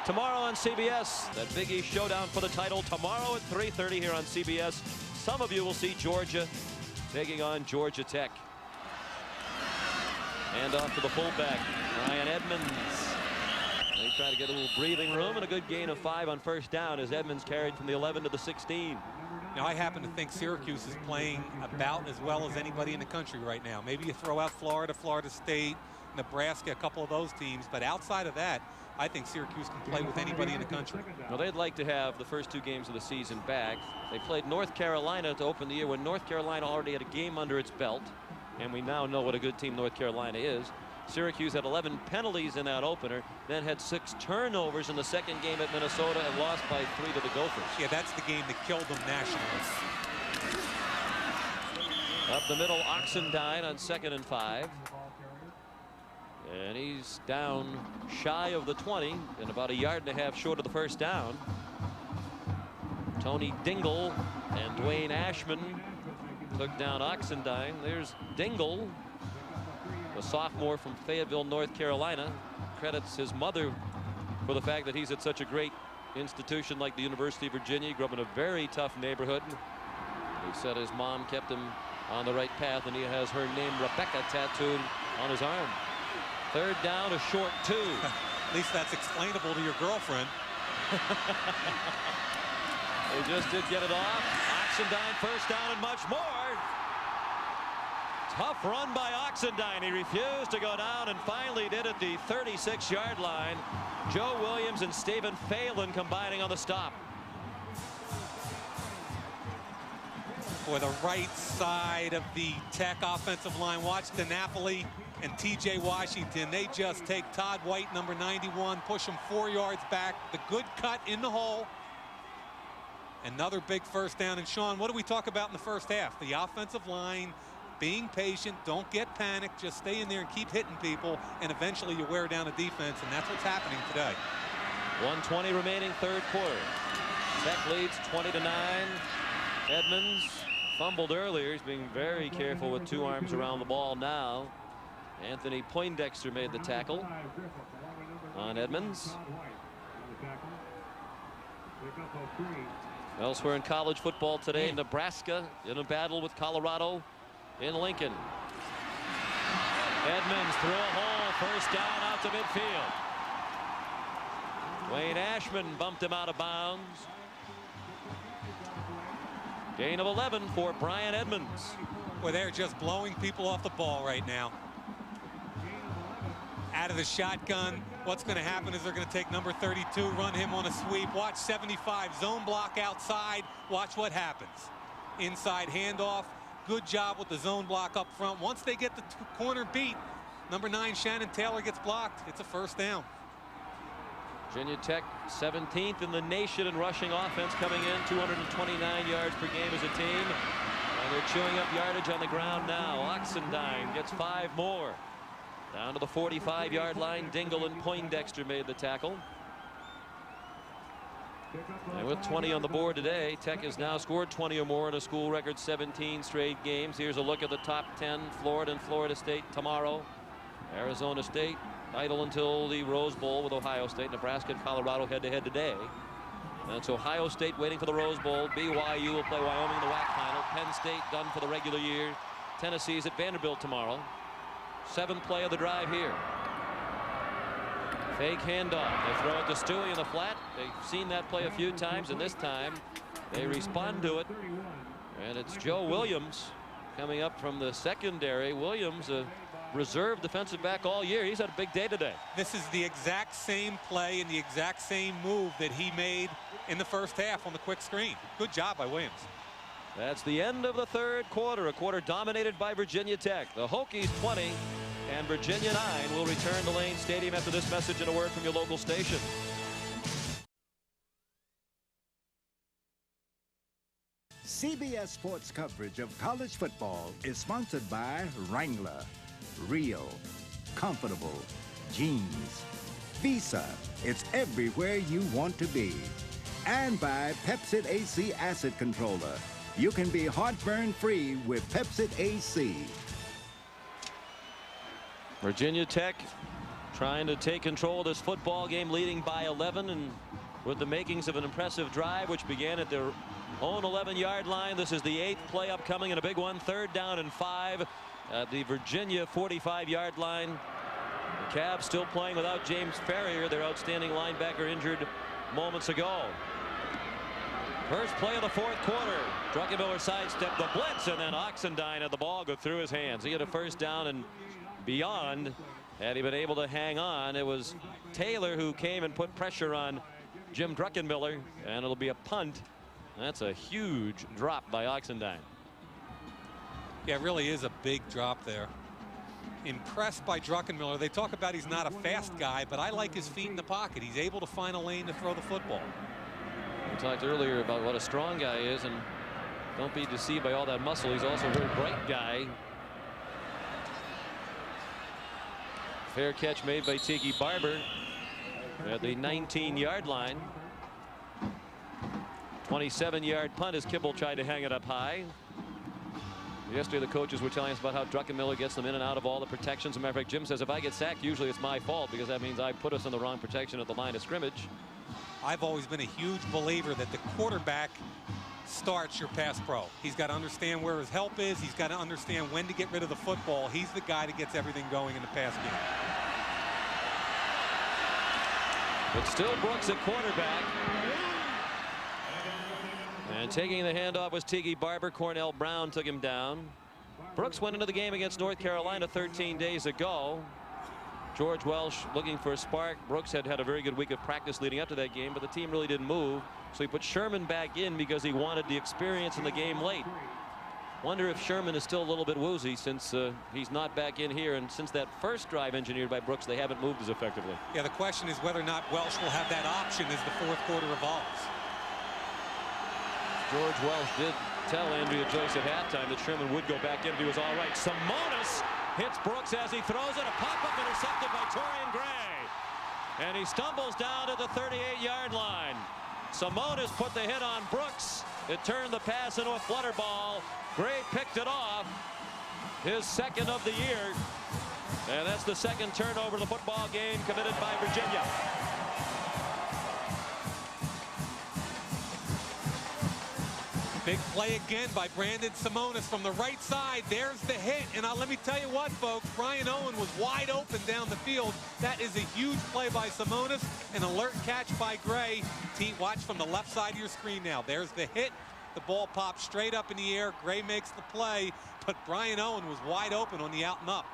Tomorrow on CBS, that Big East showdown for the title tomorrow at 3:30 here on CBS. Some of you will see Georgia taking on Georgia Tech. And off to the fullback, Ryan Edmonds. They try to get a little breathing room, and a good gain of 5 on first down as Edmonds carried from the 11 to the 16. Now, I happen to think Syracuse is playing about as well as anybody in the country right now. Maybe you throw out Florida, Florida State, Nebraska, a couple of those teams, but outside of that, I think Syracuse can play with anybody in the country. Well, they'd like to have the first 2 games of the season back. They played North Carolina to open the year when North Carolina already had a game under its belt, and we now know what a good team North Carolina is. Syracuse had 11 penalties in that opener, then had 6 turnovers in the second game at Minnesota and lost by 3 to the Gophers. Yeah, that's the game that killed them nationally. Up the middle, Oxendine on 2nd and 5. And he's down shy of the 20 and about a yard and a half short of the first down. Tony Dingle and Dwayne Ashman took down Oxendine. There's Dingle, a sophomore from Fayetteville, North Carolina. Credits his mother for the fact that he's had such a great institution like the University of Virginia. He grew up in a very tough neighborhood. He said his mom kept him on the right path, and he has her name Rebecca tattooed on his arm. Third down, a short 2. At least that's explainable to your girlfriend. They just did get it off. Oxendine first down and much more. Tough run by Oxendine. He refused to go down and finally did at the 36-yard line. Joe Williams and Stephen Phelan combining on the stop. For the right side of the Tech offensive line, watch DiNapoli and T.J. Washington. They just take Todd White, number 91, push him 4 yards back. The good cut in the hole. Another big first down. And Sean, what do we talk about in the first half? The offensive line being patient, don't get panicked, just stay in there and keep hitting people, and eventually you wear down a defense, and that's what's happening today. 1:20 remaining, third quarter. Tech leads 20-9. Edmonds fumbled earlier. He's being very careful with 2 arms around the ball now. Anthony Poindexter made the tackle on Edmonds. Elsewhere in college football today, Nebraska in a battle with Colorado in Lincoln. Edmonds through a hole, first down out to midfield. Wayne Ashman bumped him out of bounds. Gain of 11 for Brian Edmonds. Well, they're just blowing people off the ball right now. Out of the shotgun, what's going to happen is they're going to take number 32, run him on a sweep. Watch 75, zone block outside. Watch what happens. Inside handoff. Good job with the zone block up front. Once they get the corner beat, number 9, Shannon Taylor, gets blocked. It's a first down. Virginia Tech 17th in the nation in rushing offense, coming in 229 yards per game as a team. And they're chewing up yardage on the ground now. Oxendine gets 5 more. Down to the 45-yard line. Dingle and Poindexter made the tackle. And with 20 on the board today, Tech has now scored 20 or more in a school record 17 straight games. Here's a look at the top 10. Florida and Florida State tomorrow. Arizona State idle until the Rose Bowl with Ohio State. Nebraska and Colorado head-to-head today. That's Ohio State waiting for the Rose Bowl. BYU will play Wyoming in the WAC final. Penn State done for the regular year. Tennessee's at Vanderbilt tomorrow. 7th play of the drive here. Fake handoff. They throw it to Stewie in the flat. They've seen that play a few times, and this time they respond to it. And it's Joe Williams coming up from the secondary. Williams, a reserve defensive back all year. He's had a big day today. This is the exact same play and the exact same move that he made in the first half on the quick screen. Good job by Williams. That's the end of the third quarter, a quarter dominated by Virginia Tech. The Hokies 20 and Virginia 9 will return to Lane Stadium after this message and a word from your local station. CBS Sports coverage of college football is sponsored by Wrangler, Real, Comfortable, Jeans, Visa, it's everywhere you want to be, and by Pepcid AC Acid Controller. You can be heartburn free with Pepcid AC. Virginia Tech trying to take control of this football game, leading by 11, and with the makings of an impressive drive which began at their own 11-yard line. This is the 8th play upcoming, and a big one. 3rd down and 5 at the Virginia 45-yard line. The Cavs still playing without James Ferrier, their outstanding linebacker, injured moments ago. First play of the 4th quarter. Druckenmiller sidestepped the blitz, and then Oxendine had the ball go through his hands. He had a first down and beyond. Had he been able to hang on, it was Taylor who came and put pressure on Jim Druckenmiller, and it'll be a punt. That's a huge drop by Oxendine. Yeah, it really is a big drop there. Impressed by Druckenmiller. They talk about he's not a fast guy, but I like his feet in the pocket. He's able to find a lane to throw the football. We talked earlier about what a strong guy is, and don't be deceived by all that muscle. He's also a very bright guy. Fair catch made by Tiki Barber at the 19-yard line. 27-yard punt as Kibble tried to hang it up high. Yesterday the coaches were telling us about how Druckenmiller gets them in and out of all the protections. As a matter of fact, Jim says if I get sacked, usually it's my fault because that means I put us in the wrong protection at the line of scrimmage. I've always been a huge believer that the quarterback starts your pass pro. He's got to understand where his help is. He's got to understand when to get rid of the football. He's the guy that gets everything going in the pass game. But still Brooks at quarterback. And taking the handoff was Tiki Barber. Cornell Brown took him down. Brooks went into the game against North Carolina 13 days ago. George Welsh looking for a spark. Brooks had a very good week of practice leading up to that game, but the team really didn't move. So he put Sherman back in because he wanted the experience in the game late. Wonder if Sherman is still a little bit woozy since he's not back in here, and since that first drive engineered by Brooks, they haven't moved as effectively. Yeah, the question is whether or not Welsh will have that option as the fourth quarter evolves. George Welsh did tell Andrea Joyce at halftime that Sherman would go back in if he was all right. Simonis hits Brooks as he throws it. A pop-up intercepted by Torian Gray. And he stumbles down at the 38-yard line. Simonis put the hit on Brooks. It turned the pass into a flutter ball. Gray picked it off. His second of the year. And that's the second turnover of the football game committed by Virginia. Big play again by Brandon Simonis from the right side. There's the hit. And let me tell you what, folks, Brian Owen was wide open down the field. That is a huge play by Simonis. An alert catch by Gray. Watch from the left side of your screen now. There's the hit. The ball pops straight up in the air. Gray makes the play, but Brian Owen was wide open on the out and up.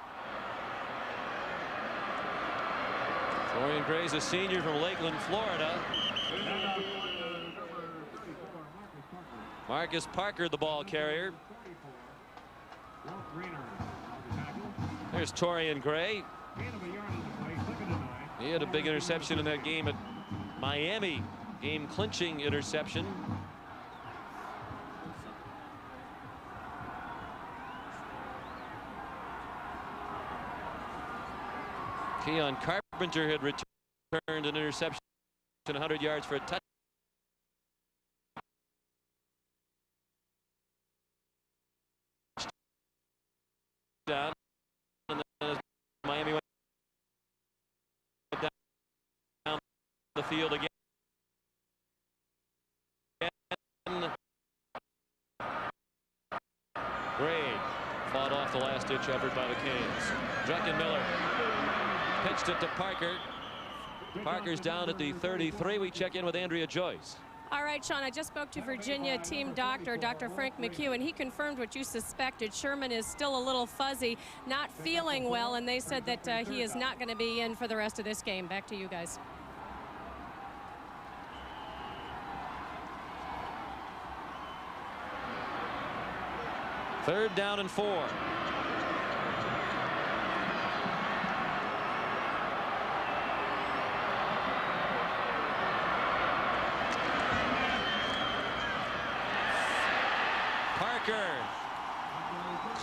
Torian Gray's a senior from Lakeland, Florida. Marcus Parker, the ball carrier. There's Torian Gray. He had a big interception in that game at Miami. Game-clinching interception. Keon Carpenter had returned an interception 100 yards for a touchdown. And then as Miami went down the field again. Gray fought off the last-ditch effort by the Canes. Druckenmiller pitched it to Parker. Parker's down at the 33. We check in with Andrea Joyce. All right, Sean, I just spoke to Virginia team doctor, Dr. Frank McHugh, and he confirmed what you suspected. Sherman is still a little fuzzy, not feeling well, and they said that he is not going to be in for the rest of this game. Back to you guys. Third down and 4.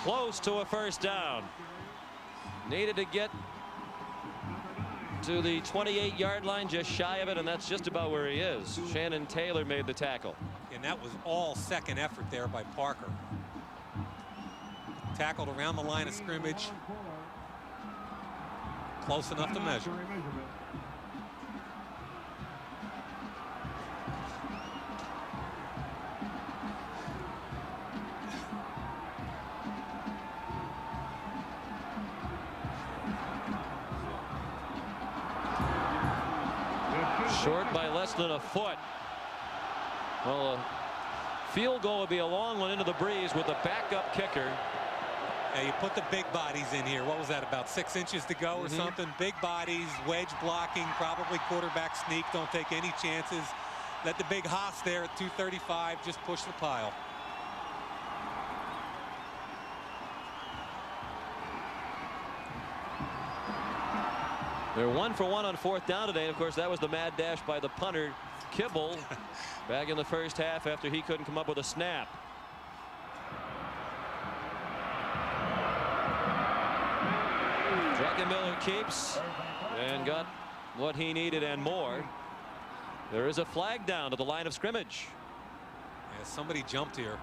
Close to a first down. Needed to get to the 28-yard line, just shy of it, and that's just about where he is. Shannon Taylor made the tackle. And that was all second effort there by Parker. Tackled around the line of scrimmage. Close enough to measure. Short by less than a foot. Well, a field goal would be a long one into the breeze with a backup kicker. Yeah, you put the big bodies in here. What was that, about 6 inches to go or something? Big bodies, wedge blocking, probably quarterback sneak. Don't take any chances. Let the big Haas there at 235 just push the pile. They're 1 for 1 on fourth down today. And of course, that was the mad dash by the punter, Kibble, back in the first half after he couldn't come up with a snap. Druckenmiller keeps and got what he needed and more. There is a flag down to the line of scrimmage. Yeah, somebody jumped here.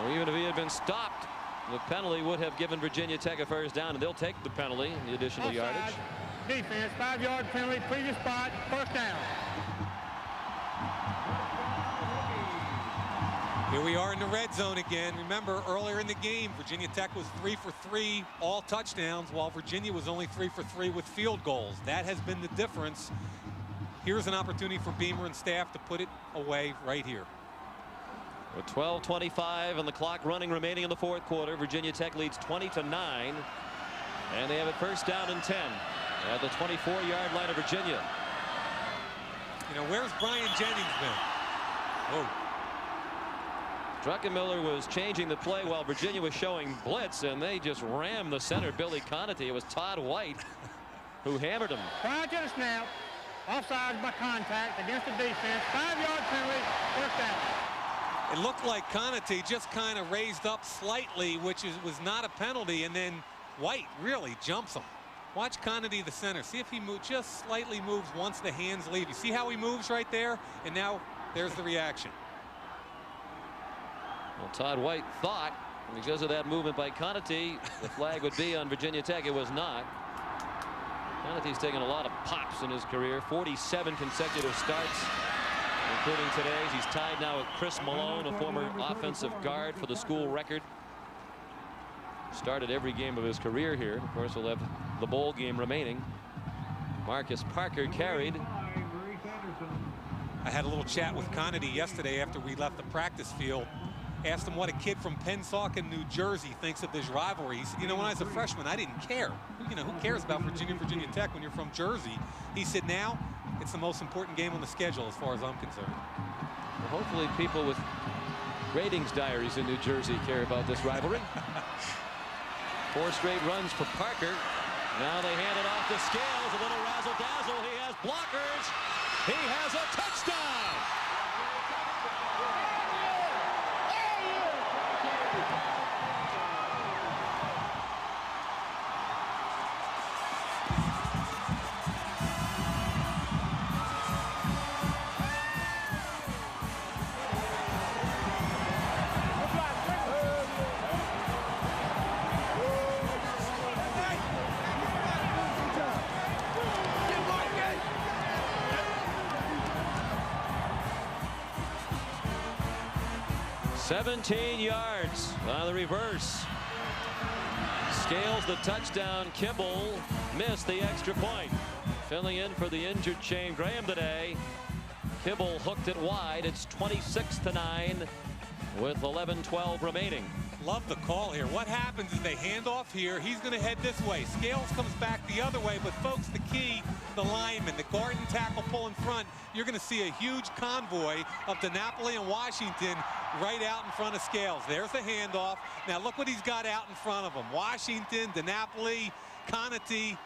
Or even if he had been stopped, the penalty would have given Virginia Tech a first down, and they'll take the penalty, the additional yardage. defense. 5-yard penalty, previous spot, first down. Here we are in the red zone again. Remember, earlier in the game, Virginia Tech was 3 for 3, all touchdowns, while Virginia was only 3 for 3 with field goals. That has been the difference. Here's an opportunity for Beamer and staff to put it away right here. With 12:25 and the clock running remaining in the fourth quarter, Virginia Tech leads 20-9. And they have it first down and 10 at the 24-yard line of Virginia. You know, where's Brian Jennings been? Oh. Druckenmiller was changing the play while Virginia was showing blitz, and they just rammed the center, Billy Conatee. It was Todd White who hammered him. Prior to the snap, offsides by contact against the defense. 5-yard penalty, first down. It looked like Conatee just kind of raised up slightly, which was not a penalty, and then White really jumps him. Watch Conatee, the center. See if he just slightly moves once the hands leave. You see how he moves right there? And now there's the reaction. Well, Todd White thought, because of that movement by Conatee, the flag would be on Virginia Tech. It was not. Conatee's taken a lot of pops in his career, 47 consecutive starts, including today's. He's tied now with Chris Malone, a former offensive guard, for the school record. Started every game of his career here. Of course, we'll have the bowl game remaining. Marcus Parker carried. I had a little chat with Conatee yesterday after we left the practice field. Asked him what a kid from Pennsauken, New Jersey thinks of this rivalry. He said, you know, when I was a freshman, I didn't care. You know, who cares about Virginia Tech when you're from Jersey? He said, now it's the most important game on the schedule as far as I'm concerned. Well, hopefully people with ratings diaries in New Jersey care about this rivalry. 4 straight runs for Parker. Now they hand it off to Scales. A little razzle-dazzle. He has blockers. He has a touchdown. $17 yards on the reverse. Scales the touchdown. Kimball missed the extra point. Filling in for the injured Shane Graham today. Kimball hooked it wide. It's 26-9 with 11:12 remaining. Love the call here. What happens is they hand off here. He's going to head this way. Scales comes back the other way. But folks, the key, the lineman, the guard and tackle pull in front. You're going to see a huge convoy of DiNapoli and Washington right out in front of Scales. There's the handoff. Now look what he's got out in front of him. Washington, DiNapoli, Conatee.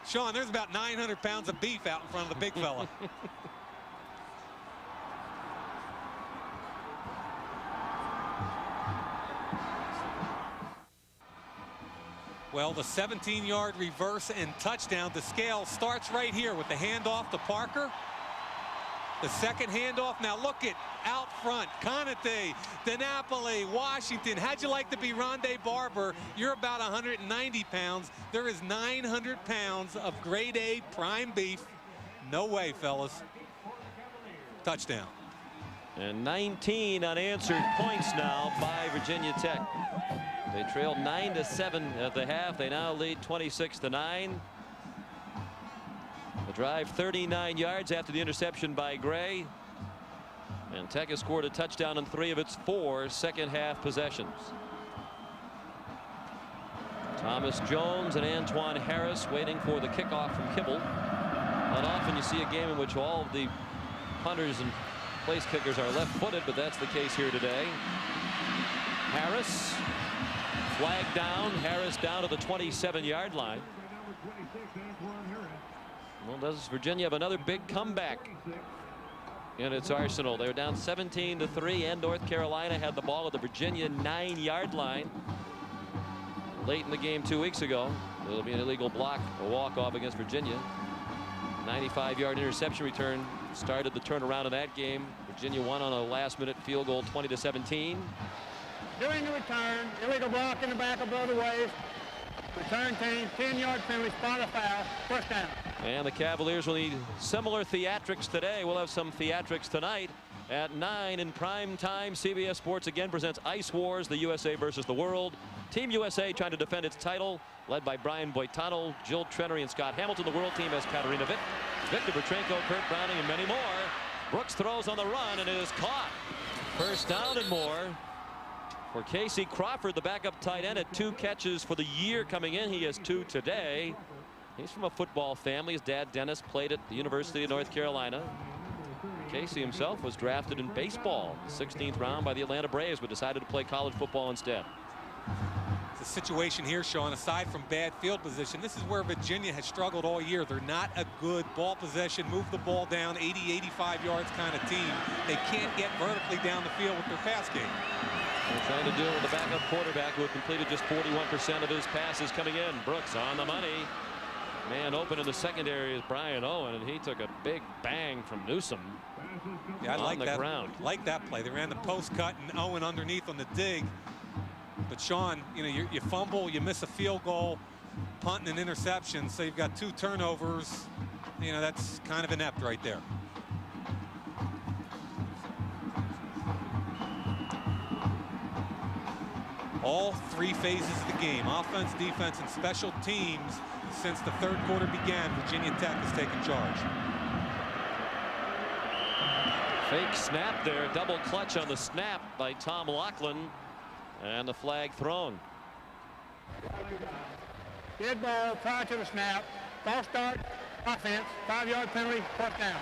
Sean, there's about 900 pounds of beef out in front of the big fella. Well, the 17-yard reverse and touchdown to Scales starts right here with the handoff to Parker. The second handoff. Now look at out front. Conatee, DiNapoli, Washington. How'd you like to be Rondé Barber? You're about 190 pounds. There is 900 pounds of grade A prime beef. No way, fellas. Touchdown. And 19 unanswered points now by Virginia Tech. They trailed 9-7 at the half. They now lead 26-9. The drive 39 yards after the interception by Gray. And Tech has scored a touchdown in 3 of its 4 second half possessions. Thomas Jones and Antoine Harris waiting for the kickoff from Kimball. Not often you see a game in which all of the punters and place kickers are left-footed, but that's the case here today. Harris flagged down. Harris down to the 27-yard line. Well, does Virginia have another big comeback in its arsenal? They were down 17-3, and North Carolina had the ball at the Virginia 9-yard line late in the game 2 weeks ago. It'll be an illegal block, a walk-off against Virginia. 95-yard interception return started the turnaround in that game. Virginia won on a last-minute field goal, 20-17. During the return, illegal block in the back of both ways. Return team, 10-yard penalty, spot a foul, first down. And the Cavaliers will need similar theatrics today. We'll have some theatrics tonight at 9 in prime time. CBS Sports again presents Ice Wars, the USA versus the world. Team USA trying to defend its title, led by Brian Boitano, Jill Trenery, and Scott Hamilton. The world team has Katarina Witt, Victor Petrenko, Kurt Browning, and many more. Brooks throws on the run, and it is caught. First down and more for Casey Crawford, the backup tight end, at 2 catches for the year coming in. He has 2 today. He's from a football family. His dad, Dennis, played at the University of North Carolina. Casey himself was drafted in baseball, the 16th round by the Atlanta Braves, but decided to play college football instead. The situation here, Sean, aside from bad field position, this is where Virginia has struggled all year. They're not a good ball possession, move the ball down 80, 85 yards kind of team. They can't get vertically down the field with their pass game. They're trying to deal with the backup quarterback who had completed just 41% of his passes coming in. Brooks on the money. Man open in the secondary is Brian Owen, and he took a big bang from Newsome. Yeah, I on like the that. ground. Like that play. They ran the post cut and Owen underneath on the dig. But Sean, you know, you fumble, you miss a field goal, punt and an interception, so you've got 2 turnovers. You know, that's kind of inept right there. All 3 phases of the game, offense, defense, and special teams, since the 3rd quarter began, Virginia Tech has taken charge. Fake snap there, double clutch on the snap by Tom Laughlin, and the flag thrown. Dead ball prior to the snap, false start, offense, 5-yard penalty, first down.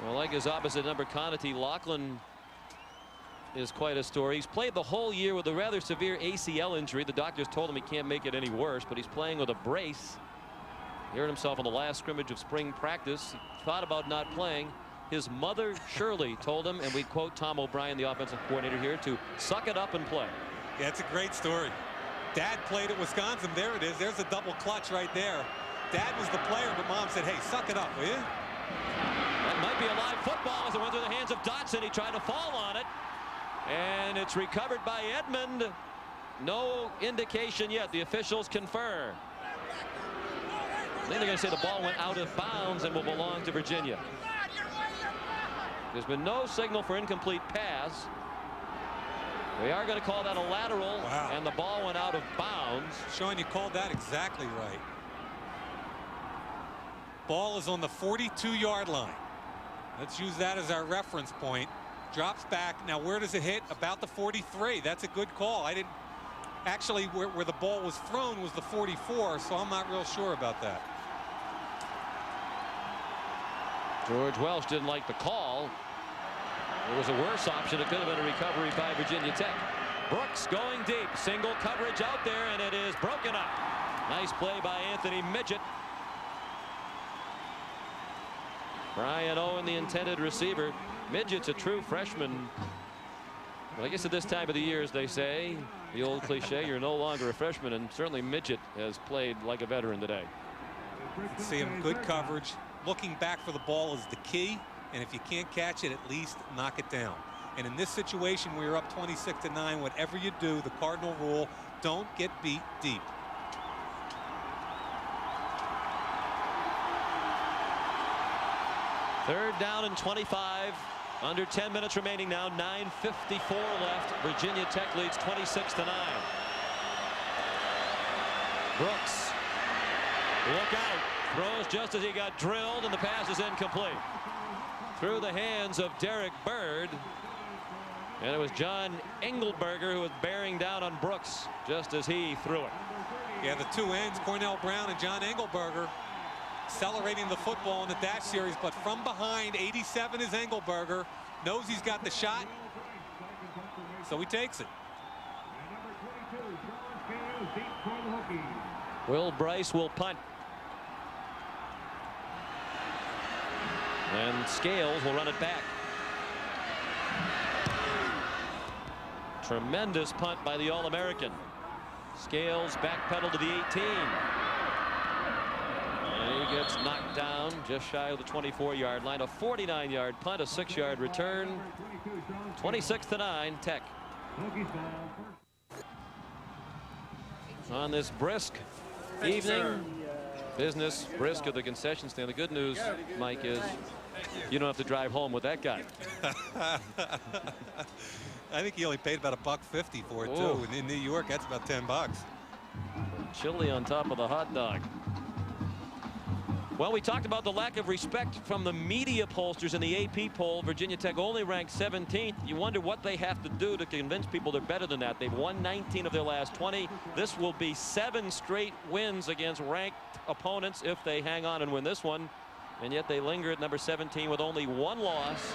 Well, like his opposite number, Conatee, Laughlin is quite a story. He's played the whole year with a rather severe ACL injury. The doctors told him he can't make it any worse, but he's playing with a brace. He hurt himself on the last scrimmage of spring practice. He thought about not playing. His mother, Shirley, told him, and we quote Tom O'Brien, the offensive coordinator here, to suck it up and play. Yeah, it's a great story. Dad played at Wisconsin. There it is. There's a double clutch right there. Dad was the player, but Mom said, hey, suck it up, will you? That might be a live football as it went through the hands of Dotson. He tried to fall on it, and it's recovered by Edmond. No indication yet. The officials confer. I think they're going to say the ball went out of bounds and will belong to Virginia. There's been no signal for incomplete pass. We are going to call that a lateral, wow, and the ball went out of bounds. Sean, you called that exactly right. Ball is on the 42-yard line. Let's use that as our reference point. Drops back. Now, where does it hit? About the 43. That's a good call. I didn't actually, where the ball was thrown was the 44, so I'm not real sure about that. George Welsh didn't like the call. There was a worse option. It could have been a recovery by Virginia Tech. Brooks going deep. Single coverage out there, and it is broken up. Nice play by Anthony Midget. Brian Owen, the intended receiver. Midget's a true freshman. But I guess at this time of the year, as they say, the old cliche, you're no longer a freshman, and certainly Midget has played like a veteran today. See him, good coverage. Looking back for the ball is the key, and if you can't catch it, at least knock it down. And in this situation, we are up 26-9. Whatever you do, the cardinal rule, don't get beat deep. Third down and 25. Under 10 minutes remaining now. 9:54 left. Virginia Tech leads 26-9. Brooks. Look out. Throws just as he got drilled, and the pass is incomplete. Through the hands of Derek Bird. And it was John Engelberger who was bearing down on Brooks just as he threw it. Yeah, the 2 ends, Cornell Brown and John Engelberger, accelerating the football in the dash series, but from behind, 87 is Engelberger, knows he's got the shot, so he takes it. Will Bryce will punt. And Scales will run it back. Tremendous punt by the All-American. Scales backpedal to the 18. And he gets knocked down just shy of the 24-yard line. A 49-yard punt, a 6-yard return. 26-9 Tech. On this brisk evening. Business brisk at the concession stand. The good news, Mike, is you don't have to drive home with that guy. I think he only paid about $1.50 for it, Ooh. too. And in New York, that's about $10. Chili on top of the hot dog. Well, we talked about the lack of respect from the media pollsters in the AP poll. Virginia Tech only ranked 17th. You wonder what they have to do to convince people they're better than that. They've won 19 of their last 20. This will be 7 straight wins against ranked opponents if they hang on and win this one. And yet they linger at number 17 with only 1 loss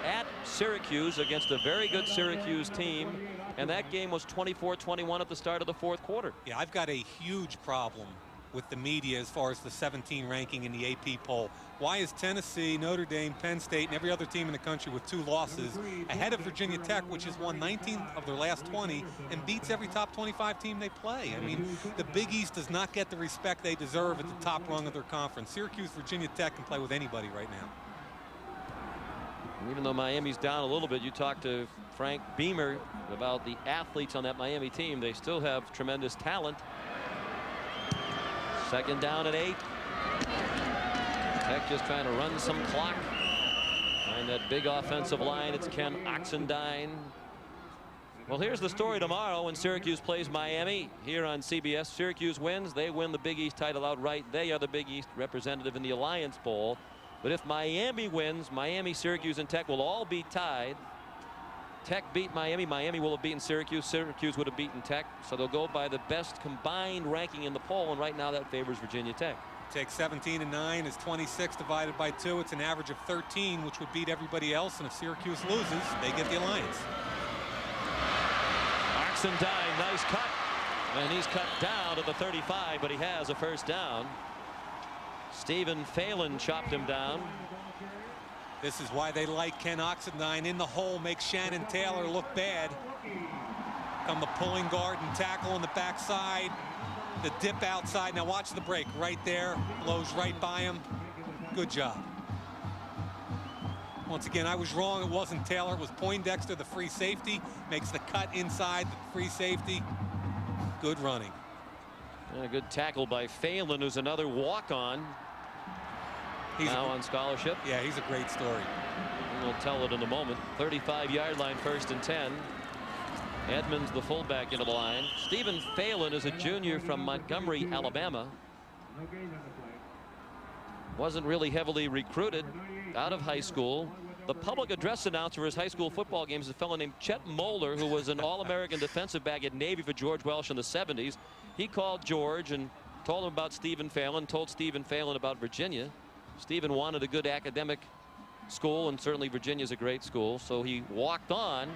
at Syracuse against a very good Syracuse team. And that game was 24-21 at the start of the 4th quarter. Yeah, I've got a huge problem with the media as far as the 17 ranking in the AP poll. Why is Tennessee, Notre Dame, Penn State, and every other team in the country with 2 losses ahead of Virginia Tech, which has won 19 of their last 20 and beats every top 25 team they play? I mean, the Big East does not get the respect they deserve at the top rung of their conference. Syracuse, Virginia Tech can play with anybody right now. Even though Miami's down a little bit, you talked to Frank Beamer about the athletes on that Miami team. They still have tremendous talent. 2nd down and 8. Tech just trying to run some clock. Behind that big offensive line, it's Ken Oxendine. Well, here's the story tomorrow when Syracuse plays Miami here on CBS. Syracuse wins. They win the Big East title outright. They are the Big East representative in the Alliance Bowl. But if Miami wins, Miami, Syracuse, and Tech will all be tied. Tech beat Miami. Miami will have beaten Syracuse. Syracuse would have beaten Tech. So they'll go by the best combined ranking in the poll. And right now that favors Virginia Tech. Take 17 and 9 is 26 divided by 2. It's an average of 13, which would beat everybody else. And if Syracuse loses, they get the Alliance. Oxendine, nice cut. And he's cut down to the 35, but he has a first down. Stephen Phelan chopped him down. This is why they like Ken Oxendine in the hole, make Shannon Taylor look bad. Come the pulling guard and tackle on the backside. The dip outside. Now watch the break right there. Blows right by him. Good job. Once again, I was wrong. It wasn't Taylor. It was Poindexter, the free safety. Makes the cut inside the free safety. Good running. And a good tackle by Phelan, who's another walk-on. He's now on scholarship. Yeah, he's a great story. We'll tell it in a moment. 35-yard line, 1st and 10. Edmonds, the fullback, into the line. Stephen Phelan is a junior from Montgomery, Alabama. Wasn't really heavily recruited out of high school. The public address announcer for his high school football games is a fellow named Chet Moeller, who was an All-American defensive back at Navy for George Welsh in the 70s. He called George and told him about Stephen Phelan, told Stephen Phelan about Virginia. Stephen wanted a good academic school, and certainly Virginia's a great school, so he walked on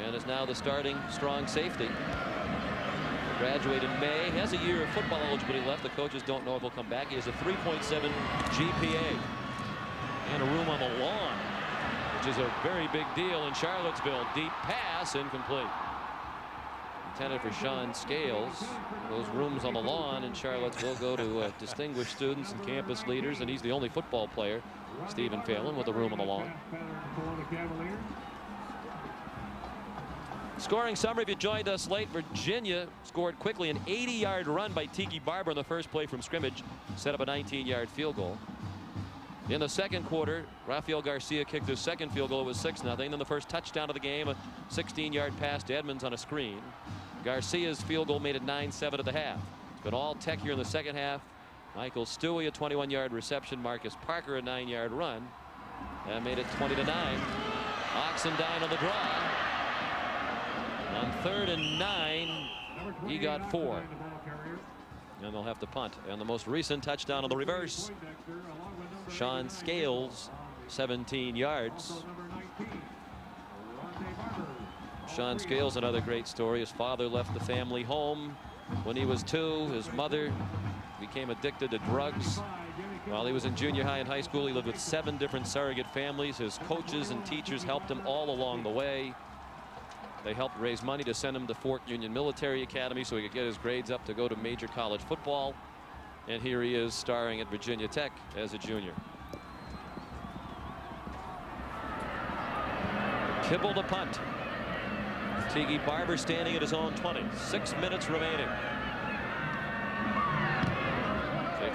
and is now the starting strong safety. Graduated in May, has a year of football eligibility left. The coaches don't know if he'll come back. He has a 3.7 GPA and a room on the lawn, which is a very big deal in Charlottesville. Deep pass, incomplete. Intended for Sean Scales. Those rooms on the lawn in Charlottesville go to distinguished students and campus leaders, and he's the only football player, Stephen Phelan, with a room on the lawn. Scoring summary, if you joined us late, Virginia scored quickly. An 80-yard run by Tiki Barber in the first play from scrimmage set up a 19-yard field goal. In the 2nd quarter, Rafael Garcia kicked his 2nd field goal. It was 6-0. Then the first touchdown of the game, a 16-yard pass to Edmonds on a screen. Garcia's field goal made it 9-7 at the half. It's been all Tech here in the 2nd half. Michael Stewie, a 21-yard reception. Marcus Parker, a 9-yard run. That made it 20-9. Oxendine on the draw. On 3rd and 9, he got 4. And they'll have to punt. And the most recent touchdown on the reverse, Sean Scales, 17 yards. Sean Scales, another great story. His father left the family home when he was 2. His mother became addicted to drugs. While he was in junior high and high school, he lived with 7 different surrogate families. His coaches and teachers helped him all along the way. They helped raise money to send him to Fort Union Military Academy so he could get his grades up to go to major college football. And here he is starring at Virginia Tech as a junior. Kibble to punt. Tiki Barber standing at his own 20. 6 minutes remaining.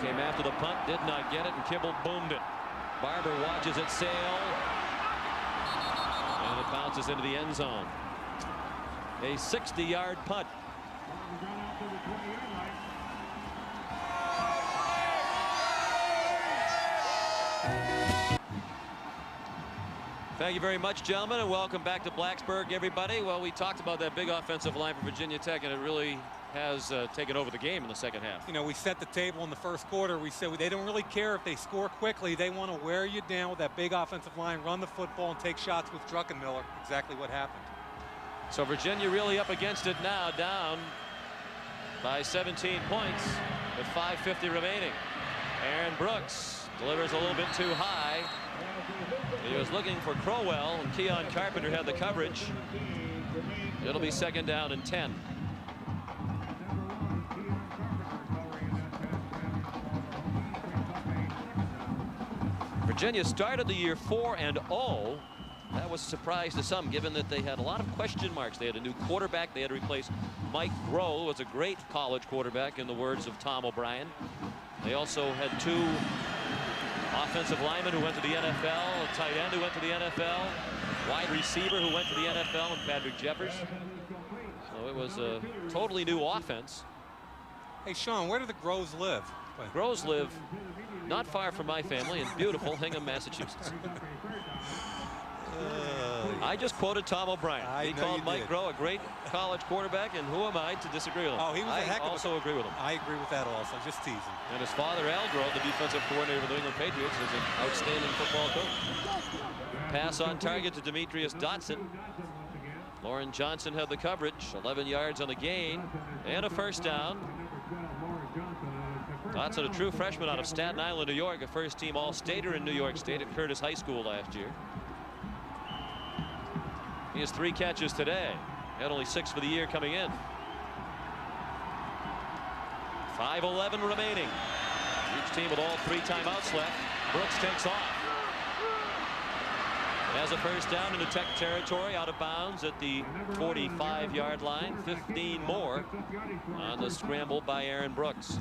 Came after the punt, did not get it, and Kibble boomed it. Barber watches it sail, and it bounces into the end zone. A 60-yard punt. Thank you very much, gentlemen, and welcome back to Blacksburg, everybody. Well, we talked about that big offensive line for Virginia Tech, and it really has taken over the game in the second half. You know, we set the table in the first quarter. We said they don't really care if they score quickly. They want to wear you down with that big offensive line, run the football, and take shots with Druckenmiller. Exactly what happened. So Virginia really up against it now, down by 17 points with 5:50 remaining. Aaron Brooks delivers a little bit too high. He was looking for Crowell, and Keon Carpenter had the coverage. It'll be 2nd down and 10. Virginia started the year 4-0. That was a surprise to some, given that they had a lot of question marks. They had a new quarterback. They had to replace Mike Grohl, who was a great college quarterback, in the words of Tom O'Brien. They also had 2 offensive linemen who went to the NFL, a tight end who went to the NFL, wide receiver who went to the NFL, and Patrick Jeffers. So it was a totally new offense. Hey, Sean, where do the Grohs live? Grohs live not far from my family in beautiful Hingham, Massachusetts. I just quoted Tom O'Brien. He called Mike Groh a great college quarterback, and who am I to disagree with him? Oh, he was a heck of a... also agree with him. I agree with that also. Just teasing. And his father, Al Groh, the defensive coordinator for the New England Patriots, is an outstanding football coach. Pass on target to Demetrius Dotson. Lauren Johnson had the coverage. 11 yards on the gain, and a 1st down. Dotson, a true freshman out of Staten Island, New York, a first-team All-Stater in New York State at Curtis High School last year. He has 3 catches today. Had only 6 for the year coming in. 5:11 remaining. Each team with all 3 timeouts left. Brooks takes off. Has a 1st down into Tech territory, out of bounds at the 45-yard line. 15 more on the scramble by Aaron Brooks.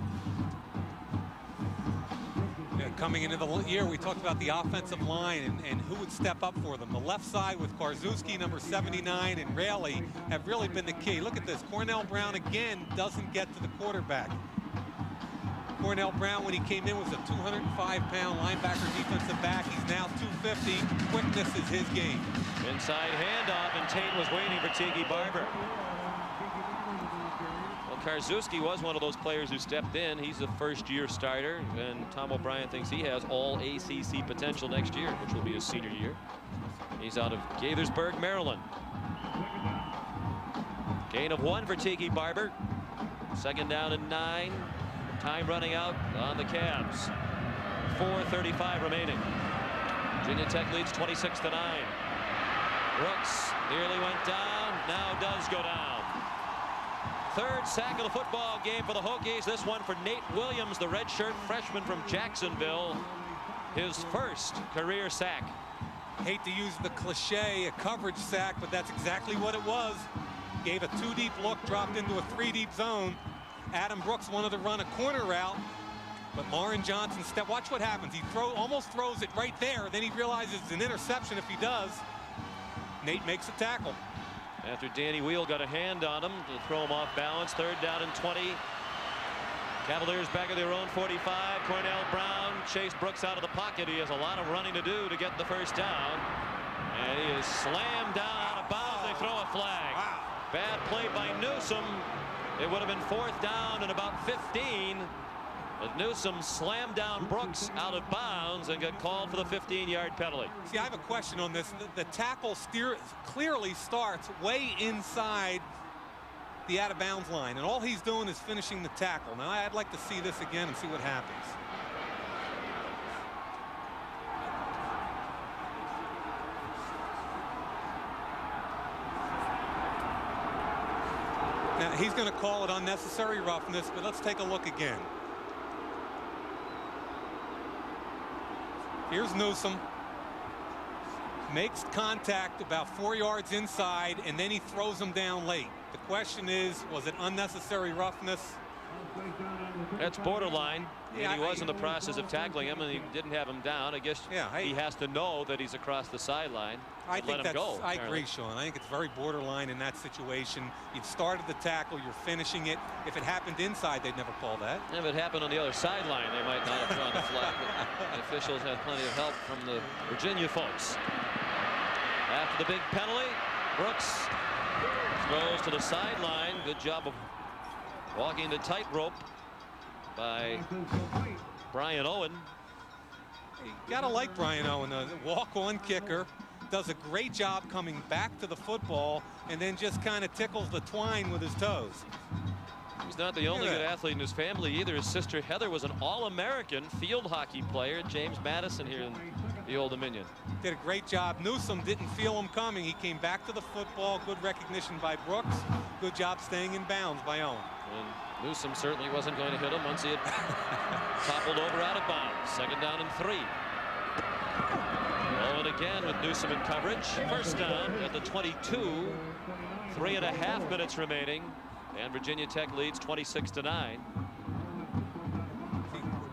Coming into the year, we talked about the offensive line and who would step up for them. The left side with Karczewski, number 79, and Raley have really been the key. Look at this. Cornell Brown again doesn't get to the quarterback. Cornell Brown, when he came in, was a 205-pound linebacker defensive back. He's now 250. Quickness is his game. Inside handoff, and Tate was waiting for Tiki Barber. Karczewski was one of those players who stepped in. He's a 1st-year starter, and Tom O'Brien thinks he has all ACC potential next year, which will be his senior year. He's out of Gaithersburg, Maryland. Gain of 1 for Tiki Barber. 2nd down and 9. Time running out on the Cavs. 4:35 remaining. Virginia Tech leads 26-9. Brooks nearly went down, now does go down. 3rd sack of the football game for the Hokies. This one for Nate Williams, the redshirt freshman from Jacksonville. His 1st career sack. Hate to use the cliche, a coverage sack, but that's exactly what it was. Gave a 2-deep look, dropped into a 3-deep zone. Adam Brooks wanted to run a corner route, but Lauren Johnson stepped. Watch what happens. He almost throws it right there. Then he realizes it's an interception if he does. Nate makes a tackle. After Danny Wheel got a hand on him to throw him off balance. 3rd down and 20. Cavaliers back at their own 45. Cornell Brown chased Brooks out of the pocket. He has a lot of running to do to get the 1st down. And he is slammed down out of bounds. They throw a flag. Wow. Bad play by Newsom. It would have been 4th down and about 15. But Newsom slammed down Brooks out of bounds and got called for the 15-yard penalty. See, I have a question on this. The tackle clearly starts way inside the out-of-bounds line, and all he's doing is finishing the tackle. Now, I'd like to see this again and see what happens. Now, he's going to call it unnecessary roughness, but let's take a look again. Here's Newsom. Makes contact about 4 yards inside, and then he throws him down late. The question is, was it unnecessary roughness? That's borderline. Yeah, and he was in the process of tackling him, and he didn't have him down. I guess he has to know that he's across the sideline. I think let him go. I agree, Sean. I think it's very borderline in that situation. You've started the tackle, you're finishing it. If it happened inside, they'd never call that. If it happened on the other sideline, they might not have drawn the flag. But the officials had plenty of help from the Virginia folks. After the big penalty, Brooks goes to the sideline. Good job of walking the tightrope by Brian Owen. You gotta like Brian Owen, the walk-on kicker. Does a great job coming back to the football and then just kind of tickles the twine with his toes. He's not the only good athlete in his family either. His sister Heather was an All-American field hockey player. James Madison here in the Old Dominion. Did a great job. Newsom didn't feel him coming. He came back to the football. Good recognition by Brooks. Good job staying in bounds by Owen. And Newsom certainly wasn't going to hit him once he had toppled over out of bounds. Second down and 3. Owen again with Newsom in coverage. First down at the 22. 3.5 minutes remaining. And Virginia Tech leads 26-9.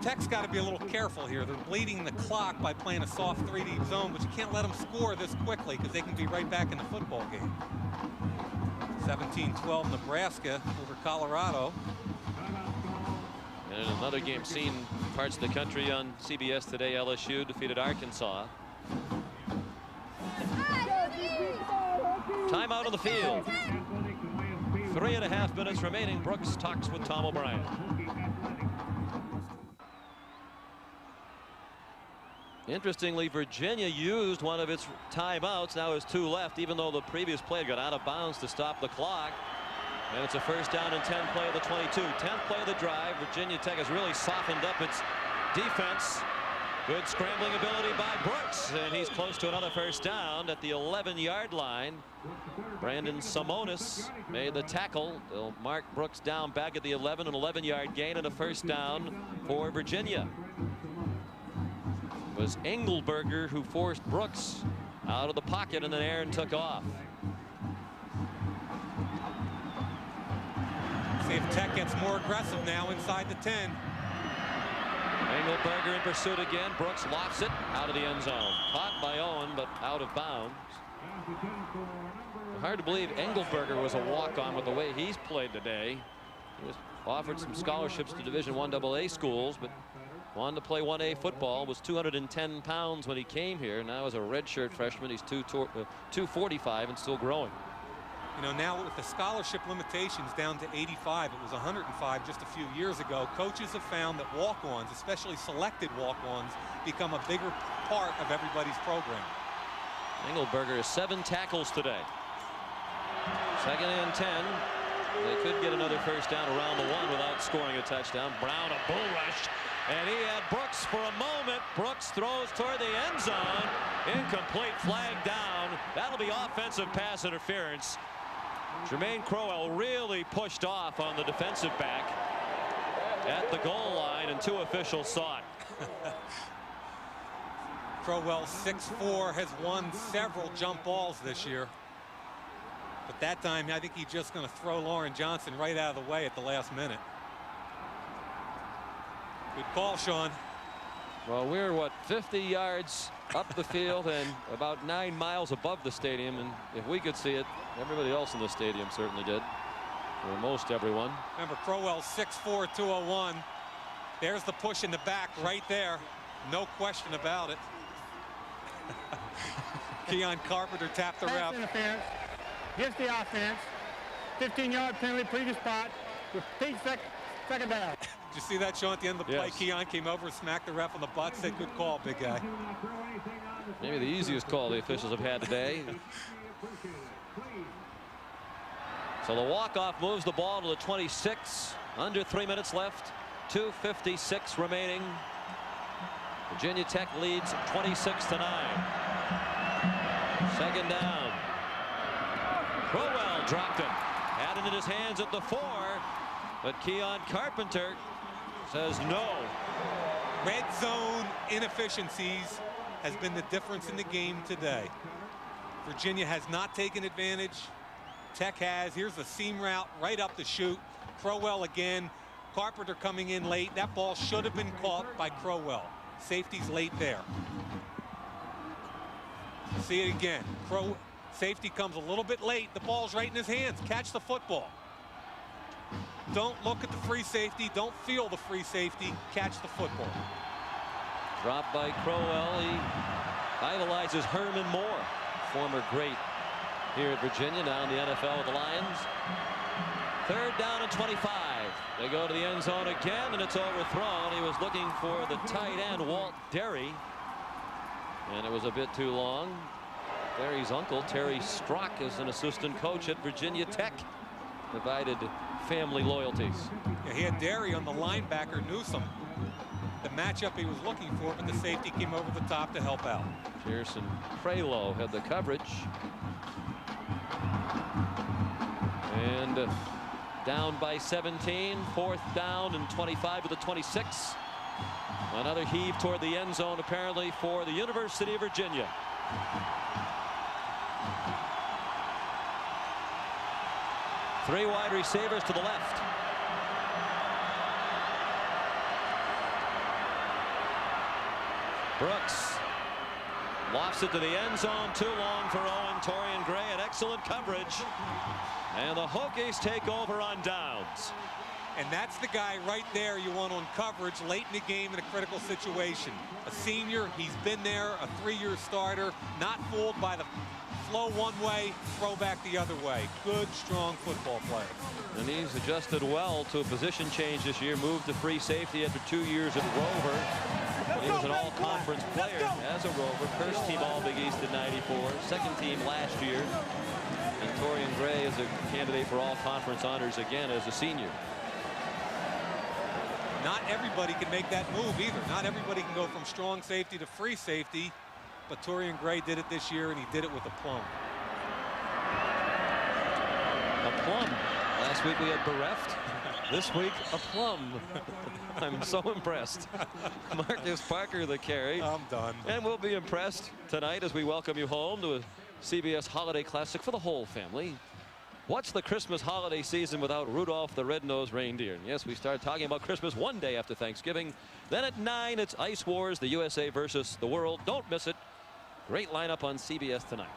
Tech's got to be a little careful here. They're bleeding the clock by playing a soft 3-deep zone, but you can't let them score this quickly because they can be right back in the football game. 17-12 Nebraska over Colorado. And in another game seen parts of the country on CBS today, LSU defeated Arkansas. Timeout on the field. 3.5 minutes remaining. Brooks talks with Tom O'Brien. Interestingly, Virginia used one of its timeouts. Now has 2 left, even though the previous play got out of bounds to stop the clock. And it's a first down and 10 play of the 22. 10th play of the drive. Virginia Tech has really softened up its defense. Good scrambling ability by Brooks, and he's close to another first down at the 11-yard line. Brandon Simonis made the tackle. They'll mark Brooks down back at the 11, an 11-yard gain and a first down for Virginia. It was Engelberger who forced Brooks out of the pocket, and then Aaron took off. See if Tech gets more aggressive now inside the 10. Engelberger in pursuit again. Brooks lofts it out of the end zone. Caught by Owen, but out of bounds. Hard to believe Engelberger was a walk-on with the way he's played today. He was offered some scholarships to Division I AA schools, but wanted to play 1A football. Was 210 pounds when he came here. Now as a redshirt freshman, he's 245 and still growing. You know, now with the scholarship limitations down to 85, it was 105 just a few years ago. Coaches have found that walk-ons, especially selected walk-ons, become a bigger part of everybody's program. Engelberger has 7 tackles today. Second and 10. They could get another first down around the 1 without scoring a touchdown. Brown a bull rush, and he had Brooks for a moment. Brooks throws toward the end zone. Incomplete, flag down. That'll be offensive pass interference. Jermaine Crowell really pushed off on the defensive back at the goal line, and 2 officials saw it. Crowell, 6'4", has won several jump balls this year. But that time, I think he's just going to throw Lauren Johnson right out of the way at the last minute. Good call, Sean. Well, we're, what, 50 yards up the field and about 9 miles above the stadium. And if we could see it, everybody else in the stadium certainly did. Or most everyone. Remember, Crowell, 6'4", 201. There's the push in the back right there. No question about it. Keon Carpenter tapped the ref. Interference. Gives the offense. 15-yard penalty, previous spot. Repeat second down. Did you see that, Sean, at the end of the play? Keon came over, smacked the ref on the butt, said, good call, big guy. Maybe the easiest call the officials have had today. So the walk-off moves the ball to the 26. Under 3 minutes left. 2:56 remaining. Virginia Tech leads 26-9. Second down. Crowell dropped it. Had it in his hands at the 4. But Keon Carpenter says no. Red zone inefficiencies has been the difference in the game today. Virginia has not taken advantage. Tech has. Here's the seam route right up the chute. Crowell again Carpenter coming in late. That ball should have been caught by Crowell. Safety's late there. See it again. Safety comes a little bit late. The ball's right in his hands. Catch the football. Don't look at the free safety. Don't feel the free safety. Catch the football. Dropped by Crowell. He idolizes Herman Moore, former great here at Virginia, now in the NFL with the Lions. 3rd down and 25. They go to the end zone again, and it's overthrown. He was looking for the tight end, Walt Derry, and it was a bit too long. Derry's uncle, Terry Strock, is an assistant coach at Virginia Tech. Divided family loyalties. Yeah, he had Derry on the linebacker, Newsome. The matchup he was looking for, but the safety came over the top to help out. Pearson Prelo had the coverage. And down by 17. 4th down and 25 to the 26. Another heave toward the end zone, apparently, for the University of Virginia. Three wide receivers to the left. Brooks lofts it to the end zone. Too long for Owen. Torian Gray had excellent coverage. And the Hokies take over on downs. And that's the guy right there you want on coverage late in the game in a critical situation. A senior, he's been there, a 3-year starter, not fooled by the flow one way, throw back the other way. Good, strong football player. And he's adjusted well to a position change this year. Moved to free safety after 2 years at Rover. He was an all-conference player as a Rover. First team All-Big East in '94. Second team last year. And Torian Gray is a candidate for all-conference honors again as a senior. Not everybody can make that move either. Not everybody can go from strong safety to free safety. But Torian Gray did it this year, and he did it with aplomb. Aplomb. Last week we had bereft. This week, aplomb. I'm so impressed. Marcus Parker the carry. I'm done. And we'll be impressed tonight as we welcome you home to a CBS Holiday Classic for the whole family. What's the Christmas holiday season without Rudolph the Red-Nosed Reindeer? And yes, we start talking about Christmas one day after Thanksgiving. Then at 9, it's Ice Wars, the USA versus the world. Don't miss it. Great lineup on CBS tonight.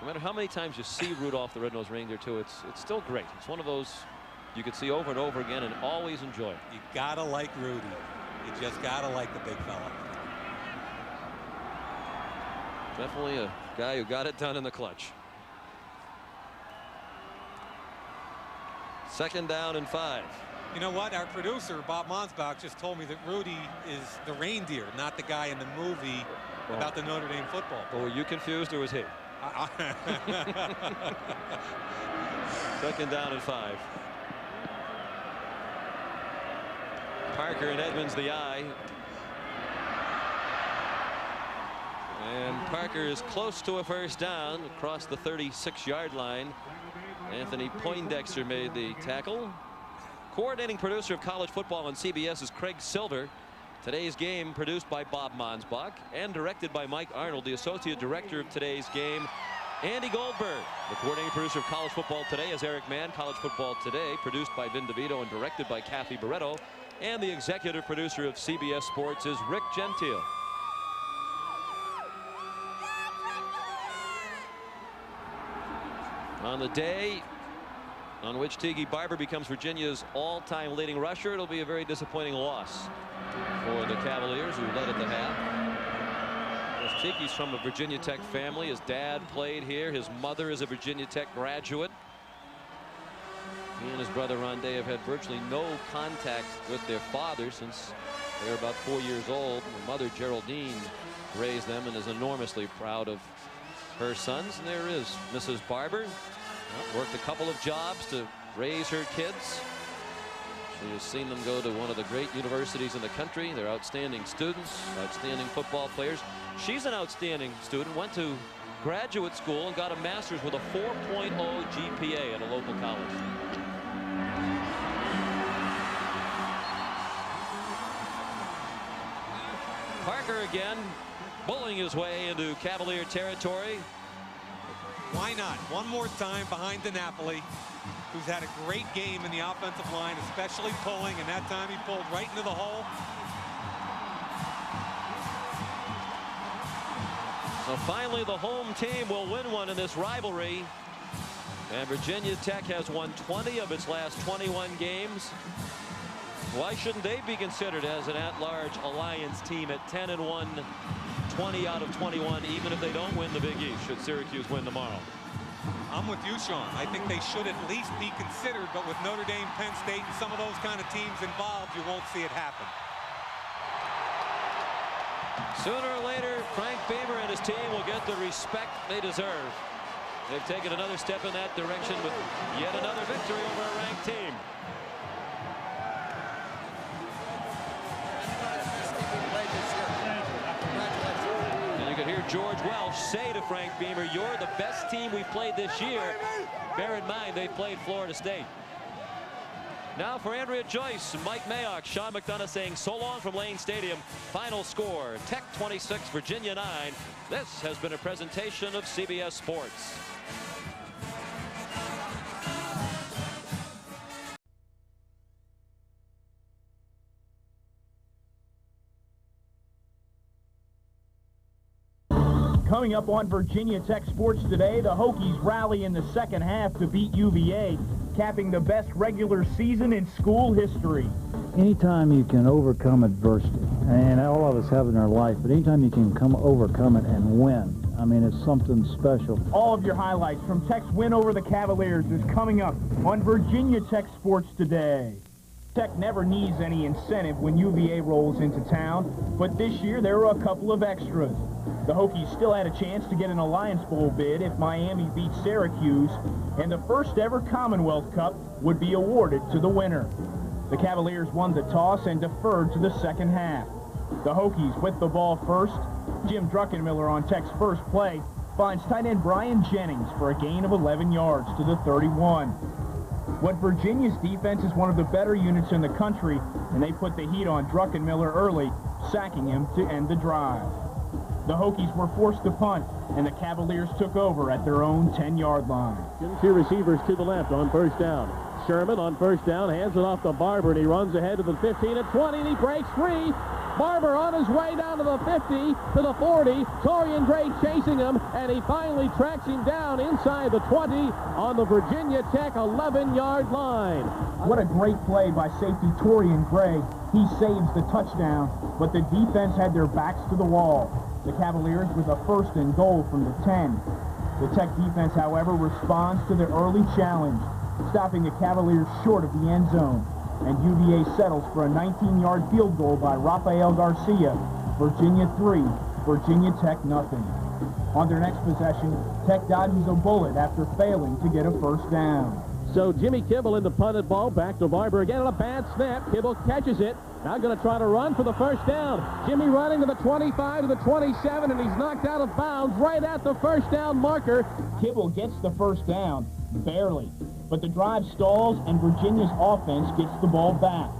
No matter how many times you see Rudolph the Red-Nosed Reindeer, too, it's still great. It's one of those you could see over and over again and always enjoy. You gotta like Rudy. You just gotta like the big fella. Definitely a guy who got it done in the clutch. 2nd down and 5. You know what? Our producer, Bob Monsbach, just told me that Rudy is the reindeer, not the guy in the movie about the Notre Dame football. Well, were you confused or was he? 2nd down and 5. Parker and Edmonds the eye. And Parker is close to a 1st down across the 36-yard line. Anthony Poindexter made the tackle. Coordinating producer of college football on CBS is Craig Silver. Today's game produced by Bob Monsbach and directed by Mike Arnold. The associate director of today's game, Andy Goldberg. The coordinating producer of College Football Today is Eric Mann. College Football Today produced by Vin DeVito and directed by Kathy Barretto. And the executive producer of CBS Sports is Rick Gentile. On the day on which Tiki Barber becomes Virginia's all-time leading rusher, it'll be a very disappointing loss for the Cavaliers, who led at the half. Tiki's from a Virginia Tech family. His dad played here. His mother is a Virginia Tech graduate. He and his brother Rondé have had virtually no contact with their father since they were about 4 years old. Their mother, Geraldine, raised them and is enormously proud of her sons. And there is Mrs. Barber. Worked a couple of jobs to raise her kids. She has seen them go to one of the great universities in the country. They're outstanding students, outstanding football players. She's an outstanding student, went to graduate school and got a master's with a 4.0 GPA at a local college. Parker again, bullying his way into Cavalier territory. Why not? One more time behind DiNapoli. who's had a great game in the offensive line, especially pulling, and that time he pulled right into the hole. So finally, the home team will win one in this rivalry. And Virginia Tech has won 20 of its last 21 games. Why shouldn't they be considered as an at-large alliance team at 10-1, 20 out of 21, even if they don't win the Big East, should Syracuse win tomorrow? I'm with you, Sean. I think they should at least be considered, but with Notre Dame, Penn State, and some of those kind of teams involved, you won't see it happen. Sooner or later, Frank Beamer and his team will get the respect they deserve. They've taken another step in that direction with yet another victory over a ranked team. And you could hear George Welsh say to Frank Beamer, "You're the best team we've played this year." Bear in mind, they played Florida State. Now for Andrea Joyce, Mike Mayock, Sean McDonough saying so long from Lane Stadium. Final score, Tech 26, Virginia 9. This has been a presentation of CBS Sports. Coming up on Virginia Tech Sports today, the Hokies rally in the second half to beat UVA, capping the best regular season in school history. Anytime you can overcome adversity, and all of us have in our life, but anytime you can overcome it and win, I mean, it's something special. All of your highlights from Tech's win over the Cavaliers is coming up on Virginia Tech Sports today. Tech never needs any incentive when UVA rolls into town, but this year there were a couple of extras. The Hokies still had a chance to get an Alliance Bowl bid if Miami beat Syracuse, and the first ever Commonwealth Cup would be awarded to the winner. The Cavaliers won the toss and deferred to the second half. The Hokies with the ball first. Jim Druckenmiller on Tech's first play finds tight end Brian Jennings for a gain of 11 yards to the 31. What Virginia's defense is one of the better units in the country, and they put the heat on Druckenmiller early, sacking him to end the drive. The Hokies were forced to punt, and the Cavaliers took over at their own 10-yard line. Two receivers to the left on first down. Sherman on first down hands it off to Barber, and he runs ahead to the 15 and 20, and he breaks free. Barber on his way down to the 50, to the 40. Torian Gray chasing him, and he finally tracks him down inside the 20 on the Virginia Tech 11-yard line. What a great play by safety Torian Gray. He saves the touchdown, but the defense had their backs to the wall. The Cavaliers with a first and goal from the 10. The Tech defense, however, responds to the early challenge, stopping the Cavaliers short of the end zone. And UVA settles for a 19-yard field goal by Rafael Garcia. Virginia 3, Virginia Tech nothing. On their next possession, Tech dodges a bullet after failing to get a first down. So Jimmy Kibble in the punted ball, back to Barber again on a bad snap. Kibble catches it. Now going to try to run for the first down. Jimmy running to the 25 to the 27, and he's knocked out of bounds right at the first down marker. Kibble gets the first down, barely. But the drive stalls, and Virginia's offense gets the ball back.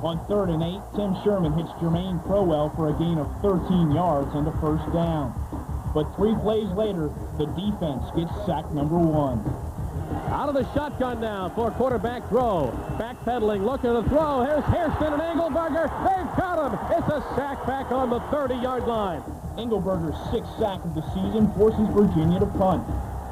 On 3rd and 8, Tim Sherman hits Jermaine Crowell for a gain of 13 yards and a first down. But 3 plays later, the defense gets sack number 1. Out of the shotgun now for a quarterback throw. Backpedaling, looking to throw. Here's Hairston and Engelberger. They've got him. It's a sack back on the 30-yard line. Engelberger's 6th sack of the season forces Virginia to punt.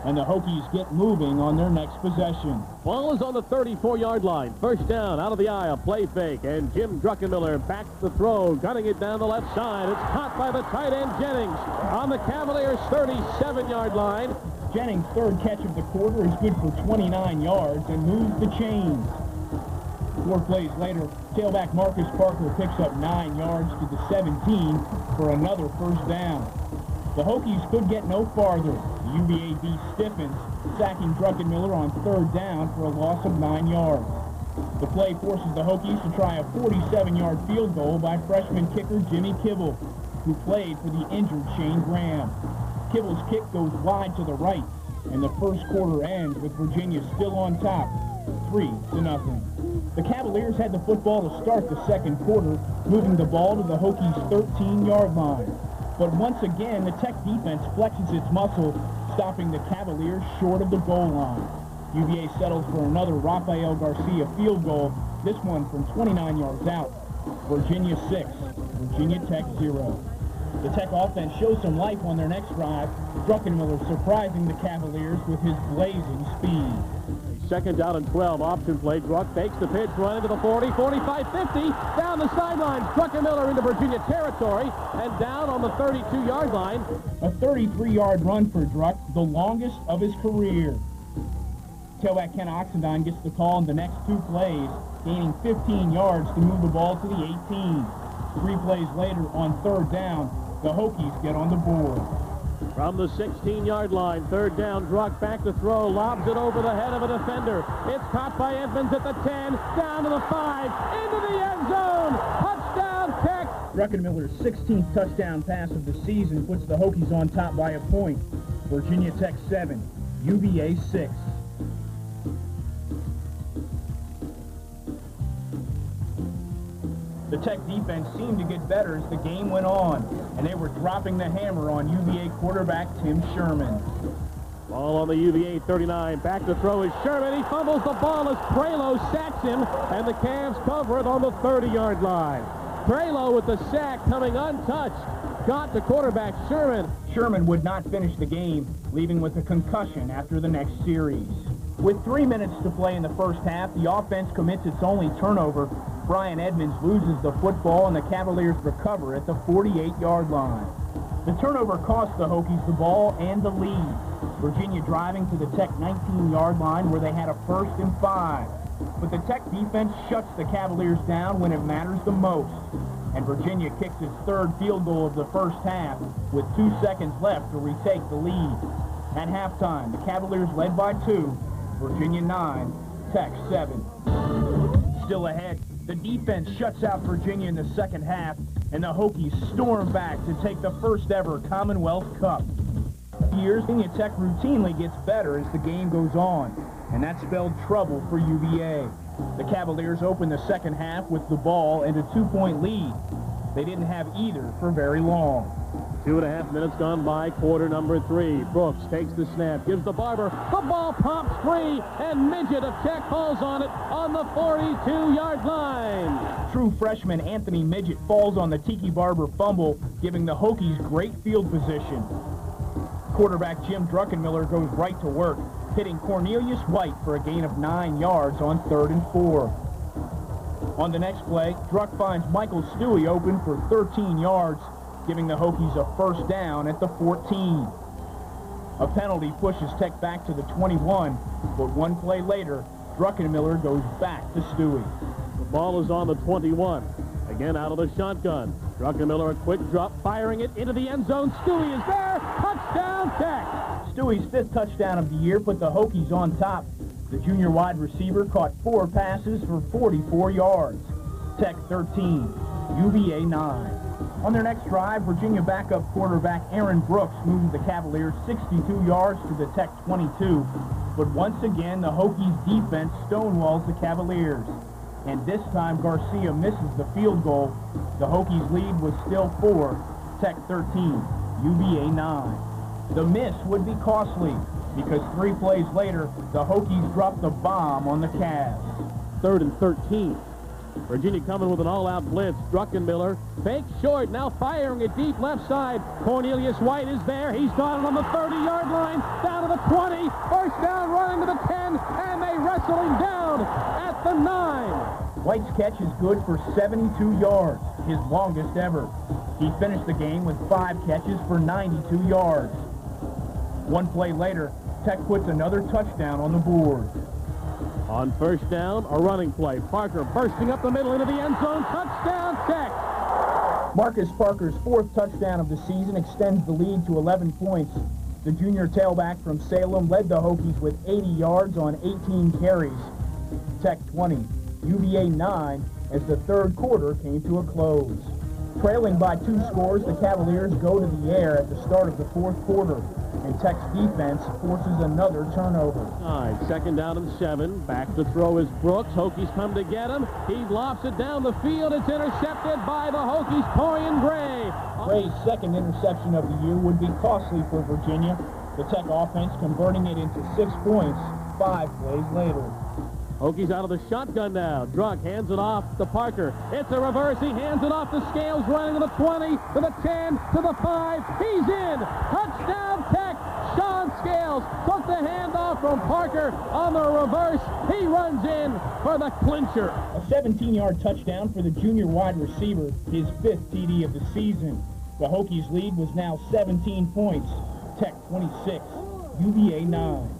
And the Hokies get moving on their next possession. Ball is on the 34-yard line. First down, out of the eye, a play fake. And Jim Druckenmiller backs the throw, gunning it down the left side. It's caught by the tight end Jennings on the Cavaliers' 37-yard line. Jennings' 3rd catch of the quarter is good for 29 yards and moves the chains. 4 plays later, tailback Marcus Parker picks up 9 yards to the 17 for another first down. The Hokies could get no farther. The UVA D stiffens, sacking Druckenmiller on 3rd down for a loss of 9 yards. The play forces the Hokies to try a 47-yard field goal by freshman kicker Jimmy Kibble, who played for the injured Shane Graham. Kibble's kick goes wide to the right, and the first quarter ends with Virginia still on top, 3-0. The Cavaliers had the football to start the second quarter, moving the ball to the Hokies' 13-yard line. But once again, the Tech defense flexes its muscle, stopping the Cavaliers short of the goal line. UVA settles for another Rafael Garcia field goal, this one from 29 yards out. Virginia 6, Virginia Tech 0. The Tech offense shows some life on their next drive. Druckenmiller surprising the Cavaliers with his blazing speed. Second down and 12, option play. Druck fakes the pitch, run into the 40, 45, 50, down the sidelines. Druckenmiller into Virginia territory and down on the 32-yard line. A 33-yard run for Druck, the longest of his career. Tailback Ken Oxendine gets the call in the next 2 plays, gaining 15 yards to move the ball to the 18. 3 plays later on 3rd down, the Hokies get on the board. From the 16-yard line, 3rd down, Druck back to throw, lobs it over the head of a defender. It's caught by Edmonds at the 10, down to the 5, into the end zone. Touchdown, Tech. Druckenmiller's 16th touchdown pass of the season puts the Hokies on top by a point. Virginia Tech 7, UVA 6. The Tech defense seemed to get better as the game went on, and they were dropping the hammer on UVA quarterback Tim Sherman. Ball on the UVA 39. Back to throw is Sherman. He fumbles the ball as Prelo sacks him, and the Cavs cover it on the 30-yard line. Prelo with the sack coming untouched. Got to quarterback Sherman. Sherman would not finish the game, leaving with a concussion after the next series. With 3 minutes to play in the first half, the offense commits its only turnover. Brian Edmonds loses the football, and the Cavaliers recover at the 48-yard line. The turnover cost the Hokies the ball and the lead. Virginia driving to the Tech 19-yard line where they had a 1st and 5. But the Tech defense shuts the Cavaliers down when it matters the most. And Virginia kicks its 3rd field goal of the first half with 2 seconds left to retake the lead. At halftime, the Cavaliers led by 2, Virginia 9, Tech 7. Still ahead, the defense shuts out Virginia in the second half, and the Hokies storm back to take the first ever Commonwealth Cup. Years, Virginia Tech routinely gets better as the game goes on, and that spelled trouble for UVA. The Cavaliers open the second half with the ball and a 2-point lead. They didn't have either for very long. 2.5 minutes gone by, quarter number 3. Brooks takes the snap, gives the Barber. The ball pops free, and Midget of Tech falls on it on the 42-yard line. True freshman Anthony Midget falls on the Tiki Barber fumble, giving the Hokies great field position. Quarterback Jim Druckenmiller goes right to work, hitting Cornelius White for a gain of 9 yards on 3rd and 4. On the next play, Druck finds Michael Stewie open for 13 yards, giving the Hokies a 1st down at the 14. A penalty pushes Tech back to the 21, but 1 play later, Druckenmiller goes back to Stewie. The ball is on the 21. Again out of the shotgun. Druckenmiller a quick drop, firing it into the end zone. Stewie is there. Touchdown, Tech. Stewie's 5th touchdown of the year put the Hokies on top. The junior wide receiver caught 4 passes for 44 yards. Tech 13, UVA 9. On their next drive, Virginia backup quarterback Aaron Brooks moved the Cavaliers 62 yards to the Tech 22. But once again, the Hokies defense stonewalls the Cavaliers. And this time, Garcia misses the field goal. The Hokies lead was still 4, Tech 13, UVA 9. The miss would be costly because 3 plays later, the Hokies dropped the bomb on the Cavs. 3rd and 13. Virginia coming with an all-out blitz. Druckenmiller fakes short, now firing it deep left side. Cornelius White is there. He's got it on the 30-yard line, down to the 20. 1st down, running to the 10, and they wrestle him down at the 9. White's catch is good for 72 yards, his longest ever. He finished the game with 5 catches for 92 yards. 1 play later, Tech puts another touchdown on the board. On 1st down, a running play. Parker bursting up the middle into the end zone. Touchdown, Tech. Marcus Parker's 4th touchdown of the season extends the lead to 11 points. The junior tailback from Salem led the Hokies with 80 yards on 18 carries. Tech 20, UVA 9, as the 3rd quarter came to a close. Trailing by 2 scores, the Cavaliers go to the air at the start of the 4th quarter, and Tech's defense forces another turnover. All right, 2nd down and 7. Back to throw is Brooks. Hokies come to get him. He lofts it down the field. It's intercepted by the Hokies, Torian Gray. Gray's 2nd interception of the year would be costly for Virginia. The Tech offense converting it into 6 points, 5 plays later. Hokies out of the shotgun now. Druck hands it off to Parker. It's a reverse. He hands it off to Scales, running to the 20, to the 10, to the 5. He's in. Touchdown Tech. Sean Scales took the handoff from Parker on the reverse. He runs in for the clincher. A 17-yard touchdown for the junior wide receiver, his 5th TD of the season. The Hokies' lead was now 17 points. Tech 26, UVA 9.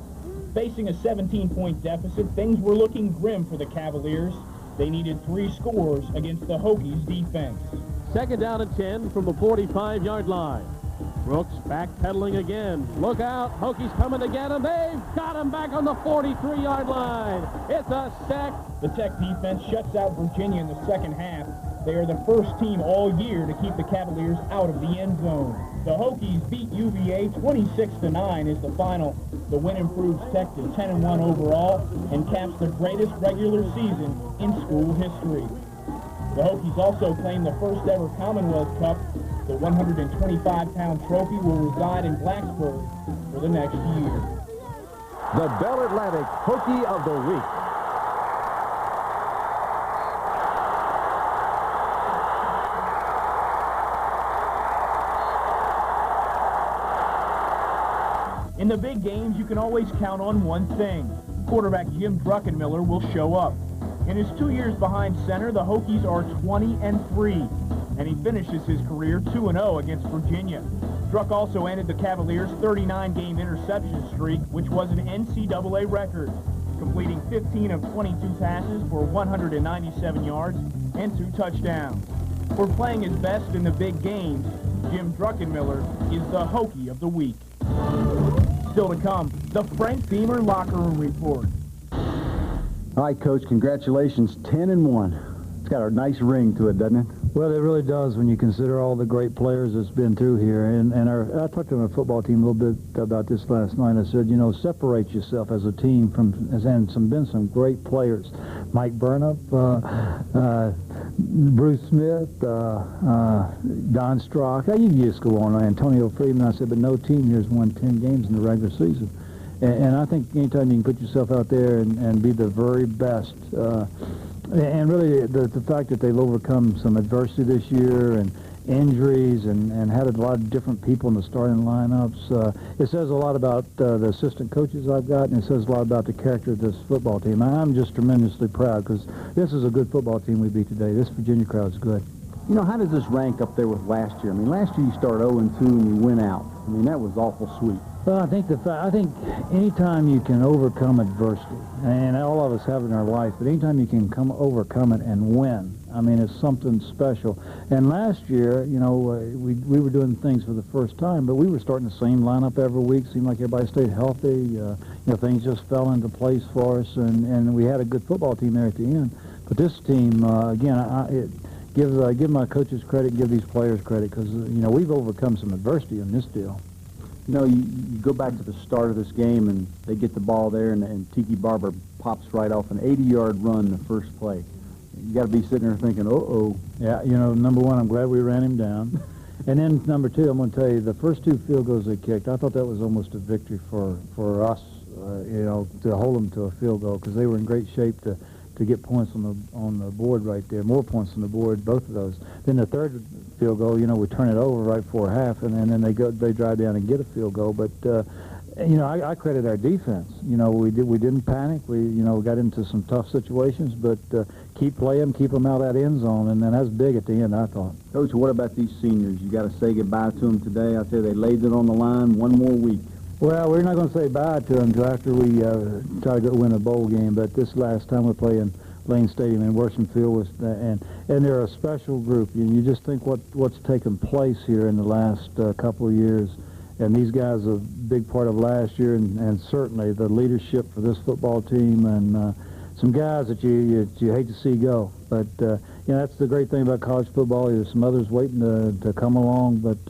Facing a 17-point deficit, things were looking grim for the Cavaliers. They needed 3 scores against the Hokies' defense. Second down and 10 from the 45-yard line. Brooks backpedaling again. Look out. Hokies coming to get him. They've got him back on the 43-yard line. It's a sack. The Tech defense shuts out Virginia in the second half. They are the first team all year to keep the Cavaliers out of the end zone. The Hokies beat UVA 26-9 is the final. The win improves Tech to 10-1 overall and caps the greatest regular season in school history. The Hokies also claim the first ever Commonwealth Cup. The 125-pound trophy will reside in Blacksburg for the next year. The Bell Atlantic Hokie of the Week. In the big games, you can always count on one thing. Quarterback Jim Druckenmiller will show up. In his 2 years behind center, the Hokies are 20-3, and he finishes his career 2-0 against Virginia. Druck also ended the Cavaliers' 39-game interception streak, which was an NCAA record, completing 15 of 22 passes for 197 yards and 2 touchdowns. For playing his best in the big games, Jim Druckenmiller is the Hokie of the Week. Still to come, the Frank Beamer Locker Room Report. All right, Coach, congratulations, 10-1. It's got a nice ring to it, doesn't it? Well, it really does when you consider all the great players that's been through here. And I talked to my football team a little bit about this last night. I said, you know, separate yourself as a team from, and been some great players. Mike Burnup, Bruce Smith, Don Strock. You just go on, Antonio Freeman. I said, but no team here has won 10 games in the regular season. And I think anytime you can put yourself out there and be the very best, and really the fact that they've overcome some adversity this year and injuries and had a lot of different people in the starting lineups, it says a lot about the assistant coaches I've got, and it says a lot about the character of this football team. I'm just tremendously proud because this is a good football team we beat today. This Virginia crowd's good. You know, how does this rank up there with last year? I mean, last year you started 0-2 and you went out. I mean, that was awful sweet. Well, I think anytime you can overcome adversity, and all of us have in our life, but anytime you can overcome it and win, I mean, it's something special. And last year, you know, we were doing things for the first time, but we were starting the same lineup every week. Seemed like everybody stayed healthy. You know, things just fell into place for us, and we had a good football team there at the end. But this team, again, give my coaches credit, give these players credit, because, you know, we've overcome some adversity in this deal. You know, you go back to the start of this game, and they get the ball there, and Tiki Barber pops right off an 80-yard run the first play. You got to be sitting there thinking, uh-oh. Yeah, you know, number one, I'm glad we ran him down. And then number two, I'm going to tell you, the first 2 field goals they kicked, I thought that was almost a victory for us, you know, to hold them to a field goal, because they were in great shape to get points on the board right there, more points on the board, both of those. Then the third field goal, you know, we turn it over right before half, and then they drive down and get a field goal. But you know, I credit our defense. You know, we didn't panic. We got into some tough situations, but keep playing, keep them out of that end zone, and then that's big at the end, I thought. Coach, what about these seniors? You got to say goodbye to them today. I tell you, they laid it on the line one more week. Well, we're not going to say bye to them until after we try to go win a bowl game. But this last time we play in Lane Stadium in Worsham Field, and they're a special group. You just think what's taken place here in the last couple of years, and these guys are a big part of last year, and certainly the leadership for this football team, and some guys that you hate to see go. But you know, that's the great thing about college football. There's some others waiting to come along, but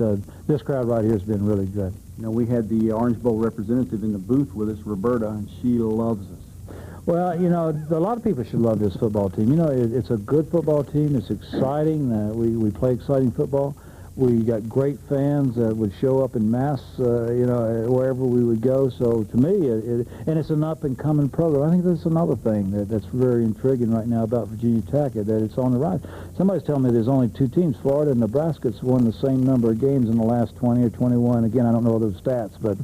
this crowd right here has been really good. You know, we had the Orange Bowl representative in the booth with us, Roberta, and she loves us. Well, you know, a lot of people should love this football team. You know, it's a good football team. It's exciting. We play exciting football. We got great fans that would show up in mass, wherever we would go. So to me, and it's an up-and-coming program. I think that's another thing that's very intriguing right now about Virginia Tech, that it's on the rise. Somebody's telling me there's only 2 teams, Florida and Nebraska, that's won the same number of games in the last 20 or 21. Again, I don't know those stats, but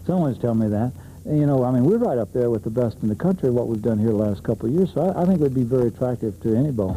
someone's telling me that. And, we're right up there with the best in the country, what we've done here the last couple of years. So I think it would be very attractive to any bowl.